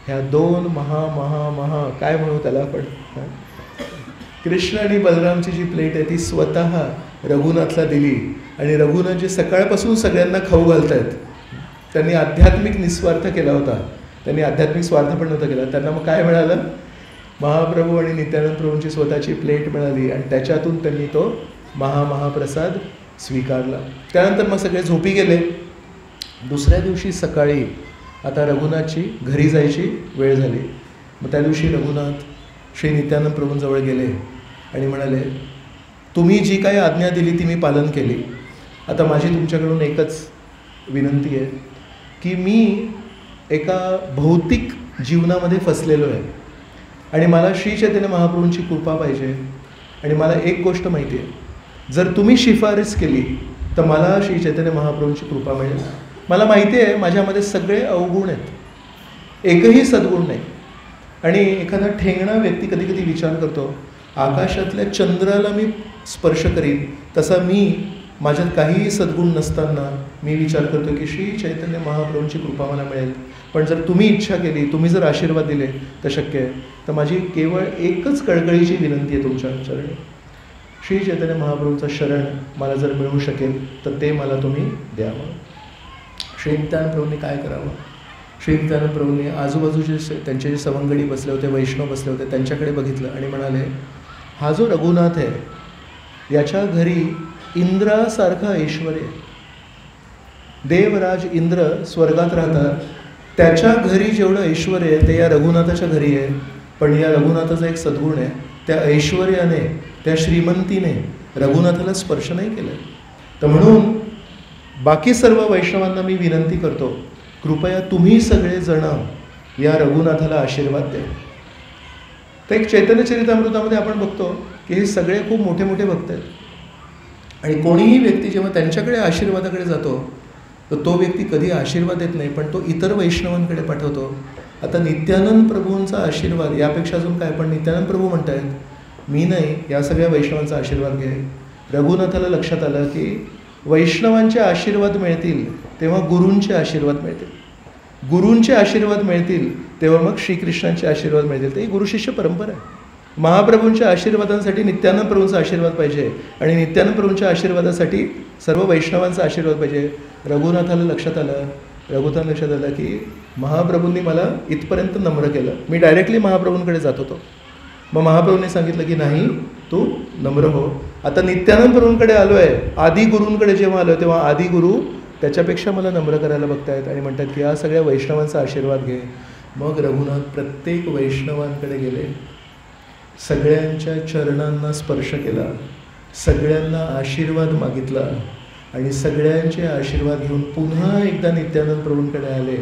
ह्या दोन महा काय म्हणू त्याला आपण, कृष्ण आणि बलरामची जी प्लेट आहे ती स्वतः रघुनाथला दिली. आणि रघुनाथ जे सकाळपासून सगळ्यांना खाऊ घालत आहेत, त्यांनी आध्यात्मिक निस्वार्थ केला होता, त्यांनी आध्यात्मिक स्वार्थ पण नव्हता केला. त्यांना मग काय मिळालं, महाप्रभू आणि नित्यानंद प्रभूंची स्वतःची प्लेट मिळाली आणि त्याच्यातून त्यांनी तो महाप्रसाद स्वीकारला. त्यानंतर मग सगळे झोपी गेले. दुसऱ्या दिवशी सकाळी आता रघुनाथची घरी जायची वेळ झाली. मग त्या दिवशी रघुनाथ श्री नित्यानंद प्रभूंजवळ गेले आणि म्हणाले, तुम्ही जी काही आज्ञा दिली ती मी पालन केली. आता माझी तुमच्याकडून एकच विनंती आहे की मी एका भौतिक जीवनामध्ये फसलेलो आहे आणि मला श्री चैतन्य महाप्रभूंची कृपा पाहिजे. आणि मला एक गोष्ट माहिती आहे, जर तुम्ही शिफारस केली तर मला श्री चैतन्य महाप्रभूंची कृपा मिळेल. मला माहिती आहे माझ्यामध्ये सगळे अवगुण आहेत, एकही सद्गुण नाही. आणि एखादा ठेंगणा व्यक्ती कधी कधी विचार करतो, आकाशातल्या चंद्राला मी स्पर्श करीन, तसा मी माझ्यात काहीही सद्गुण नसताना मी विचार करतो की श्री चैतन्य महाप्रभूंची कृपा मला मिळेल. पण जर तुम्ही इच्छा केली, तुम्ही जर आशीर्वाद दिले तर शक्य आहे. तर माझी केवळ एकच कळकळीची विनंती आहे तुमच्या चरणी, श्री चैतन्य महाप्रभूंचं शरण मला जर मिळू शकेल तर ते मला तुम्ही द्यावं. श्री नित्यानंद प्रभूंनी काय करावं, श्री नित्यानंद प्रभूंनी आजूबाजूचे त्यांचे जे सवंगडी बसले होते, वैष्णव बसले होते, त्यांच्याकडे बघितलं आणि म्हणाले, हा जो रघुनाथ आहे याच्या घरी इंद्रासारखा ऐश्वर आहे, देवराज इंद्र स्वर्गात राहतात, त्याच्या घरी जेवढं ऐश्वर आहे ते या रघुनाथाच्या घरी आहे. पण या रघुनाथाचा एक सद्गुण आहे, त्या ऐश्वर्याने, त्या श्रीमंतीने रघुनाथाला स्पर्श नाही केलं. तर म्हणून बाकी सर्व वैष्णवांना मी विनंती करतो, कृपया तुम्ही सगळे जण या रघुनाथाला आशीर्वाद द्या. तर एक चैतन्य चरितामृतामध्ये आपण बघतो की हे सगळे खूप मोठे मोठे भक्त आहेत आणि कोणीही व्यक्ती जेव्हा त्यांच्याकडे आशीर्वादाकडे जातो तर तो व्यक्ती कधी आशीर्वाद देत नाही, पण तो इतर वैष्णवांकडे पाठवतो. आता नित्यानंद प्रभूंचा आशीर्वाद यापेक्षा अजून काय, पण नित्यानंद प्रभू म्हणत आहेत, मी नाही, या सगळ्या वैष्णवांचा आशीर्वाद घे. रघुनाथाला लक्षात आलं की वैष्णवांचे आशीर्वाद मिळतील तेव्हा गुरूंचे आशीर्वाद मिळतील, गुरूंचे आशीर्वाद मिळतील तेव्हा मग श्रीकृष्णांचे आशीर्वाद मिळतील. ते ही गुरुशिष्य परंपरा आहे. महाप्रभूंच्या आशीर्वादांसाठी नित्यानंद प्रभूंचा आशीर्वाद पाहिजे आणि नित्यानंद प्रभूंच्या आशीर्वादासाठी सर्व वैष्णवांचा आशीर्वाद पाहिजे. रघुनाथाला लक्षात आलं की महाप्रभूंनी मला इथपर्यंत नम्र केलं, मी डायरेक्टली महाप्रभूंकडे जात होतो. मग महाप्रभूंनी सांगितलं की नाही, तू नम्र हो. आता नित्यानंद प्रभूंकडे आलो आहे, आदी गुरूंकडे जेव्हा आलो तेव्हा आदी गुरु त्याच्यापेक्षा मला नम्र करायला बघतायत आणि म्हणतात की या सगळ्या वैष्णवांचा आशीर्वाद घे. मग रघुनाथ प्रत्येक वैष्णवांकडे गेले, सगळ्यांच्या चरणांना स्पर्श केला, सगळ्यांना आशीर्वाद मागितला आणि सगळ्यांचे आशीर्वाद घेऊन पुन्हा एकदा नित्यानंद प्रभूंकडे आले.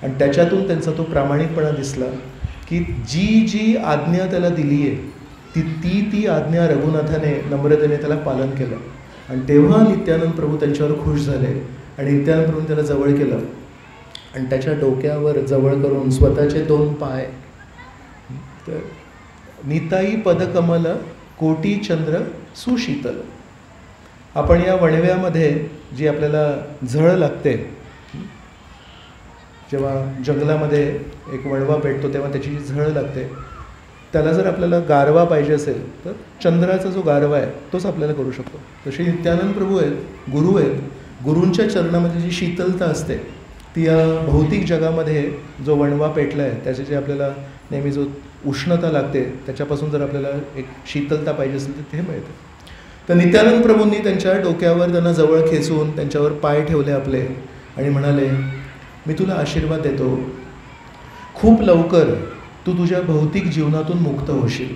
आणि त्याच्यातून त्यांचा तो प्रामाणिकपणा दिसला की जी जी आज्ञा त्याला दिली आहे ती आज्ञा रघुनाथाने नम्रतेने त्याला पालन केलं. आणि तेव्हा नित्यानंद प्रभू त्यांच्यावर खुश झाले आणि नित्यानंद प्रभूंनी त्याला जवळ केलं आणि त्याच्या डोक्यावर जवळ करून स्वतःचे 2 पाय, तर निताई पदकमल कोटी चंद्र सुशीतल. आपण या वणव्यामध्ये जी आपल्याला झळ लागते, जेव्हा जंगलामध्ये एक वणवा पेटतो तेव्हा त्याची जी झळ लागते, त्याला जर आपल्याला गारवा पाहिजे असेल तर चंद्राचा जो गारवा आहे तोच आपल्याला करू शकतो. तसे नित्यानंद प्रभू आहेत, गुरु आहेत. गुरूंच्या चरणामध्ये जी शीतलता असते ती या भौतिक जगामध्ये जो वणवा पेटला आहे त्याचे जे आपल्याला नेहमी जो उष्णता लागते त्याच्यापासून जर आपल्याला एक शीतलता पाहिजे असेल तर ते मिळते. तर नित्यानंद प्रभूंनी त्यांच्या डोक्यावर त्यांना जवळ खेचून त्यांच्यावर पाय ठेवले आपले आणि म्हणाले, मी तुला आशीर्वाद देतो, खूप लवकर तू तुझ्या भौतिक जीवनातून मुक्त होशील.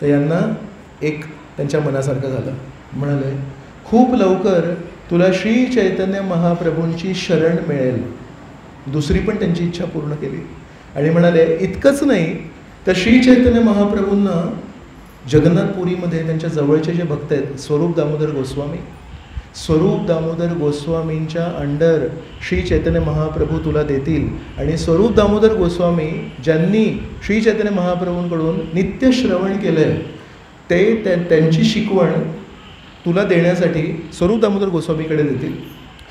तर यांना एक त्यांच्या मनासारखं झालं. म्हणाले, खूप लवकर तुला श्री चैतन्य महाप्रभूंची शरण मिळेल. दुसरी पण त्यांची इच्छा पूर्ण केली आणि म्हणाले, इतकंच नाही तर श्री चैतन्य महाप्रभूंना जगन्नाथपुरीमध्ये त्यांच्या जवळचे जे भक्त आहेत, स्वरूप दामोदर गोस्वामींच्या अंडर श्री चैतन्य महाप्रभू तुला देतील. आणि स्वरूप दामोदर गोस्वामी ज्यांनी श्री चैतन्य महाप्रभूंकडून नित्य श्रवण केलं आहे त्यांची शिकवण तुला देण्यासाठी स्वरूप दामोदर गोस्वामीकडे देतील.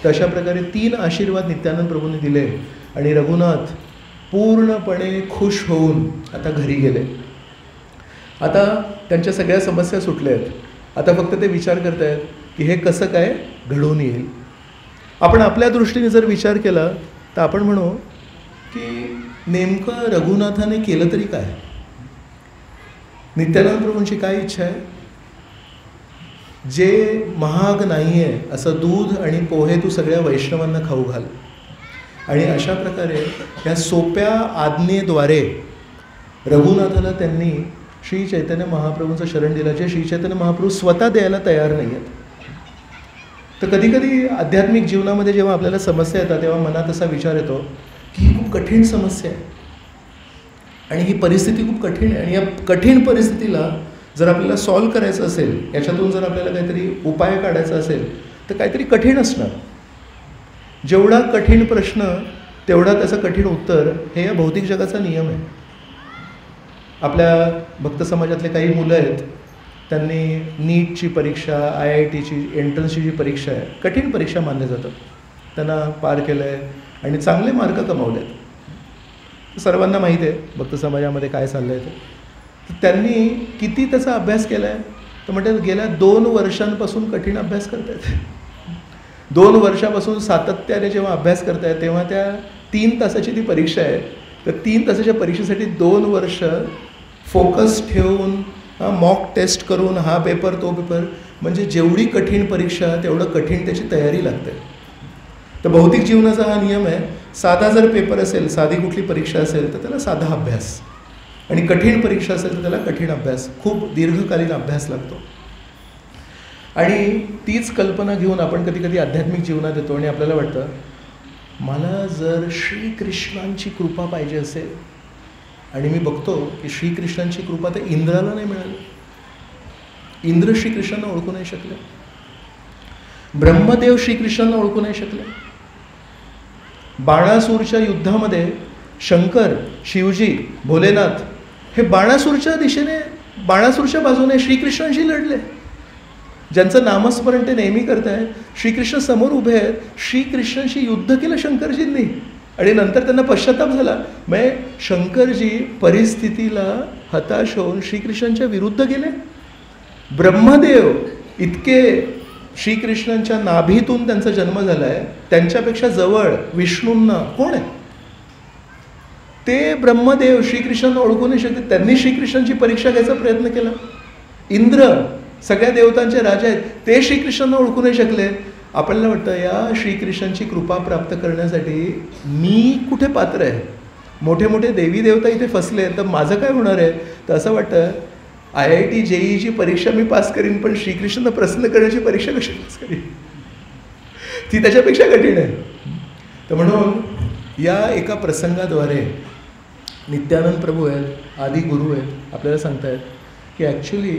तर अशा प्रकारे 3 आशीर्वाद नित्यानंद प्रभूंनी दिले आणि रघुनाथ पूर्णपणे खुश होऊन आता घरी गेले. आता त्यांच्या सगळ्या समस्या सुटल्या आहेत. आता फक्त ते विचार करत आहेत की हे कसं काय घडून येईल. आपण आपल्या दृष्टीने जर विचार केला तर आपण म्हणू की नेमकं रघुनाथाने केलं तरी काय. नित्यानंद प्रभूंची काय इच्छा आहे, जे महाग नाही आहे असं दूध आणि पोहे तू सगळ्या वैष्णवांना खाऊ घाल. आणि अशा प्रकारे या सोप्या आज्ञेद्वारे रघुनाथाला त्यांनी श्री चैतन्य महाप्रभूंचं शरण दिलं, जे श्री चैतन्य महाप्रभू स्वतः द्यायला तयार नाही आहेत. तर कधी कधी आध्यात्मिक जीवनामध्ये जेव्हा आपल्याला समस्या येतात तेव्हा मनात असा विचार येतो की ही खूप कठीण समस्या आहे आणि ही परिस्थिती खूप कठीण आहे आणि या कठीण परिस्थितीला जर आपल्याला सॉल्व करायचं असेल, याच्यातून जर आपल्याला काहीतरी उपाय काढायचा असेल तर काहीतरी कठीण असणार. जेवढा कठीण प्रश्न तेवढा त्याचं कठीण उत्तर, हे या भौतिक जगाचा नियम आहे. आपल्या भक्त समाजातले काही मुलं आहेत, त्यांनी नीटची परीक्षा, IITची एंट्रन्सची जी परीक्षा आहे, कठीण परीक्षा मानल्या जातात, त्यांना पार केलं आहे आणि चांगले मार्क कमावले आहेत. सर्वांना माहीत आहे भक्त समाजामध्ये काय चाललं आहे ते. तर त्यांनी किती त्याचा अभ्यास केला आहे तर म्हणतात गेल्या 2 वर्षांपासून कठीण अभ्यास करत आहेत. 2 वर्षापासून सातत्याने जेव्हा अभ्यास करतायत तेव्हा त्या 3 तासाची ती परीक्षा आहे. तर 3 तासाच्या परीक्षेसाठी 2 वर्ष फोकस ठेवून मॉक टेस्ट करून हा पेपर तो पेपर, म्हणजे जेवढी कठीण परीक्षा तेवढं कठीण त्याची तयारी लागते. तर भौतिक जीवनाचा हा नियम आहे. साधा जर पेपर असेल, साधी कुठली परीक्षा असेल तर त्याला साधा अभ्यास, आणि कठीण परीक्षा असेल तर त्याला कठीण अभ्यास, खूप दीर्घकालीन अभ्यास लागतो. आणि तीच कल्पना घेऊन आपण कधी कधी आध्यात्मिक जीवनात येतो आणि आपल्याला वाटतं मला जर श्रीकृष्णांची कृपा पाहिजे असेल, आणि मी बघतो की श्रीकृष्णांची कृपा तर इंद्राला नाही मिळाली. इंद्र श्रीकृष्णांना ओळखू नाही शकले, ब्रह्मदेव श्रीकृष्णांना ओळखू नाही शकले. बाणासूरच्या युद्धामध्ये शंकर, शिवजी, भोलेनाथ हे बाणासूरच्या दिशेने, बाणासूरच्या बाजूने श्रीकृष्णांशी लढले. ज्यांचं नामस्मरण ते नेहमी करतायत, श्रीकृष्ण समोर उभे आहेत, श्रीकृष्णांशी युद्ध केलं शंकरजींनी आणि नंतर त्यांना पश्चाताप झाला. म्हणजे शंकरजी परिस्थितीला हताश होऊन श्रीकृष्णांच्या विरुद्ध गेले. ब्रह्मदेव इतके श्रीकृष्णांच्या नाभीतून त्यांचा जन्म झाला आहे, त्यांच्यापेक्षा जवळ विष्णूंना कोण आहे? ते ब्रह्मदेव श्रीकृष्णांना ओळखू नाही शकते. त्यांनी श्रीकृष्णांची परीक्षा घ्यायचा प्रयत्न केला. इंद्र सगळ्या देवतांचे राजा आहेत, ते श्रीकृष्णांना ओळखू नाही शकले. आपल्याला वाटतं या श्रीकृष्णांची कृपा प्राप्त करण्यासाठी मी कुठे पात्र आहे? मोठे मोठे देवी देवता इथे फसले, तर माझं काय होणार आहे? तर असं वाटतं IIT JEEची परीक्षा मी पास करीन, पण श्रीकृष्णांना प्रसन्न करण्याची परीक्षा कशी पास करीन? ती त्याच्यापेक्षा कठीण आहे. तर म्हणून या एका प्रसंगाद्वारे नित्यानंद प्रभू आहेत, आदी गुरु आहेत, आपल्याला सांगतायत की ॲक्च्युली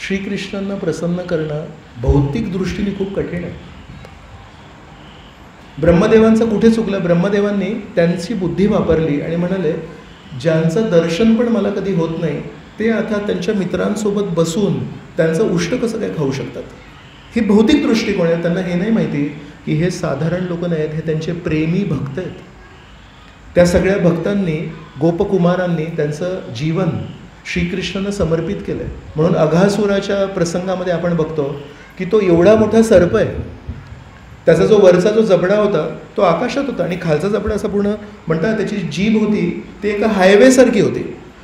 श्रीकृष्णांना प्रसन्न करणं भौतिक दृष्टीने खूप कठीण आहे. ब्रह्मदेवांचं कुठे चुकलं? ब्रह्मदेवांनी त्यांची बुद्धी वापरली आणि म्हणाले ज्यांचं दर्शन पण मला कधी होत नाही ते आता त्यांच्या मित्रांसोबत बसून त्यांचं उष्ट कसं काय खाऊ शकतात? ही भौतिक दृष्टिकोन आहे. त्यांना हे नाही माहिती की हे साधारण लोक नाही आहेत, हे त्यांचे प्रेमी भक्त आहेत. त्या सगळ्या भक्तांनी, गोपकुमारांनी त्यांचं जीवन श्रीकृष्णांना समर्पित केलं आहे. म्हणून अघासुराच्या प्रसंगामध्ये आपण बघतो की तो एवढा मोठा सर्प आहे, त्याचा जो वरचा जो जबडा होता तो आकाशात होता आणि खालचा जबडा असा पूर्ण म्हणतात त्याची जीभ होती ती एका हायवेसारखी होती.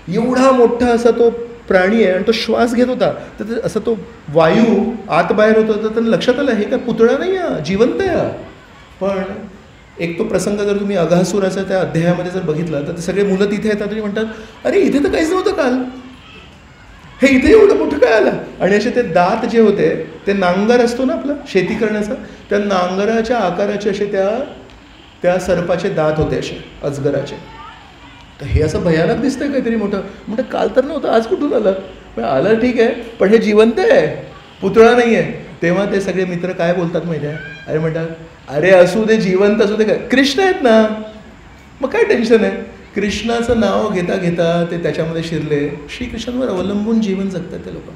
एवढा मोठा असा तो प्राणी आहे आणि तो श्वास घेत होता, तर असा तो वायू आत बाहेर होता. तर त्यांना लक्षात आलं हे काय पुतळा नाही आहे, जिवंत आहे. पण एक तो प्रसंग जर तुम्ही अघासुराच्या त्या अध्यायामध्ये जर बघितला तर ते सगळे मुलं तिथे येतात आणि म्हणतात अरे इथे तर काहीच नव्हतं काल, हे इथे एवढं मोठं काय आलं? आणि असे ते दात जे होते ते नांगर असतो ना आपला शेती करण्याचा, त्या नांगराच्या आकाराचे असे त्या सर्पाचे दात होते असे अजगराचे. तर हे असं भयानक दिसतंय काहीतरी मोठं. म्हणतं काल तर नव्हतं, आज कुठून आलं? पण आलं ठीक आहे, पण हे जिवंत आहे, पुतळा नाही आहे. तेव्हा ते सगळे मित्र काय बोलतात माहिती आहे? अरे म्हणतात अरे असू दे, जिवंत असू दे, काय कृष्ण आहेत ना, मग काय टेन्शन आहे? कृष्णाचं नाव घेता घेता ते त्याच्यामध्ये शिरले, श्रीकृष्णांवर अवलंबून जीवन जगतात ते लोक.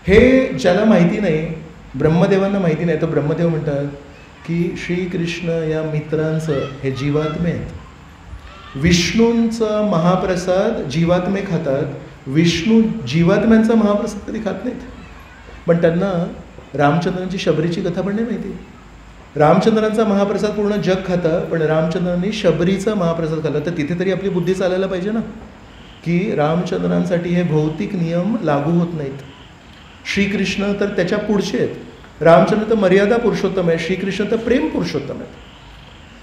हे ज्याला माहिती नाही, ब्रह्मदेवांना माहिती नाही, तर ब्रह्मदेव म्हणतात की श्रीकृष्ण या मित्रांचं हे जीवात्मे आहेत. विष्णूंचा महाप्रसाद जीवात्मे खातात, विष्णू जीवात्म्यांचा महाप्रसाद कधी खात नाहीत. पण त्यांना रामचंद्रांची शबरीची कथा पण नाही माहिती. रामचंद्रांचा महाप्रसाद पूर्ण जग खातं, पण रामचंद्रांनी शबरीचा महाप्रसाद खाल्ला. तर तिथे तरी आपली बुद्धी चालायला पाहिजे ना, की रामचंद्रांसाठी हे भौतिक नियम लागू होत नाहीत. श्रीकृष्ण तर त्याच्या पुढचे आहेत. रामचंद्र तर मर्यादा पुरुषोत्तम आहे, श्रीकृष्ण तर प्रेम पुरुषोत्तम आहेत.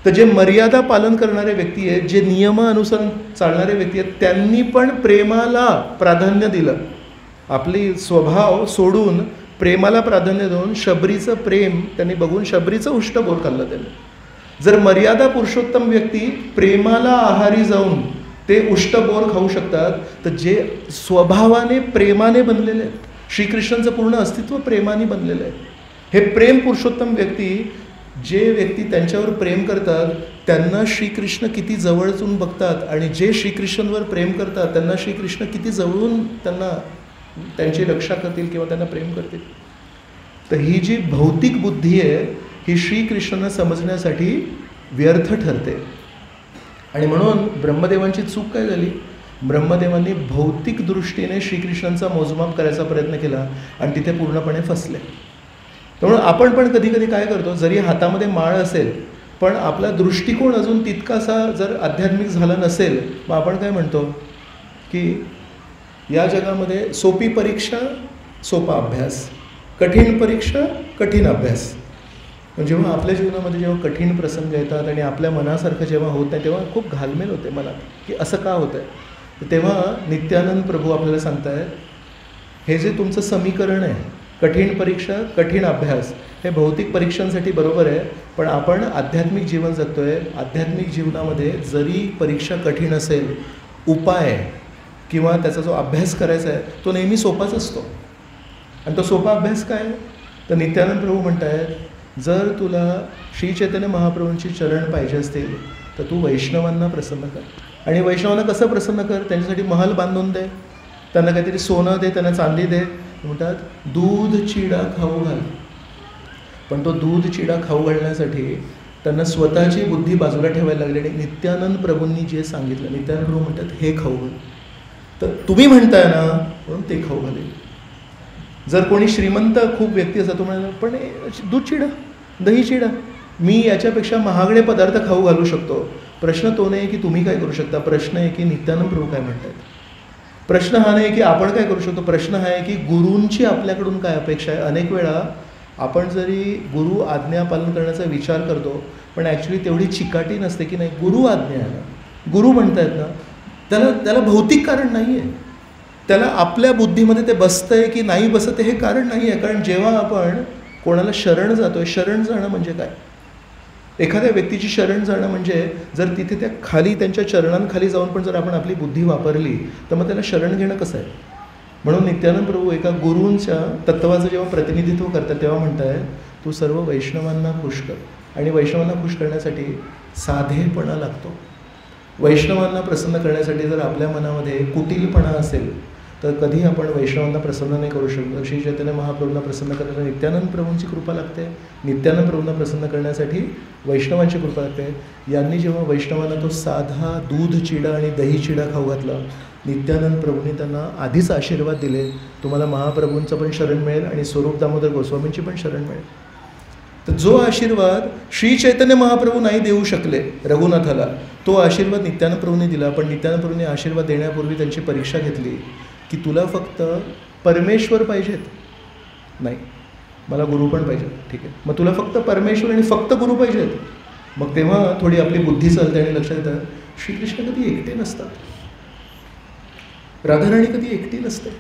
तर जे मर्यादा पालन करणारे व्यक्ती आहेत, जे नियमानुसार चालणारे व्यक्ती आहेत, त्यांनी पण प्रेमाला प्राधान्य दिलं. आपली स्वभाव सोडून प्रेमाला प्राधान्य देऊन शबरीचं प्रेम त्यांनी बघून शबरीचं उष्टबोर खाल्लं त्यांनी. जर मर्यादा पुरुषोत्तम व्यक्ती प्रेमाला आहारी जाऊन ते उष्टबोर खाऊ शकतात, तर जे स्वभावाने प्रेमाने बनलेले आहेत, श्रीकृष्णांचं पूर्ण अस्तित्व प्रेमाने बनलेलं आहे. हे प्रेम पुरुषोत्तम व्यक्ती, जे व्यक्ती त्यांच्यावर प्रेम करतात त्यांना श्रीकृष्ण किती जवळून बघतात, आणि जे श्रीकृष्णांवर प्रेम करतात त्यांना श्रीकृष्ण किती जवळून त्यांची रक्षा करतील किंवा त्यांना प्रेम करतील. तर ही जी भौतिक बुद्धी आहे ही श्रीकृष्णांना समजण्यासाठी व्यर्थ ठरते. आणि म्हणून ब्रह्मदेवांची चूक काय झाली? ब्रह्मदेवांनी भौतिक दृष्टीने श्रीकृष्णांचा मोजमाप करायचा प्रयत्न केला आणि तिथे पूर्णपणे फसले. त्यामुळे आपण पण कधी कधी काय करतो, जरी हातामध्ये माळ असेल पण आपला दृष्टिकोन अजून तितकासा जर आध्यात्मिक झाला नसेल, मग आपण काय म्हणतो की या जगामध्ये सोपी परीक्षा सोपा अभ्यास, कठीण परीक्षा कठीण अभ्यास. जेव्हा आपल्या जीवनामध्ये जेव्हा कठीण प्रसंग येतात आणि आपल्या मनासारखं जेव्हा होत नाही तेव्हा खूप घालमेल होते मनात की असं का होतं आहे. तेव्हा नित्यानंद प्रभू आपल्याला सांगतायत हे जे तुमचं समीकरण आहे, कठीण परीक्षा कठीण अभ्यास, हे भौतिक परीक्षांसाठी बरोबर आहे, पण आपण आध्यात्मिक जीवन जगतोय. आध्यात्मिक जीवनामध्ये जरी परीक्षा कठीण असेल, उपाय किंवा त्याचा जो अभ्यास करायचा आहे तो नेहमी सोपाच असतो. आणि तो सोपा अभ्यास काय? तर नित्यानंद प्रभू म्हणत आहेत जर तुला श्री चैतन्य महाप्रभूंची चरण पाहिजे असतील तर तू वैष्णवांना प्रसन्न कर. आणि वैष्णवांना कसं प्रसन्न कर? त्यांच्यासाठी महल बांधून दे, त्यांना काहीतरी सोनं दे, त्यांना चांदी दे. म्हणतात दूध चिडा खाऊ घाल. पण तो दूध चिडा खाऊ घालण्यासाठी त्यांना स्वतःची बुद्धी बाजूला ठेवायला लागली. आणि नित्यानंद प्रभूंनी जे सांगितलं, नित्यानंद प्रभू म्हणतात हे खाऊ घाल. तर तुम्ही म्हणताय ना म्हणून ते खाऊ घालेल. जर कोणी श्रीमंत खूप व्यक्ती असतात, तो म्हणाला पण दूध चिडा, दही चिडा, मी याच्यापेक्षा महागडे पदार्थ खाऊ घालू शकतो. प्रश्न तो नाही की तुम्ही काय करू शकता, प्रश्न आहे की नित्यानंद प्रभू काय म्हणतात. प्रश्न हा नाही की आपण काय करू शकतो, प्रश्न हा आहे की गुरूंची आपल्याकडून काय अपेक्षा आहे. अनेक वेळा आपण जरी गुरु आज्ञा पालन करण्याचा विचार करतो पण ॲक्च्युली तेवढी चिकाटी नसते की नाही गुरु आज्ञा आहे ना, गुरु म्हणतायत ना, त्याला भौतिक कारण नाही आहे. त्याला आपल्या बुद्धीमध्ये ते बसतं आहे की नाही बसत आहे हे कारण नाही आहे. कारण जेव्हा आपण कोणाला शरण जातो आहे, शरण जाणं म्हणजे काय? एखाद्या व्यक्तीची शरण जाणं म्हणजे जर तिथे त्या खाली त्यांच्या चरणांखाली जाऊन पण जर आपण आपली बुद्धी वापरली तर मग त्याला शरण घेणं कसं आहे? म्हणून नित्यानंद प्रभू एका गुरूंच्या तत्त्वाचं जेव्हा प्रतिनिधित्व करतात तेव्हा म्हणताय, तू सर्व वैष्णवांना खुश कर. आणि वैष्णवांना खुश करण्यासाठी साधेपणा लागतो. वैष्णवांना प्रसन्न करण्यासाठी जर आपल्या मनामध्ये कुटीलपणा असेल तर कधी आपण वैष्णवांना प्रसन्न नाही करू शकतो. श्री चैतन्य महाप्रभूंना प्रसन्न करण्यासाठी नित्यानंद प्रभूंची कृपा लागते. नित्यानंद प्रभूंना प्रसन्न करण्यासाठी वैष्णवांची कृपा लागते. यांनी जेव्हा वैष्णवांना तो साधा दूध चिडा आणि दही चिडा खाऊ घातला, नित्यानंद प्रभूंनी त्यांना आधीच आशीर्वाद दिले, तुम्हाला महाप्रभूंचं पण शरण मिळेल आणि स्वरूप दामोदर गोस्वामींची पण शरण मिळेल. तर जो आशीर्वाद श्री चैतन्य महाप्रभू नाही देऊ शकले रघुनाथाला, तो आशीर्वाद नित्यानंद प्रभूंनी दिला. पण नित्यानंद प्रभूंनी आशीर्वाद देण्यापूर्वी त्यांची परीक्षा घेतली की तुला फक्त परमेश्वर पाहिजेत? नाही, मला गुरु पण पाहिजेत. ठीक आहे, मग तुला फक्त परमेश्वर आणि फक्त गुरु पाहिजेत? मग तेव्हा थोडी आपली बुद्धी चालते आणि लक्षात येतं, श्रीकृष्ण कधी एकटे नसतात, राधाराणी कधी एकटी नसते,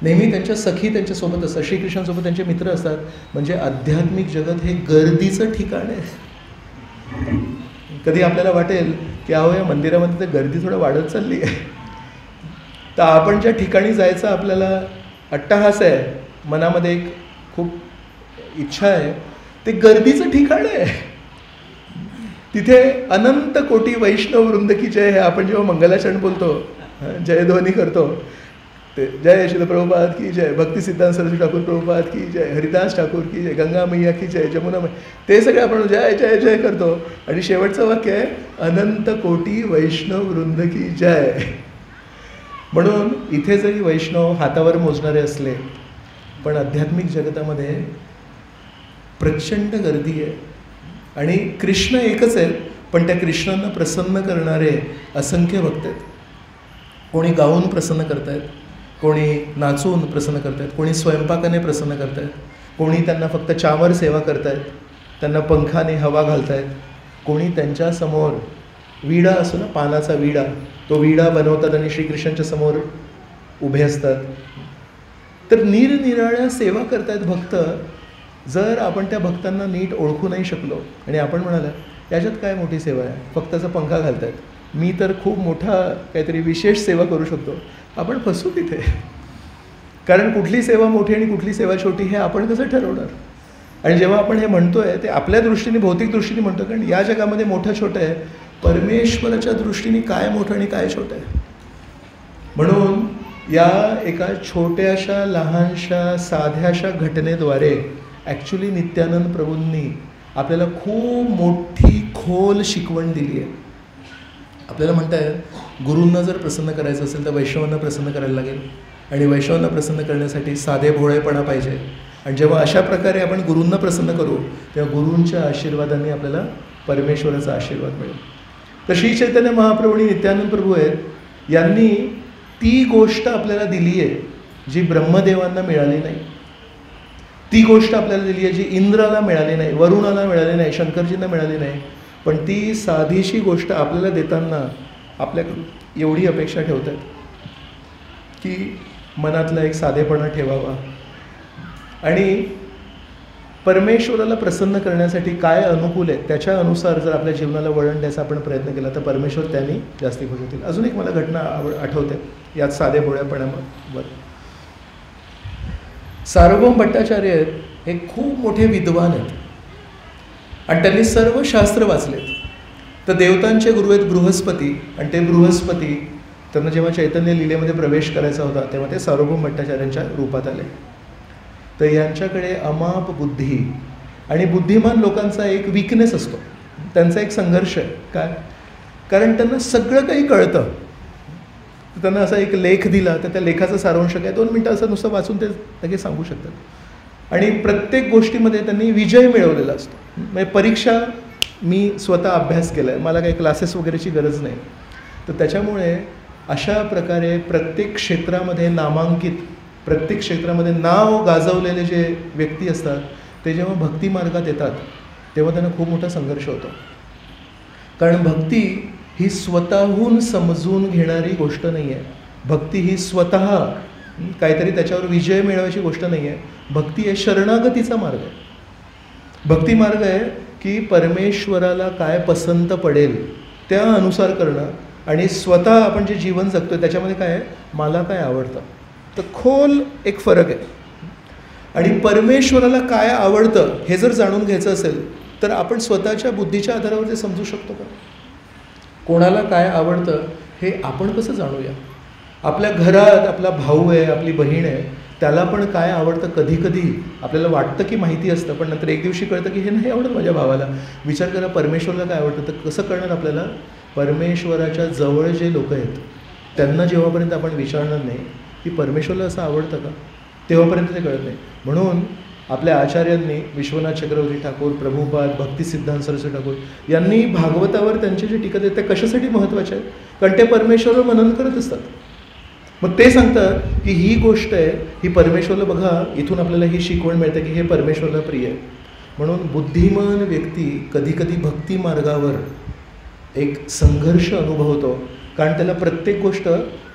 नेहमी त्यांच्या सखी त्यांच्यासोबत असतात, श्रीकृष्णांसोबत त्यांचे मित्र असतात. म्हणजे आध्यात्मिक जगत हे गर्दीचं ठिकाण आहे. कधी आपल्याला वाटेल की अहो या मंदिरामध्ये तर गर्दी थोडं वाढत चालली आहे, तर आपण ज्या ठिकाणी जायचं आपल्याला अट्टहास आहे, मनामध्ये एक खूप इच्छा आहे, ते गर्दीचं ठिकाण आहे. तिथे अनंत कोटी वैष्णव वृंद की जय हे आपण जेव्हा मंगलाचरण बोलतो, जयध्वनी करतो, ते जय श्रील प्रभुपाद की जय, भक्ती सिद्धांत सरस्वती ठाकूर प्रभुपाद की जय, हरिदास ठाकूर की जय, गंगा मैया की जय, जमुना मैया, ते सगळे आपण जय जय जय करतो. आणि शेवटचं वाक्य आहे अनंत कोटी वैष्णव वृंद की जय. म्हणून इथे जरी वैष्णव हातावर मोजणारे असले पण आध्यात्मिक जगतामध्ये प्रचंड गर्दी आहे. आणि कृष्ण एकच आहेत, पण त्या कृष्णांना प्रसन्न करणारे असंख्य भक्त आहेत. कोणी गाऊन प्रसन्न करतायत, कोणी नाचून प्रसन्न करतायत, कोणी स्वयंपाकाने प्रसन्न करतायत, कोणी त्यांना फक्त चावर सेवा करतायत, त्यांना पंखाने हवा घालतायत, कोणी त्यांच्यासमोर विडा असतो ना, पानाचा विडा, तो विडा बनवतात आणि श्रीकृष्णांच्या समोर उभे असतात. तर निरनिराळ्या सेवा करतायत भक्त. जर आपण त्या भक्तांना नीट ओळखू नाही शकलो आणि आपण म्हणाला याच्यात काय मोठी सेवा आहे, फक्त असं पंखा घालतायत, मी तर खूप मोठा काहीतरी विशेष सेवा करू शकतो, आपण फसू तिथे. कारण कुठली सेवा मोठी आणि कुठली सेवा छोटी हे आपण कसं ठरवणार? आणि जेव्हा आपण हे म्हणतोय ते आपल्या दृष्टीने भौतिक दृष्टीने म्हणतो, कारण या जगामध्ये मोठं छोटं आहे, परमेश्वराच्या दृष्टीने काय मोठं आणि काय छोटं आहे. म्हणून या एका छोट्याशा लहानशा साध्याशा घटनेद्वारे ॲक्च्युली नित्यानंद प्रभूंनी आपल्याला खूप मोठी खोल शिकवण दिली आहे. आपल्याला म्हणताय गुरूंना जर प्रसन्न करायचं असेल तर वैष्णवांना प्रसन्न करायला लागेल, आणि वैष्णवांना प्रसन्न करण्यासाठी साधे भोळेपणा पाहिजे. आणि जेव्हा अशा प्रकारे आपण गुरूंना प्रसन्न करू तेव्हा गुरूंच्या आशीर्वादाने आपल्याला परमेश्वराचा आशीर्वाद मिळेल. तर श्री चैतन्य महाप्रभू आणि नित्यानंद प्रभू आहेत, यांनी ती गोष्ट आपल्याला दिली आहे जी ब्रह्मदेवांना मिळाली नाही, ती गोष्ट आपल्याला दिली आहे जी इंद्राला मिळाली नाही, वरुणाला मिळाली नाही, शंकरजींना मिळाली नाही. पण ती साधीशी गोष्ट आपल्याला देताना आपल्याकडून एवढी अपेक्षा ठेवतात की मनातला एक साधेपणा ठेवावा आणि परमेश्वराला प्रसन्न करण्यासाठी काय अनुकूल आहे त्याच्या अनुसार जर आपल्या जीवनाला वळण द्यायचा आपण प्रयत्न केला तर परमेश्वर त्यांनी जास्ती खुश होतील. अजून एक मला घटना आठवते यात साधे भोळ्यापणावर. सार्वभौम भट्टाचार्य आहेत, हे खूप मोठे विद्वान आहेत आणि त्यांनी सर्व शास्त्र वाचलेत. तर देवतांचे गुरु आहेत बृहस्पती, आणि ते बृहस्पती त्यांना जेव्हा चैतन्य लीलेमध्ये प्रवेश करायचा होता तेव्हा ते सार्वभौम भट्टाचार्यांच्या रूपात आले. तर यांच्याकडे अमाप बुद्धी, आणि बुद्धिमान लोकांचा एक विकनेस असतो, त्यांचा एक संघर्ष आहे. काय? कारण त्यांना सगळं काही कळतं. त्यांना असा एक लेख दिला तर त्या लेखाचं सारांश काय 2 मिनटं असं नुसतं वाचून ते लगेच सांगू शकतात. आणि प्रत्येक गोष्टीमध्ये त्यांनी विजय मिळवलेला असतो. म्हणजे परीक्षा मी स्वतः अभ्यास केला आहे, मला काही क्लासेस वगैरेची गरज नाही. तर त्याच्यामुळे अशा प्रकारे प्रत्येक क्षेत्रामध्ये नामांकित, प्रत्येक क्षेत्रामध्ये नाव गाजवलेले जे व्यक्ती असतात ते जेव्हा भक्ती मार्गात येतात तेव्हा त्यांना खूप मोठा संघर्ष होतो. कारण भक्ती ही स्वतःहून समजून घेणारी गोष्ट नाही आहे. भक्ती ही स्वतः काहीतरी त्याच्यावर विजय मिळवायची गोष्ट नाही आहे. भक्ती आहे शरणागतीचा मार्ग आहे. भक्ती मार्ग आहे की परमेश्वराला काय पसंत पडेल त्या अनुसार करणं आणि स्वतः आपण जे जीवन जगतो त्याच्यामध्ये काय आहे, मला काय आवडतं. तर खोल एक फरक आहे. आणि परमेश्वराला काय आवडतं हे जर जाणून घ्यायचं असेल तर आपण स्वतःच्या बुद्धीच्या आधारावर ते समजू शकतो का. कोणाला काय आवडतं हे आपण कसं जाणूया. आपल्या घरात आपला भाऊ आहे, आपली बहीण आहे, त्याला पण काय आवडतं कधी कधी आपल्याला वाटतं की माहिती असतं, पण नंतर एक दिवशी कळतं की हे नाही आवडत माझ्या भावाला. विचार करा परमेश्वराला काय आवडतं. तर कसं कळणार आपल्याला. परमेश्वराच्या जवळ जे लोक आहेत त्यांना जेव्हापर्यंत आपण विचारणार नाही की परमेश्वराला असं आवडतं का, तेव्हापर्यंत ते कळत नाही. म्हणून आपल्या आचार्यांनी विश्वनाथ चक्रवर्ती ठाकूर, प्रभुपाद, भक्तिसिद्धांत सरस्वती ठाकूर यांनी भागवतावर त्यांचे जे टीका आहेत ते कशासाठी महत्त्वाचे आहेत, कारण ते परमेश्वरावर मनन करत असतात. मग ते सांगतात की ही गोष्ट आहे, ही परमेश्वराला बघा, इथून आपल्याला ही शिकवण मिळते की हे परमेश्वराला प्रिय आहे. म्हणून बुद्धिमान व्यक्ती कधीकधी भक्ती मार्गावर एक संघर्ष अनुभवतो, कारण त्याला प्रत्येक गोष्ट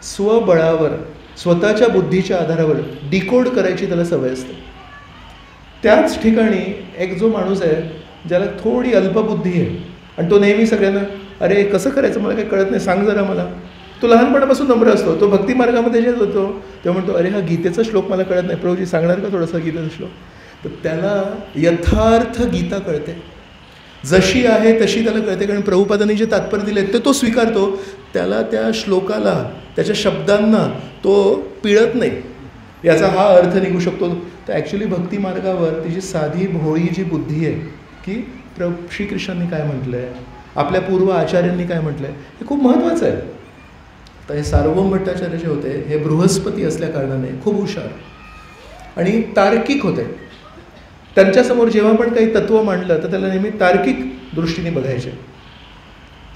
स्वबळावर स्वतःच्या बुद्धीच्या आधारावर डिकोड करायची त्याला सवय असते. त्याच ठिकाणी एक जो माणूस आहे ज्याला थोडी अल्पबुद्धी आहे आणि तो नेहमी सगळ्यांना अरे कसं करायचं मला काही कळत नाही सांग जरा मला, तो लहानपणापासून नम्र असतो. तो भक्ती मार्गामध्ये जे होतो तेव्हा म्हणतो अरे हा गीतेचा श्लोक मला कळत नाही, प्रभूजी सांगणार का थोडासा गीतेचा श्लोक. तर त्याला यथार्थ गीता कळते, जशी आहे तशी त्याला कळते, कारण प्रभुपादांनी जे तात्पर्य दिले ते तो स्वीकारतो. त्याला त्या श्लोकाला त्याच्या शब्दांना तो पिळत नाही, याचा हा अर्थ निघू शकतो. तर ॲक्च्युली भक्ती मार्गावर तिची साधी भोळी जी बुद्धी आहे की श्रीकृष्णांनी काय म्हटलं आहे, आपल्या पूर्व आचार्यांनी काय म्हटलं आहे, हे खूप महत्त्वाचं आहे. तर हे सार्वभौम भट्टाचार्य जे होते हे बृहस्पती असल्या कारणाने खूप हुशार आणि तार्किक होते. त्यांच्यासमोर जेव्हा पण काही तत्त्व मांडलं तर त्याला नेहमी तार्किक दृष्टीने बघायचे.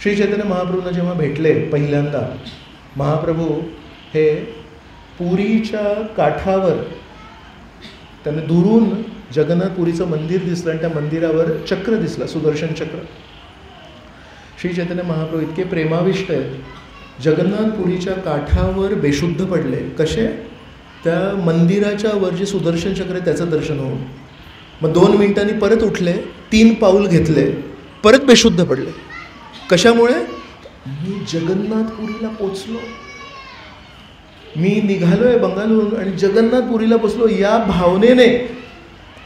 श्री चैतन्य महाप्रभूंना जेव्हा भेटले पहिल्यांदा, महाप्रभू हे पुरीच्या काठावर, त्यांना दुरून जगन्नाथपुरीचं मंदिर दिसलं आणि त्या मंदिरावर चक्र दिसलं, सुदर्शन चक्र. श्री चैतन्य महाप्रभू इतके प्रेमाविष्ट आहेत, जगन्नाथपुरीच्या काठावर बेशुद्ध पडले. कसे, त्या मंदिराच्या वर जे सुदर्शन चक्र आहे त्याचं दर्शन होऊन. मग 2 मिनिटांनी परत उठले, 3 पाऊल घेतले, परत बेशुद्ध पडले. कशामुळे, मी जगन्नाथपुरीला पोचलो, मी निघालोय बंगालहून आणि जगन्नाथपुरीला पोचलो, या भावनेने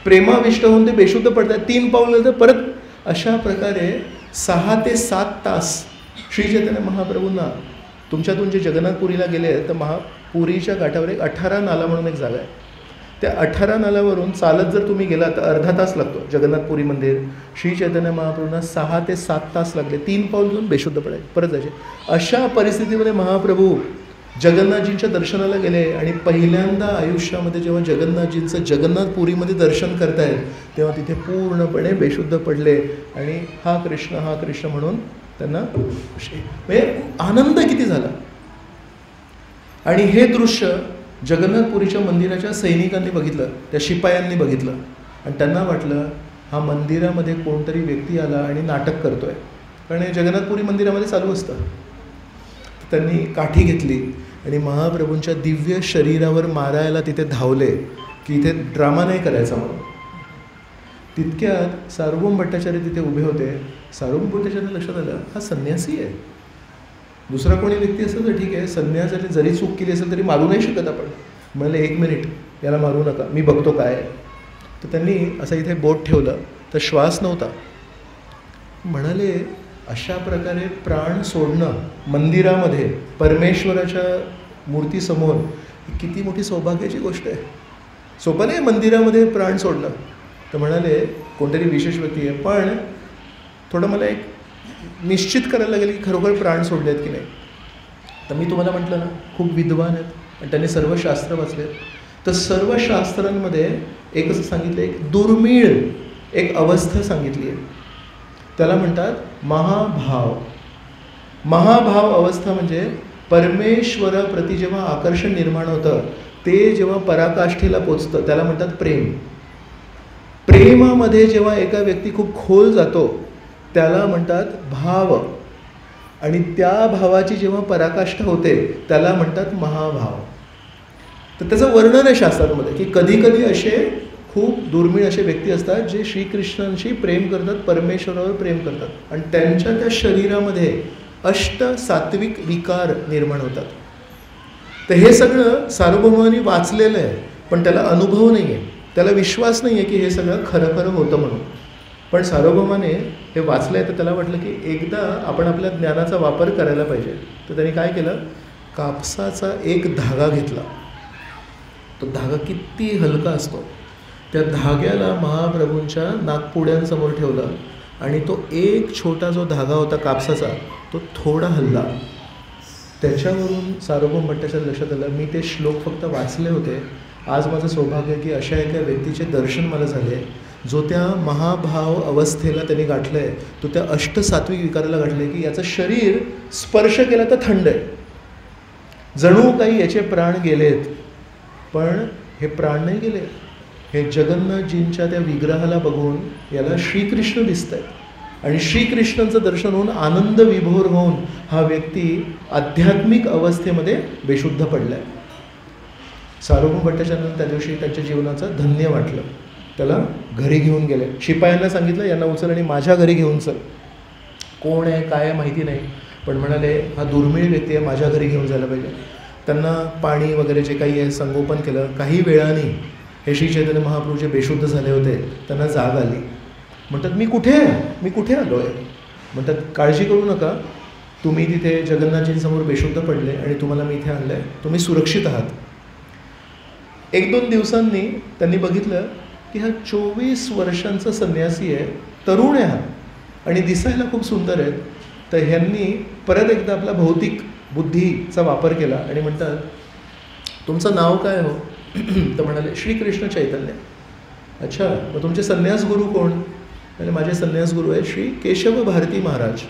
प्रेमाविष्ट होऊन ते बेशुद्ध पडतात. 3 पाऊल घेतात परत. अशा प्रकारे 6 ते 7 तास श्री चैतन्य महाप्रभूंना, तुमच्यातून जे जगन्नाथपुरीला गेले तर पुरीच्या घाटावर एक 18 नाला म्हणून एक जागा आहे, त्या 18 नाल्यावरून चालत जर तुम्ही गेला तर अर्धा तास लागतो जगन्नाथपुरी मंदिर. श्री चैतन्य महाप्रभूंना 6 ते 7 तास लागले, 3 पाऊल घेऊन बेशुद्ध पडायचे, परत जायचे. अशा परिस्थितीमध्ये महाप्रभू जगन्नाथजींच्या दर्शनाला गेले आणि पहिल्यांदा आयुष्यामध्ये जेव्हा जगन्नाथजींचं जगन्नाथपुरीमध्ये दर्शन करतायत तेव्हा तिथे पूर्णपणे बेशुद्ध पडले आणि हा कृष्ण म्हणून त्यांना म्हणजे आनंद किती झाला. आणि हे दृश्य जगन्नाथपुरीच्या मंदिराच्या सैनिकांनी बघितलं, त्या शिपायांनी बघितलं आणि त्यांना वाटलं हा मंदिरामध्ये कोणतरी व्यक्ती आला आणि नाटक करतोय, कारण हे जगन्नाथपुरी मंदिरामध्ये चालू असतं. त्यांनी काठी घेतली आणि महाप्रभूंच्या दिव्य शरीरावर मारायला तिथे धावले की इथे ड्रामा नाही करायचा म्हणून. तितक्यात सार्वभौम भट्टाचार्य तिथे उभे होते. सार्वभौम भट्टाचार्य लक्षात आलं हा संन्यासी आहे, दुसरा कोणी व्यक्ती असेल तर ठीक आहे, संन्यासाने जरी चूक केली असेल तरी मारू नाही शकत आपण. म्हणाले 1 मिनिट याला मारू नका, मी बघतो काय आहे. तर त्यांनी असं इथे बोट ठेवलं तर श्वास नव्हता. म्हणाले अशा प्रकारे प्राण सोडणं मंदिरामध्ये परमेश्वराच्या मूर्तीसमोर किती मोठी सौभाग्याची गोष्ट आहे. सोपं नाही मंदिरामध्ये प्राण सोडणं. तर म्हणाले कोणतरी विशेष व्यक्ती आहे, पण थोडं मला एक निश्चित करायला लागेल की खरोखर प्राण सोडले आहेत की नाही. तर मी तुम्हाला म्हटलं ना खूप विद्वान आहेत आणि त्यांनी सर्व शास्त्र वाचले. तर सर्व शास्त्रांमध्ये एक असं सांगितलं, एक दुर्मिळ एक अवस्था सांगितली आहे, त्याला म्हणतात महाभाव. महाभाव अवस्था म्हणजे परमेश्वराप्रती जेव्हा आकर्षण निर्माण होतं ते जेव्हा पराकाष्ठेला पोचतं त्याला म्हणतात प्रेम. प्रेमामध्ये जेव्हा एका व्यक्ती खूप खोल जातो त्याला म्हणतात भाव. आणि त्या भावाची जेव्हा पराकाष्ठा होते त्याला म्हणतात महाभाव. तर त्याचं वर्णन आहे शास्त्रांमध्ये की कधी कधी असे खूप दुर्मिळ असे व्यक्ती असतात जे श्रीकृष्णांशी प्रेम करतात, परमेश्वरावर प्रेम करतात आणि त्यांच्या त्या शरीरामध्ये सात्विक विकार निर्माण होतात. तर हे सगळं सार्वभौमांनी वाचलेलं आहे, पण त्याला अनुभव नाही आहे, त्याला विश्वास नाही आहे की हे सगळं खरं खरं होतं म्हणून. पण सार्वभौमाने हे वाचलं आहे तर त्याला वाटलं की एकदा आपण आपल्या ज्ञानाचा वापर करायला पाहिजे. तर त्यांनी काय केलं, कापसाचा एक धागा घेतला. तो धागा किती हलका असतो, त्या धाग्याला महाप्रभूंच्या नागपुड्यांसमोर ठेवला आणि तो एक छोटा जो धागा होता कापसाचा तो थोडा हलला. त्याच्यावरून सार्वभौम भट्टाचार्य लक्षात आलं, मी ते श्लोक फक्त वाचले होते, आज माझं सौभाग्य की अशा एका व्यक्तीचे दर्शन मला झाले जो त्या महाभाव अवस्थेला त्यांनी गाठलं आहे, तो त्या सात्विक विकाराला गाठलं आहे की याचं शरीर स्पर्श केला तर थंड आहे, जणू काही याचे प्राण गेलेत. पण हे प्राण नाही गेले, हे जगन्नाथजींच्या त्या विग्रहाला बघून याला श्रीकृष्ण दिसत आहेत आणि श्रीकृष्णांचं दर्शन होऊन आनंद विभोर होऊन हा व्यक्ती आध्यात्मिक अवस्थेमध्ये बेशुद्ध पडला आहे. सार्वभौम भट्टाचार्यांना त्या दिवशी त्यांच्या जीवनाचं धन्य वाटलं. त्याला घरी घेऊन गेले, शिपायांना सांगितलं यांना उचल आणि माझ्या घरी घेऊन चल. कोण आहे काय आहे माहिती नाही, पण म्हणाले हा दुर्मिळ व्यक्ती आहे, माझ्या घरी घेऊन जायला पाहिजे. त्यांना पाणी वगैरे जे काही आहे संगोपन केलं. काही वेळाने हे श्री चैतन्य महाप्रभू जे बेशुद्ध झाले होते त्यांना जाग आली. म्हणतात मी कुठे आलो आहे. म्हणतात काळजी करू नका, तुम्ही तिथे जगन्नाथजींसमोर बेशुद्ध पडले आणि तुम्हाला मी इथे आणलं आहे, तुम्ही सुरक्षित आहात. 1-2 दिवसांनी त्यांनी बघितलं की हा 24 वर्षांचा संन्यासी आहे, तरुण आहे हा आणि दिसायला खूप सुंदर आहेत. तर ह्यांनी परत एकदा आपला भौतिक बुद्धीचा वापर केला आणि म्हणतात तुमचं नाव काय हो. तर म्हणाले श्रीकृष्ण चैतन्य. अच्छा, मग तुमचे संन्यासगुरू कोण. म्हणजे माझे संन्यासगुरू आहे श्री केशव भारती महाराज.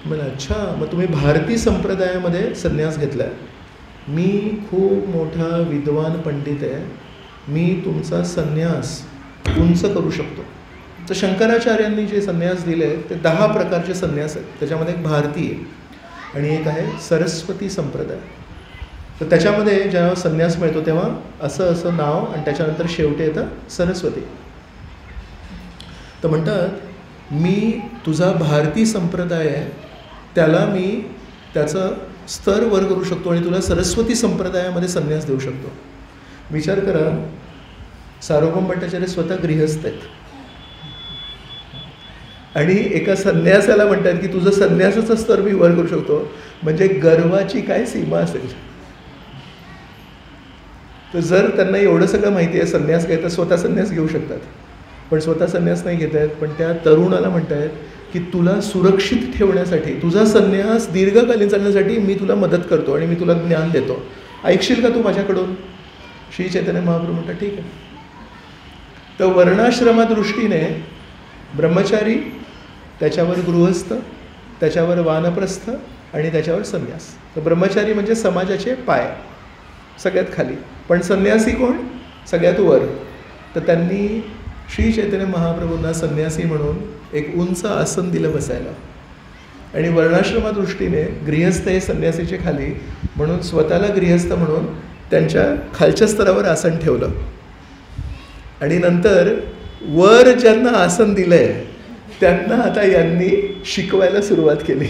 म्हणजे अच्छा, मग तुम्ही भारती संप्रदायामध्ये संन्यास घेतला आहे. मी खूप मोठा विद्वान पंडित आहे, मी तुमचा संन्यास उंच करू शकतो. तर शंकराचार्यांनी जे संन्यास दिले ते 10 प्रकारचे संन्यास आहेत. त्याच्यामध्ये एक भारती आहे आणि एक आहे सरस्वती संप्रदाय. तर त्याच्यामध्ये जेव्हा संन्यास मिळतो तेव्हा असं नाव आणि त्याच्यानंतर शेवटी येतं सरस्वती. तर म्हणतात मी तुझा भारती संप्रदाय आहे त्याला मी त्याचं स्तर वर करू शकतो आणि तुला सरस्वती संप्रदायामध्ये संन्यास देऊ शकतो. विचार करा, सार्वभौम भट्टाचार्य स्वतः गृहस्थ आहेत आणि एका संन्यासाला म्हणतात की तुझं संन्यासाचा स्तर मी वर करू शकतो. म्हणजे गर्वाची काय सीमा असेल. तर जर त्यांना एवढं सगळं माहिती आहे संन्यास काय तर स्वतः संन्यास घेऊ शकतात, पण स्वतः संन्यास नाही घेत आहेत. पण त्या तरुणाला म्हणत आहेत की तुला सुरक्षित ठेवण्यासाठी, तुझा संन्यास दीर्घकालीन चालण्यासाठी मी तुला मदत करतो आणि मी तुला ज्ञान देतो, ऐकशील का तू माझ्याकडून. श्री चैतन्य महाप्रभू म्हणतात ठीक आहे. तर वर्णाश्रमादृष्टीने ब्रह्मचारी, त्याच्यावर गृहस्थ, त्याच्यावर वानप्रस्थ आणि त्याच्यावर संन्यास. तर ब्रह्मचारी म्हणजे समाजाचे पाय सगळ्यात खाली, पण संन्यासी कोण सगळ्यात वर. तर त्यांनी श्री चैतन्य महाप्रभूंना संन्यासी म्हणून एक उंच आसन दिलं बसायला आणि वर्णाश्रमादृष्टीने गृहस्थ हे संन्यासीचे खाली म्हणून स्वतःला गृहस्थ म्हणून त्यांच्या खालच्या स्तरावर आसन ठेवलं आणि नंतर वर ज्यांना आसन दिलं आहे त्यांना आता यांनी शिकवायला सुरुवात केली.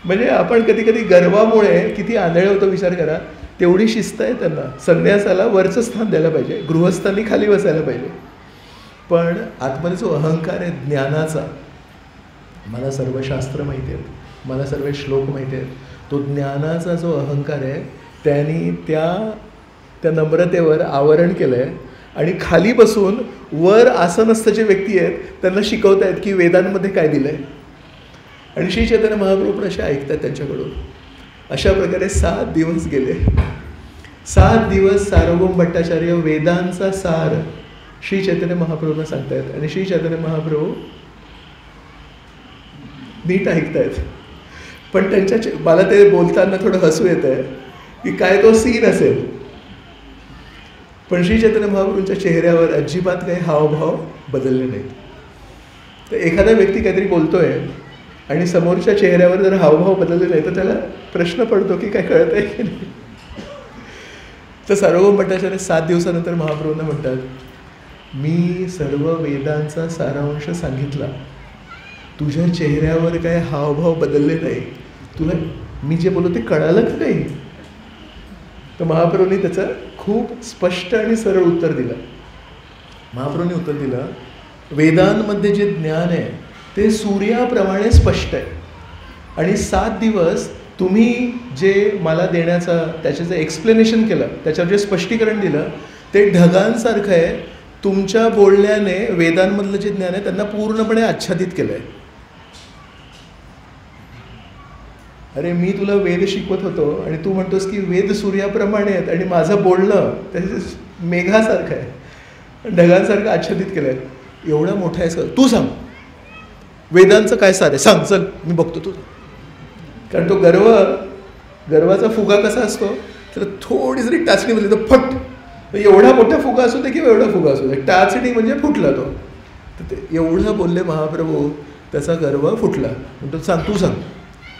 म्हणजे आपण कधी कधी गर्वामुळे किती आंधळे होतो विचार करा. तेवढी शिस्त आहे त्यांना. संन्यासाला वरचं स्थान द्यायला पाहिजे, गृहस्थांनी खाली बसायला पाहिजे. पण आतमध्ये जो अहंकार आहे ज्ञानाचा, मला सर्व शास्त्र माहिती आहेत, मला सर्व श्लोक माहिती आहेत, तो ज्ञानाचा जो अहंकार आहे त्यांनी त्या नम्रतेवर आवरण केलं आहे आणि खाली बसून वर आसनस्थ जे व्यक्ती आहेत त्यांना शिकवत आहेत की वेदांमध्ये काय दिलं आहे. आणि श्री चैतन्य महाप्रभू पण असे ऐकतात त्यांच्याकडून. अशा प्रकारे 7 दिवस गेले. 7 दिवस सार्वभौम भट्टाचार्य वेदांचा सार श्री चैतन्य महाप्रभूंना सांगतायत आणि श्री चैतन्य महाप्रभू नीट ऐकतायत. पण मला ते बोलताना थोडं हसू येत आहे की काय तो सीन असेल. पण श्री चैतन्य महाप्रभूंच्या चेहऱ्यावर अजिबात काही हावभाव बदलले नाहीत. तर एखादा व्यक्ती काहीतरी बोलतोय आणि समोरच्या चेहऱ्यावर जर हावभाव बदलले नाही तर त्याला प्रश्न पडतो की काय कळत आहे की नाही. तर सार्वभौम भट्टाचार्य 7 दिवसानंतर महाप्रभूंना म्हणतात, मी सर्व वेदांचा सारांश सांगितला, तुझ्या चेहऱ्यावर काय हावभाव बदलले नाही, तुला मी जे बोलतो ते कळालं का नाही. तर महाप्रभूंनी त्याचं खूप स्पष्ट आणि सरळ उत्तर दिलं. महाप्रभूंनी उत्तर दिलं, वेदांमध्ये जे ज्ञान आहे ते सूर्याप्रमाणे स्पष्ट आहे आणि 7 दिवस तुम्ही जे मला देण्याचं त्याचं जे एक्सप्लेनेशन केलं, त्याच्यावर जे स्पष्टीकरण दिलं ते ढगांसारखं आहे. तुमच्या बोलण्याने वेदांमधलं जे ज्ञान आहे त्यांना पूर्णपणे आच्छादित केलं आहे. अरे मी तुला वेद शिकवत होतो आणि तू म्हणतोस की वेद सूर्याप्रमाणे आहेत आणि माझं बोलणं त्याचं मेघासारखं आहे, ढगांसारखं आच्छादित केलं आहे. एवढा मोठा आहे. तू सांग वेदांचं काय सार आहे, सांग, चल मी बघतो तुझं. कारण तो गर्वाचा फुगा कसा असतो, तर थोडी जरी टाचणी म्हणली तर फट, एवढा मोठा फुगा असू दे किंवा एवढा फुगा असू दे, टाचणी म्हणजे फुटला तो. तर ते एवढं बोलले महाप्रभू, त्याचा गर्व फुटला. म्हणतो सांग, तू सांग.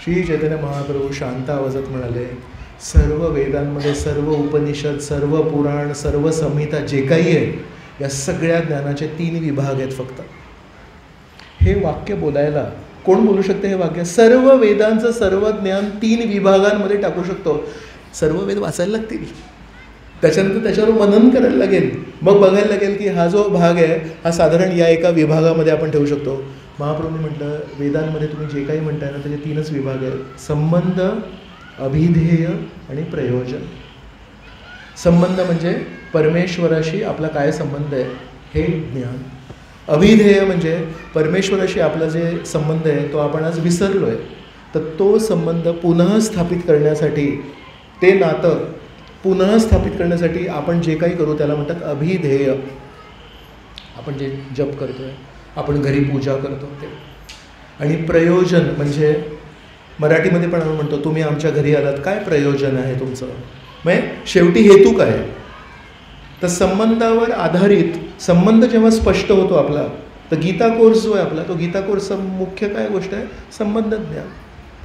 श्री चैतन्य महाप्रभू शांत आवाजात म्हणाले, सर्व वेदांमध्ये सर्व उपनिषद, सर्व पुराण, सर्व संहिता जे काही आहे या सगळ्या ज्ञानाचे 3 विभाग आहेत फक्त. हे वाक्य बोलायला कोण बोलू शकते? हे वाक्य सर्व वेदांचं सर्व ज्ञान 3 विभागांमध्ये टाकू शकतो. सर्व वेद वाचायला लागतील, त्याच्यानंतर त्याच्यावर मनन करायला लागेल, मग बघायला लागेल की हा जो भाग आहे हा साधारण या एका विभागामध्ये आपण ठेवू शकतो. महाप्रभूंनी म्हटलं, वेदांमध्ये तुम्ही जे काही म्हणताय ना त्याचे 3च विभाग आहेत, संबंध, अभिधेय आणि प्रयोजन. संबंध म्हणजे परमेश्वराशी आपला काय संबंध आहे हे ज्ञान. अभिधेय म्हणजे परमेश्वराशी आपला जे संबंध आहे तो आपण आज विसरलो आहे, तर तो संबंध पुनः स्थापित करण्यासाठी, ते नातं पुनः स्थापित करण्यासाठी आपण जे काही करू त्याला म्हणतात अभिधेय. आपण जे जप करतो आहे, आपण घरी पूजा करतो ते. आणि प्रयोजन म्हणजे मराठीमध्ये पण आपण म्हणतो, तुम्ही आमच्या घरी आलात, काय प्रयोजन आहे तुमचं, म्हणजे शेवटी हेतू काय. तर संबंधावर आधारित संबंध जेव्हा स्पष्ट होतो आपला, तर गीता कोर्स जो आहे आपला, तो गीता कोर्सचा मुख्य काय गोष्ट आहे, संबंध ज्ञान.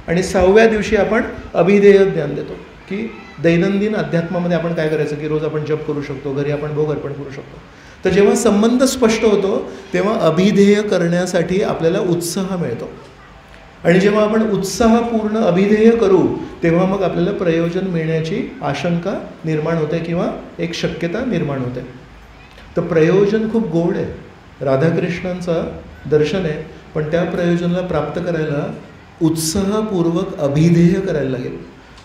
आणि 6व्या दिवशी आपण अभिधेय ज्ञान देतो की दैनंदिन अध्यात्मामध्ये आपण काय करायचं, की रोज आपण जप करू शकतो, घरी आपण भोग अर्पण करू शकतो. तर जेव्हा संबंध स्पष्ट होतो तेव्हा अभिधेय करण्यासाठी आपल्याला उत्साह मिळतो. आणि जेव्हा आपण उत्साहपूर्ण अभिधेय करू तेव्हा मग आपल्याला प्रयोजन मिळण्याची आशंका निर्माण होते किंवा एक शक्यता निर्माण होते. तर प्रयोजन खूप गोड आहे, राधाकृष्णांचं दर्शन आहे, पण त्या प्रयोजनाला प्राप्त करायला उत्साहपूर्वक अभिधेय करायला लागेल.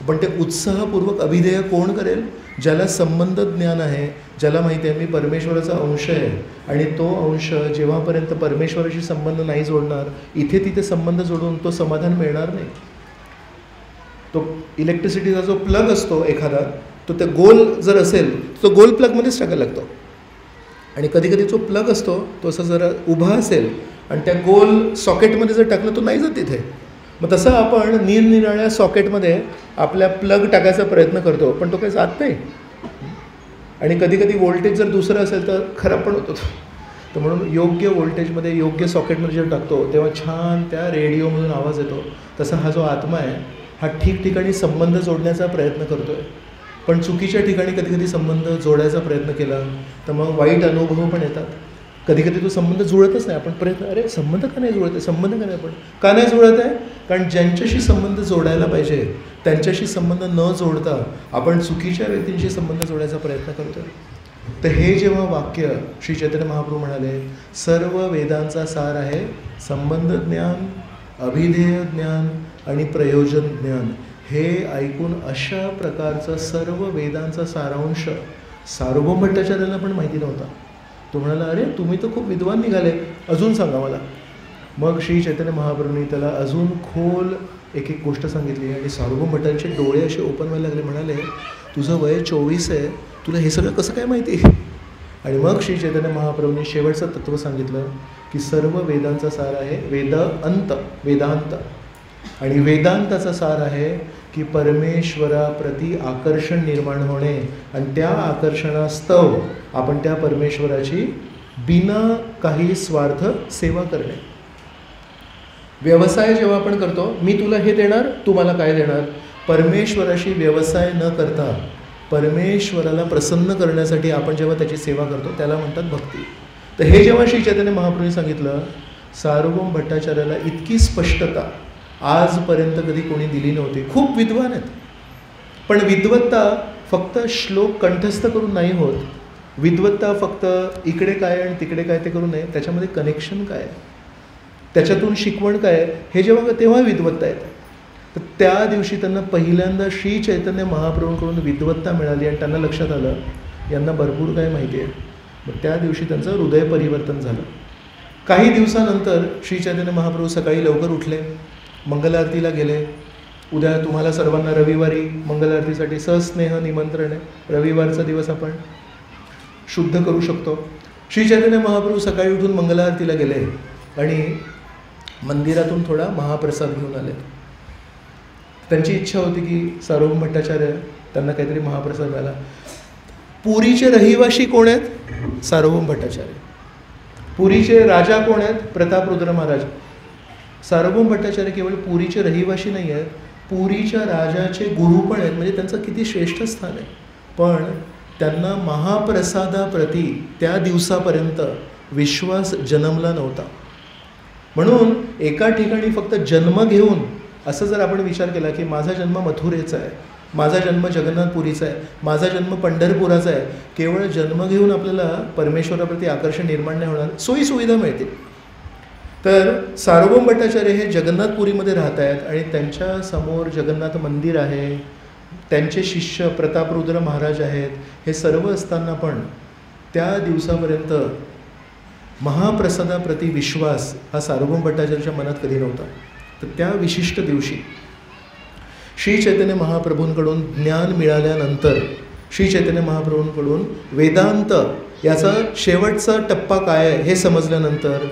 पण ते उत्साहपूर्वक अभिधेय कोण करेल? ज्याला संबंध ज्ञान आहे, ज्याला माहिती आहे मी परमेश्वराचा अंश आहे आणि तो अंश जेव्हापर्यंत परमेश्वराशी संबंध नाही जोडणार, इथे तिथे संबंध जोडून तो समाधान मिळणार नाही. तो इलेक्ट्रिसिटीचा जो प्लग असतो एखादा, तो त्या गोल जर असेल तो गोल प्लगमध्येच टाकायला लागतो. आणि कधी कधी जो प्लग असतो तो असं जरा उभा असेल आणि त्या गोल सॉकेटमध्ये जर टाकलं तो नाही जात तिथे. मग तसं आपण निरनिराळ्या सॉकेटमध्ये आपल्या प्लग टाकायचा प्रयत्न करतो, पण तो काही जात नाही. आणि कधी कधी व्होल्टेज जर दुसरं असेल तर खराब पण होतो. तर म्हणून योग्य व्होल्टेजमध्ये योग्य सॉकेटमध्ये जेव्हा टाकतो तेव्हा छान त्या रेडिओमधून आवाज येतो. तसा हा जो आत्मा आहे हा ठिकठिकाणी संबंध जोडण्याचा प्रयत्न करतो आहे, पण चुकीच्या ठिकाणी कधी कधी संबंध जोडायचा प्रयत्न केला तर मग वाईट अनुभव पण येतात. कधी कधी तो संबंध जुळतच नाही, आपण प्रयत्न, अरे संबंध का नाही जुळत आहे, संबंध का नाही, आपण का नाही जुळत आहे? कारण ज्यांच्याशी संबंध जोडायला पाहिजे त्यांच्याशी संबंध न जोडता आपण चुकीच्या व्यक्तींशी संबंध जोडायचा प्रयत्न करतो. तर हे जेव्हा वाक्य श्री चैतन्य महाप्रभू म्हणाले, सर्व वेदांचा सार आहे संबंध ज्ञान, अभिधेय ज्ञान आणि प्रयोजन ज्ञान, हे ऐकून अशा प्रकारचं सर्व वेदांचा सारांश सार्वभौम भट्टाचार्याला पण माहिती नव्हता. तो म्हणाला, अरे तुम्ही तर खूप विद्वान निघाले, अजून सांगा मला. मग श्री चैतन्य महाप्रभूंनी त्याला अजून खोल एक एक गोष्ट सांगितली आणि सार्वभौम भट्टांचे डोळे असे ओपन व्हायला लागले. म्हणाले, तुझं वय 24 आहे, तुला हे सगळं कसं काय माहिती? आणि मग श्री चैतन्य महाप्रभूंनी शेवटचं तत्त्व सांगितलं की सर्व वेदांचा सार आहे वेदांत. आणि वेदांताचा सार आहे की परमेश्वराप्रती आकर्षण निर्माण होणे आणि त्या आकर्षणास्तव आपण त्या परमेश्वराची बिना काही स्वार्थ सेवा करणे. व्यवसाय जेव्हा आपण करतो, मी तुला हे देणार, तू मला काय देणार, परमेश्वराशी व्यवसाय न करता परमेश्वराला प्रसन्न करण्यासाठी आपण जेव्हा त्याची सेवा करतो त्याला म्हणतात भक्ती. तर हे जेव्हा श्री चैतन्य महाप्रभूंनी सांगितलं, सार्वभौम भट्टाचार्याला इतकी स्पष्टता आजपर्यंत कधी कोणी दिली नव्हती. खूप विद्वान आहेत, पण विद्वत्ता फक्त श्लोक कंठस्थ करून नाही होत. विद्वत्ता फक्त इकडे काय आणि तिकडे काय ते करू नये, त्याच्यामध्ये कनेक्शन काय आहे, त्याच्यातून शिकवण काय आहे, हे जेव्हा तेव्हा विद्वत्ता येते. तर त्या दिवशी त्यांना पहिल्यांदा श्री चैतन्य महाप्रभूंकडून विद्वत्ता मिळाली आणि त्यांना लक्षात आलं यांना भरपूर काय माहिती आहे. मग त्या दिवशी त्यांचं हृदय परिवर्तन झालं. काही दिवसानंतर श्री चैतन्य महाप्रभू सकाळी लवकर उठले, मंगल आरतीला गेले. उद्या तुम्हाला सर्वांना रविवारी मंगल आरतीसाठी सहस्नेह निमंत्रण आहे. रविवारचा दिवस आपण शुद्ध करू शकतो. श्री चैतन्य महाप्रभू सकाळी उठून मंगल आरतीला गेले आणि मंदिरातून थोडा महाप्रसाद घेऊन आले. त्यांची इच्छा होती की सार्वभौम भट्टाचार्य त्यांना काहीतरी महाप्रसाद मिळाला. पुरीचे रहिवाशी कोण आहेत? सार्वभौम भट्टाचार्य. पुरीचे राजा कोण आहेत? प्रतापरुद्र महाराज. सार्वभौम भट्टाचार्य केवळ पुरीचे रहिवाशी नाही आहेत, पुरीच्या राजाचे गुरु पण आहेत. म्हणजे त्यांचं किती श्रेष्ठ स्थान आहे. पण त्यांना महाप्रसादाप्रती त्या दिवसापर्यंत विश्वास जन्मला नव्हता. म्हणून एका ठिकाणी फक्त जन्म घेऊन असं जर आपण विचार केला की माझा जन्म मथुरेचा आहे, माझा जन्म जगन्नाथपुरीचा आहे, माझा जन्म पंढरपुराचा आहे, केवळ जन्म घेऊन आपल्याला परमेश्वराप्रती आकर्षण निर्माण नाही होणार, सोयीसुविधा मिळतील. तर सार्वभौम भट्टाचार्य हे जगन्नाथपुरीमध्ये राहत आहेत आणि त्यांच्या समोर जगन्नाथ मंदिर आहे, त्यांचे शिष्य प्रतापरुद्र महाराज आहेत. हे सर्व असताना पण त्या दिवसापर्यंत महाप्रसादाप्रती विश्वास हा सार्वभौम भट्टाचार्याच्या मनात कधी नव्हता. तर त्या विशिष्ट दिवशी श्री चैतन्य महाप्रभूंकडून ज्ञान मिळाल्यानंतर, श्री चैतन्य महाप्रभूंकडून वेदांत याचा शेवटचा टप्पा काय आहे हे समजल्यानंतर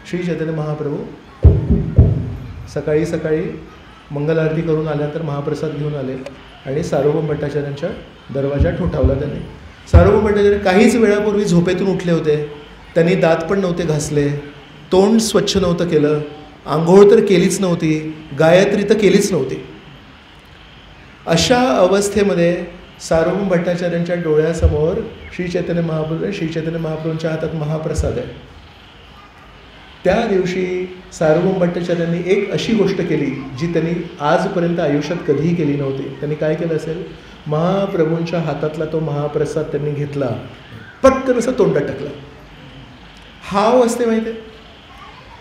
श्री चैतन्य महाप्रभू सकाळी सकाळी मंगल आरती करून आल्यानंतर महाप्रसाद घेऊन आले आणि सार्वभौम भट्टाचार्यांच्या दरवाजा ठोठावला त्यांनी. सार्वभौम भट्टाचार्य काहीच वेळापूर्वी झोपेतून उठले होते. त्यांनी दात पण नव्हते घासले, तोंड स्वच्छ नव्हतं केलं, आंघोळ तर केलीच नव्हती, गायत्री तर केलीच नव्हती. अशा अवस्थेमध्ये सार्वभौम भट्टाचार्यांच्या डोळ्यासमोर श्री चैतन्य महाप्रभू, श्री चैतन्य महाप्रभूंच्या हातात महाप्रसाद आहे. त्या दिवशी सार्वभौम भट्टाचार्यांनी एक अशी गोष्ट केली जी त्यांनी आजपर्यंत आयुष्यात कधीही केली नव्हती. त्यांनी काय केलं असेल, महाप्रभूंच्या हातातला तो महाप्रसाद त्यांनी घेतला, पटकन असं तोंडात टाकला. हाव असते माहिती आहे.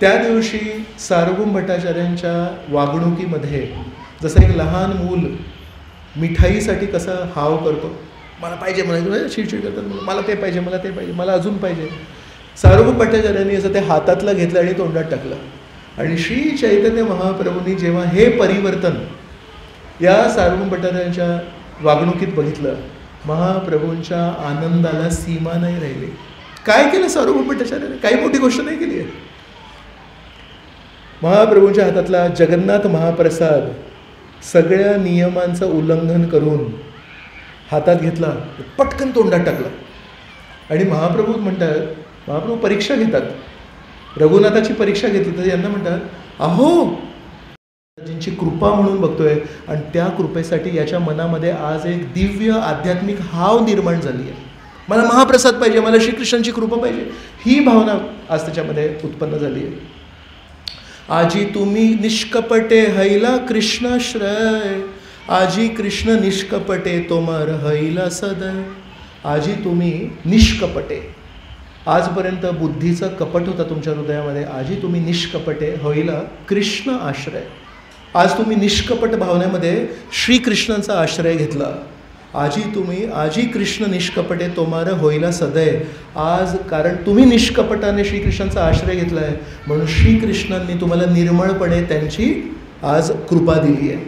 त्या दिवशी सार्वभौम भट्टाचार्यांच्या वागणुकीमध्ये जसं एक लहान मूल मिठाईसाठी कसा हाव करतो, मला पाहिजे, मला चिडचिड करतात, मला ते पाहिजे, मला ते पाहिजे, मला अजून पाहिजे, सार्वभौम भट्टाचार्यांनी असं ते हातातलं घेतलं आणि तोंडात टाकलं. आणि श्री चैतन्य महाप्रभूंनी जेव्हा हे परिवर्तन या सार्वभौम भट्टाचार्यांच्या वागणुकीत बघितलं, महाप्रभूंच्या आनंदाला सीमा नाही राहिली. काय केलं सार्वभौम भट्टाचार्याने? काही मोठी गोष्ट नाही केली आहे. महाप्रभूंच्या हातातला जगन्नाथ महाप्रसाद सगळ्या नियमांचं उल्लंघन करून हातात घेतला, पटकन तोंडात टाकला. आणि महाप्रभू म्हणतात, महाप्रभू परीक्षा घेतात, रघुनाथाची परीक्षा घेतली तर यांना म्हणतात, अहो ज्यांची कृपा म्हणून बघतोय आणि त्या कृपेसाठी याच्या मनामध्ये आज एक दिव्य आध्यात्मिक हाव निर्माण झाली आहे, मला महाप्रसाद पाहिजे, मला श्रीकृष्णांची कृपा पाहिजे, ही भावना आज त्याच्यामध्ये उत्पन्न झाली आहे. आजी तुम्ही निष्कपटे हैला कृष्णाश्रय, आजी कृष्ण निष्कपटे तोमार हैला सदय. आजी तुम्ही निष्कपटे, आजपर्यंत बुद्धीचा कपट होता तुमच्या हृदयामध्ये, आजी तुम्ही निष्कपटे होईला कृष्ण आश्रय. आज तुम्ही निष्कपट भावनेमध्ये श्रीकृष्णांचा आश्रय घेतला. आजी कृष्ण निष्कपटे तोमार होईला सदय. आज कारण तुम्ही निष्कपटाने श्रीकृष्णांचा आश्रय घेतला आहे म्हणून श्रीकृष्णांनी तुम्हाला निर्मळपणे त्यांची आज कृपा दिली आहे.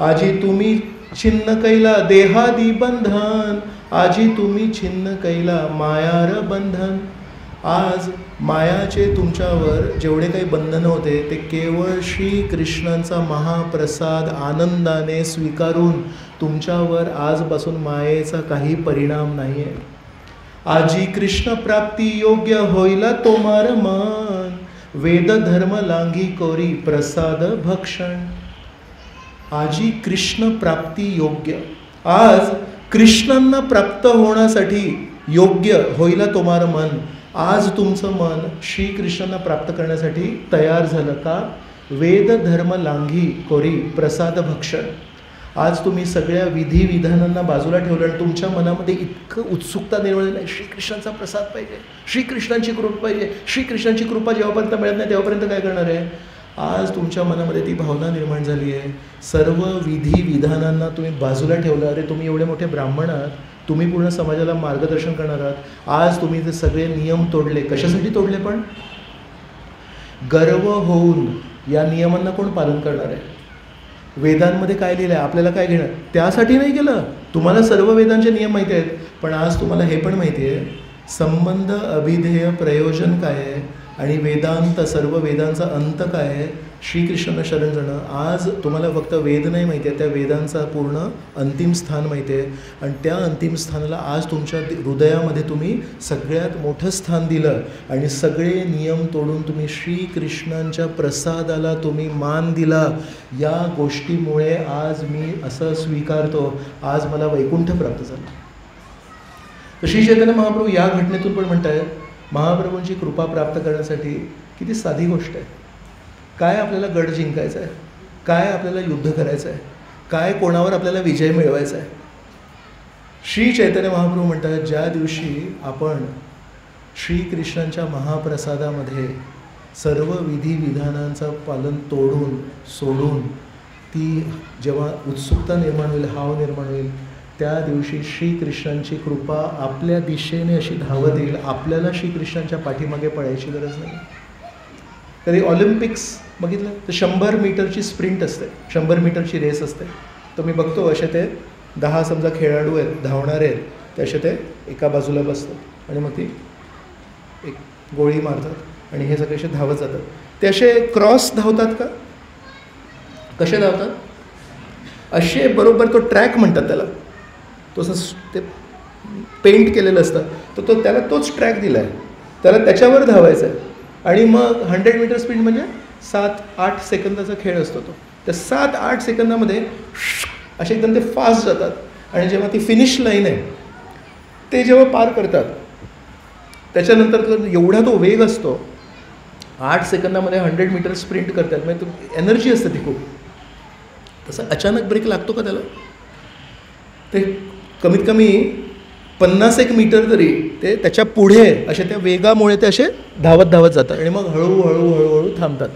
आजी तुम्ही छिन्न कैला देहादी बंधन, आजी तुम्ही छिन्न कैला मायार बंधन. आज मायाचे तुमच्यावर जेवढे काही बंधनं होते ते केवळ श्रीकृष्णांचा महाप्रसाद आनंदाने स्वीकारून तुमच्यावर आजपासून मायेचा काही परिणाम नाही आहे. आजी कृष्ण प्राप्ती योग्य होईला तोमार मन, वेद धर्म लांघी कोरी प्रसाद भक्षण. आजी कृष्ण प्राप्ती योग्य. आज कृष्णांना प्राप्त होण्यासाठी योग्य होईला तुम्हारं मन. आज तुमचं मन श्रीकृष्णांना प्राप्त करण्यासाठी तयार झालं का? वेद धर्म लांघी कोरी प्रसाद भक्षण. आज तुम्ही सगळ्या विधी विधानांना बाजूला ठेवलं आणि तुमच्या मनामध्ये इतकं उत्सुकता निर्माण झाली, श्रीकृष्णांचा प्रसाद पाहिजे, श्रीकृष्णांची कृपा पाहिजे. श्रीकृष्णांची कृपा जेव्हापर्यंत मिळत नाही तेव्हापर्यंत काय करणार आहे? आज तुमच्या मनामध्ये ती भावना निर्माण झाली आहे. सर्व विधी विधानांना तुम्ही बाजूला ठेवलं. अरे तुम्ही एवढे मोठे ब्राह्मण आहात, तुम्ही पूर्ण समाजाला मार्गदर्शन करणार आहात. आज तुम्ही ते सगळे नियम तोडले. कशासाठी तोडले? पण गर्व होऊन या नियमांना कोण पालन करणार आहे? वेदांमध्ये काय लिहिलं आहे? आपल्याला काय घेणं? त्यासाठी नाही केलं. तुम्हाला सर्व वेदांचे नियम माहिती आहेत, पण आज तुम्हाला हे पण माहिती आहे संबंध, अभिधेय, प्रयोजन काय आहे आणि वेदांत, सर्व वेदांचा अंत काय आहे? श्रीकृष्णांना शरण जाणं. आज तुम्हाला फक्त वेद नाही माहिती आहे, त्या वेदांचा पूर्ण अंतिम स्थान माहिती आहे आणि त्या अंतिम स्थानाला आज तुमच्या हृदयामध्ये तुम्ही सगळ्यात मोठं स्थान दिलं आणि सगळे नियम तोडून तुम्ही श्रीकृष्णांच्या प्रसादाला तुम्ही मान दिला. या गोष्टीमुळे आज मी असं स्वीकारतो, आज मला वैकुंठ प्राप्त झालं. तर श्री चैतन्य महाप्रभू या घटनेतून पण म्हणत आहेत, महाप्रभूंची कृपा प्राप्त करण्यासाठी किती साधी गोष्ट आहे. काय आपल्याला गड जिंकायचा आहे, काय आपल्याला युद्ध करायचं आहे, काय कोणावर आपल्याला विजय मिळवायचा आहे. श्री चैतन्य महाप्रभू म्हणतात, ज्या दिवशी आपण श्रीकृष्णांच्या महाप्रसादामध्ये सर्व विधी विधानांचं पालन तोडून सोडून ती जेव्हा उत्सुकता निर्माण होईल, हाव निर्माण होईल, त्या दिवशी श्रीकृष्णांची कृपा आपल्या दिशेने अशी धावत येईल. आपल्याला श्रीकृष्णांच्या पाठीमागे पळायची गरज नाही. कधी ऑलिम्पिक्स बघितलं तर 100 मीटरची स्प्रिंट असते, 100 मीटरची रेस असते. तर मी बघतो असे ते 10 समजा खेळाडू आहेत, धावणारे आहेत, ते असे ते एका बाजूला बसतात आणि मग ती एक गोळी मारतात आणि हे सगळे असे धावत जातात. ते असे क्रॉस धावतात का? कसे धावतात? असे बरोबर तो ट्रॅक म्हणतात त्याला, तो असं ते पेंट केलेलं असतं, तर तो त्याला तोच ट्रॅक दिला आहे, त्याला त्याच्यावर धावायचं आहे. आणि मग 100 मीटर स्पीड म्हणजे 7-8 सेकंदाचा खेळ असतो तो. त्या 7-8 सेकंदामध्ये असे एकदम ते फास्ट जातात आणि जेव्हा ती फिनिश लाईन आहे ते जेव्हा पार करतात त्याच्यानंतर एवढा तो वेग असतो, 8 सेकंदामध्ये 100 मीटर स्प्रिंट करतात. म्हणजे एनर्जी असते ती खूप. तसं अचानक ब्रेक लागतो का त्याला? ते कमीत कमी 50 मीटर तरी ते त्याच्या पुढे असे त्या वेगामुळे ते असे धावत धावत जातात आणि मग हळूहळू थांबतात.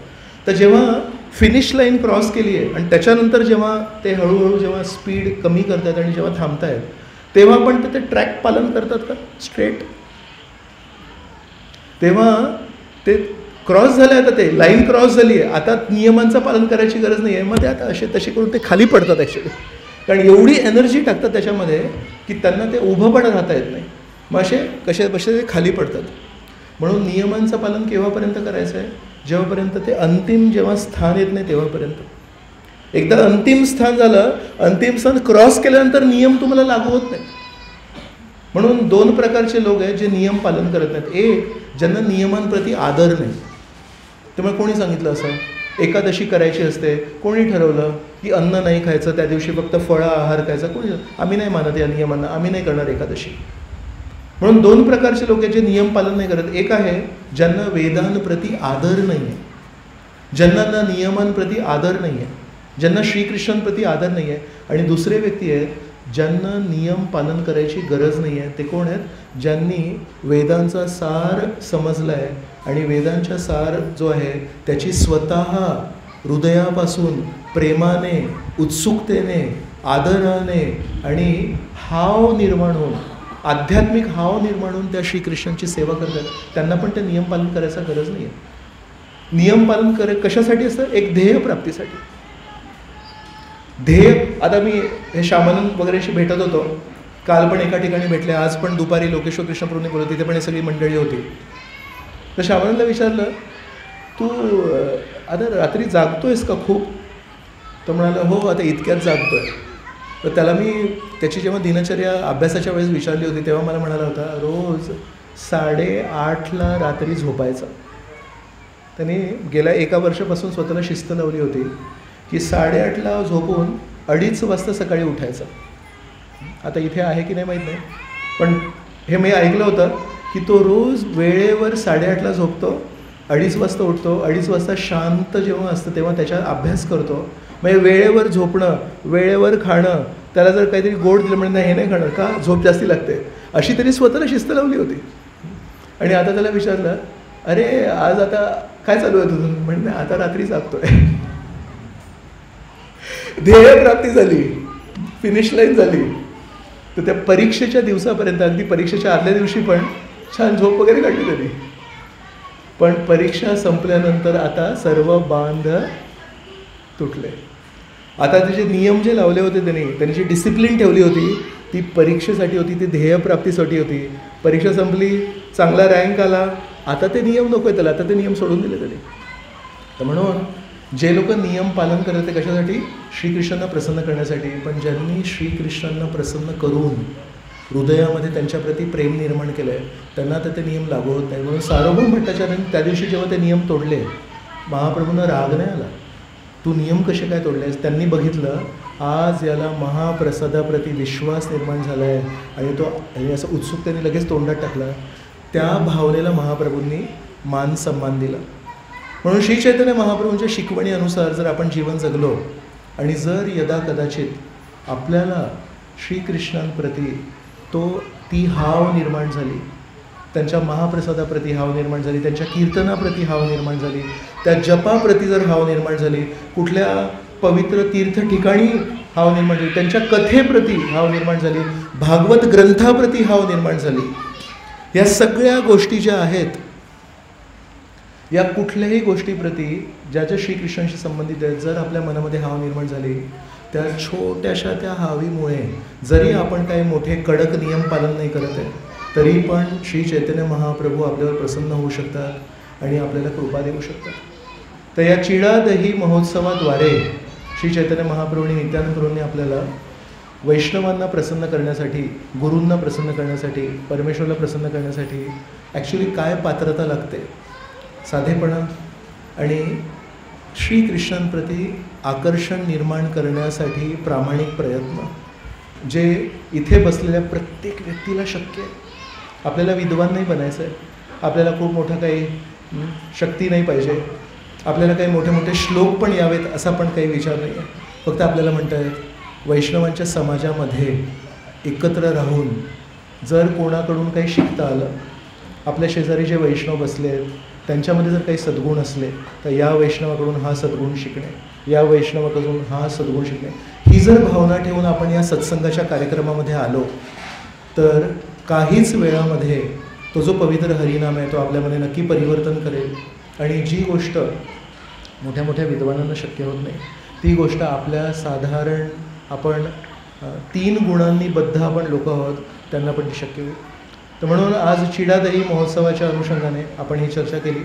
तर जेव्हा फिनिश लाईन क्रॉस केली आहे आणि त्याच्यानंतर जेव्हा ते हळूहळू जेव्हा स्पीड कमी करतात आणि जेव्हा थांबतायत तेव्हा पण ते ट्रॅक पालन करतात का स्ट्रेट? तेव्हा ते क्रॉस झालं, आता ते लाईन क्रॉस झाली आहे, आता नियमांचं पालन करायची गरज नाही आहे. मग ते आता असे तसे करून ते खाली पडतात ॲक्च्युली, कारण एवढी एनर्जी टाकतात त्याच्यामध्ये की त्यांना ते उभं पण राहता येत नाही. मग असे कसे ते खाली पडतात. म्हणून नियमांचं पालन केव्हापर्यंत करायचं आहे? जेव्हापर्यंत ते अंतिम जेव्हा स्थान येत नाही तेव्हापर्यंत. एकदा अंतिम स्थान झालं, अंतिम स्थान क्रॉस केल्यानंतर नियम तुम्हाला लागू होत नाही. म्हणून 2 प्रकारचे लोक आहेत जे नियम पालन करत नाहीत. एक, ज्यांना नियमांप्रती आदर नाही. त्यामुळे कोणी सांगितलं असं एकादशी करायची असते, कोणी ठरवलं की अन्न नाही खायचं, त्या दिवशी फक्त फळं आहार खायचा, कोणी आम्ही नाही मानत या नियमांना, आम्ही नाही करणार एकादशी. म्हणून 2 प्रकारचे लोक आहेत जे नियम पालन नाही करत. एक आहे ज्यांना वेदांप्रती आदर नाही आहे, ज्यांना नियमांप्रती आदर नाही आहे, ज्यांना श्रीकृष्णांप्रती आदर नाही आहे. आणि दुसरे व्यक्ती आहेत ज्यांना नियम पालन करायची गरज नाही आहे. ते कोण आहेत? ज्यांनी वेदांचा सार समजला आहे आणि वेदांचा सार जो आहे त्याची स्वतः हृदयापासून प्रेमाने, उत्सुकतेने, आदराने आणि हाव निर्माण होऊन, आध्यात्मिक हाव निर्माण होऊन त्या श्रीकृष्णांची सेवा करतात. त्यांना पण ते नियम पालन करायचा गरज नाही आहे. नियम पालन कशासाठी असतं? एक ध्येय प्राप्तीसाठी. ध्येय, आता मी हे श्यामानंद वगैरेशी भेटत होतो, काल पण एका ठिकाणी भेटले, आज पण दुपारी लोकेश्वर कृष्णप्रभूंनी बोलत, तिथे पण हे सगळी मंडळी होती. तर श्यामानंदला विचारलं, तू आता रात्री जागतोयस का खूप? तो म्हणाला, हो आता इतक्यात जागतोय. तर त्याला मी त्याची जेव्हा दिनचर्या अभ्यासाच्या वेळेस विचारली होती तेव्हा मला म्हणाला होता, रोज 8:30ला रात्री झोपायचा. त्यांनी गेल्या 1 वर्षापासून स्वतःला शिस्त लावली होती की 8:30ला झोपून 2:30 वाजता सकाळी उठायचं. आता इथे आहे की नाही माहीत नाही, पण हे मी ऐकलं होतं की तो रोज वेळेवर 8:30ला झोपतो, 2:30 वाजता उठतो, 2:30 वाजता शांत जेव्हा असतं तेव्हा त्याच्यात अभ्यास करतो. म्हणजे वेळेवर झोपणं, वेळेवर खाणं, त्याला जर काहीतरी गोड दिलं म्हणजे हे नाही खाणार का, झोप जास्ती लागते, अशी त्यांनी स्वतःला शिस्त लावली होती. आणि आता त्याला विचारलं, अरे आज आता काय चालू आहे तुझं? म्हणजे आता रात्री जागतोय. ध्येयप्राप्ती झाली, फिनिश लाईन झाली. तर त्या परीक्षेच्या दिवसापर्यंत, अगदी परीक्षेच्या आदल्या दिवशी पण छान झोप वगैरे काढली त्यांनी. पण परीक्षा संपल्यानंतर आता सर्व बांध तुटले. आता त्याचे नियम जे लावले होते त्यांनी जी डिसिप्लिन ठेवली होती ती परीक्षेसाठी होती, ती ध्येयप्राप्तीसाठी होती. परीक्षा संपली, चांगला रँक आला, आता ते नियम नको आहे त्याला, आता ते नियम सोडून दिले त्यांनी. तर म्हणून जे लोक नियम पालन करत ते कशासाठी? श्रीकृष्णांना प्रसन्न करण्यासाठी. पण ज्यांनी श्रीकृष्णांना प्रसन्न करून हृदयामध्ये त्यांच्याप्रती प्रेम निर्माण केलं आहे त्यांना तर ते नियम लागू होत नाही. म्हणून सार्वभौम भट्टाचार्यांनी त्या दिवशी जेव्हा ते नियम तोडले, महाप्रभूंना राग नाही आला, तू नियम कसे काय तोडलेस? त्यांनी बघितलं आज याला महाप्रसादाप्रती विश्वास निर्माण झाला आहे आणि तो असं उत्सुकतेने लगेच तोंडात टाकला. त्या भावनेला महाप्रभूंनी मान सन्मान दिला. म्हणून श्री चैतन्य महाप्रभूंच्या शिकवणीनुसार जर आपण जीवन जगलो आणि जर यदा कदाचित आपल्याला श्रीकृष्णांप्रती ती हाव निर्माण झाली, त्यांच्या महाप्रसादाप्रती हाव निर्माण झाली, त्यांच्या कीर्तनाप्रती हाव निर्माण झाली, त्या जपाप्रती जर हाव निर्माण झाली, कुठल्या पवित्र तीर्थ ठिकाणी हाव निर्माण झाली, त्यांच्या कथेप्रती हाव निर्माण झाली, भागवत ग्रंथाप्रती हाव निर्माण झाली, या सगळ्या गोष्टी ज्या आहेत, या कुठल्याही गोष्टीप्रती ज्याच्या श्रीकृष्णांशी संबंधित आहेत, जर आपल्या मनामध्ये हाव निर्माण झाली, त्या छोट्याशा त्या हावीमुळे जरी आपण काही मोठे कडक नियम पालन नाही करत आहे तरी पण श्री चैतन्य महाप्रभू आपल्यावर प्रसन्न होऊ शकतात आणि आपल्याला कृपा देऊ शकतात. तर या चिडादही महोत्सवाद्वारे श्री चैतन्य महाप्रभूंनी नित्यानंद प्रभूंनी आपल्याला वैष्णवांना प्रसन्न करण्यासाठी, गुरूंना प्रसन्न करण्यासाठी, परमेश्वरला प्रसन्न करण्यासाठी ॲक्च्युली काय पात्रता लागते, साधेपणा आणि श्रीकृष्णांप्रती आकर्षण निर्माण करण्यासाठी प्रामाणिक प्रयत्न, जे इथे बसलेल्या प्रत्येक व्यक्तीला शक्य आहे. आपल्याला विद्वान नाही बनायचं आहे, आपल्याला खूप मोठं काही शक्ती नाही पाहिजे, आपल्याला काही मोठे मोठे श्लोक पण यावेत असा पण काही विचार नाही आहे. फक्त आपल्याला म्हणत आहेत वैष्णवांच्या समाजामध्ये एकत्र राहून जर कोणाकडून काही शिकता आलं, आपल्या शेजारी जे वैष्णव बसले आहेत त्यांच्यामध्ये जर काही सद्गुण असले तर या वैष्णवाकडून हा सद्गुण शिकणे, या वैष्णवाकडून हा सद्गुण शिकणे, ही जर भावना ठेवून आपण या सत्संगाच्या कार्यक्रमामध्ये आलो तर काहीच वेळामध्ये तो जो पवित्र हरिनाम आहे तो आपल्यामध्ये नक्की परिवर्तन करेल. आणि जी गोष्ट मोठ्या मोठ्या विद्वानांना शक्य होत नाही ती गोष्ट आपल्या साधारण आपण 3 गुणांनी बद्ध आपण लोक आहोत त्यांना पण ती शक्य होईल. तर म्हणून आज चिडादही महोत्सवाच्या अनुषंगाने आपण ही चर्चा केली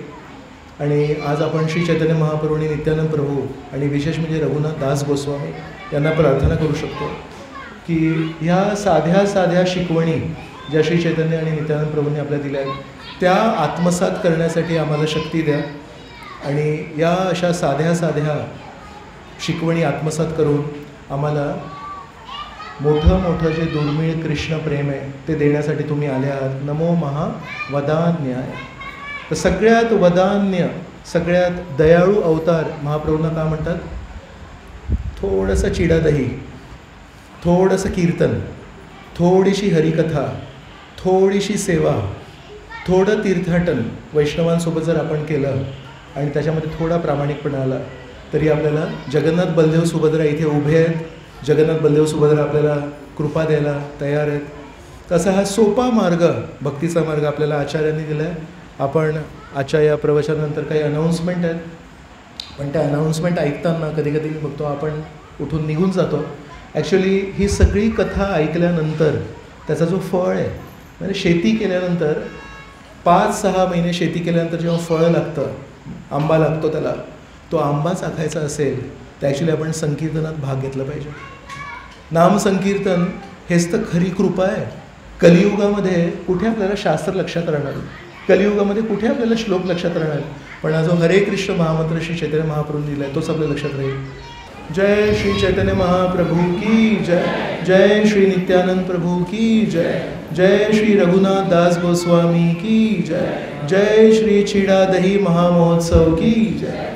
आणि आज आपण श्री चैतन्य महाप्रभू आणि नित्यानंद प्रभू आणि विशेष म्हणजे रघुनाथ दास गोस्वामी यांना प्रार्थना करू शकतो की ह्या साध्या साध्या शिकवणी ज्या श्री चैतन्य आणि नित्यानंद प्रभूंनी आपल्याला दिल्या आहेत त्या आत्मसात करण्यासाठी आम्हाला शक्ती द्या आणि या अशा साध्या साध्या शिकवणी आत्मसात करून आम्हाला मोठं मोठं जे दुर्मिळ कृष्ण प्रेम आहे ते देण्यासाठी तुम्ही आले आहात. नमो महावदान्याय. तर सगळ्यात वदान्य, सगळ्यात दयाळू अवतार महाप्रभूंना का म्हणतात? थोडंसं चिडादही, थोडंसं कीर्तन, थोडीशी हरिकथा, थोडीशी सेवा, थोडं तीर्थाटन वैष्णवांसोबत जर आपण केलं आणि त्याच्यामध्ये थोडा प्रामाणिकपणा आला तरी आपल्याला जगन्नाथ बलदेव सुभद्रा इथे उभे आहेत. जगन्नाथ बलदेव सुभद्रा आपल्याला कृपा द्यायला तयार आहेत. तसा हा सोपा मार्ग, भक्तीचा मार्ग आपल्याला आचार्यांनी दिला आहे. आपण आजच्या या प्रवचनानंतर काही अनाऊन्समेंट आहेत पण त्या अनाऊन्समेंट ऐकताना कधी कधी बघतो आपण उठून निघून जातो. ॲक्च्युली ही सगळी कथा ऐकल्यानंतर त्याचा जो फळ आहे, म्हणजे शेती केल्यानंतर 5-6 महिने शेती केल्यानंतर जेव्हा फळ लागतं, आंबा लागतो त्याला, तो आंबा चाखायचा असेल तर ॲक्च्युली आपण संकीर्तनात भाग घेतला पाहिजे. नामसंकीर्तन हेच तर खरी कृपा आहे. कलियुगामध्ये कुठे आपल्याला शास्त्र लक्षात राहणार, कलियुगामध्ये कुठे आपल्याला श्लोक लक्षात राहणार. पण हा जो हरे कृष्ण महामंत्र श्री चैतन्य महाप्रभूंनी दिला आहे तोच आपल्या लक्षात राहील. जय श्री चैतन्य महाप्रभु की जय. जय श्री नित्यानंद प्रभु की जय. जय श्री रघुनाथ दास गोस्वामी की जय. जय श्री छिड़ा दही महामहोत्सव की जय.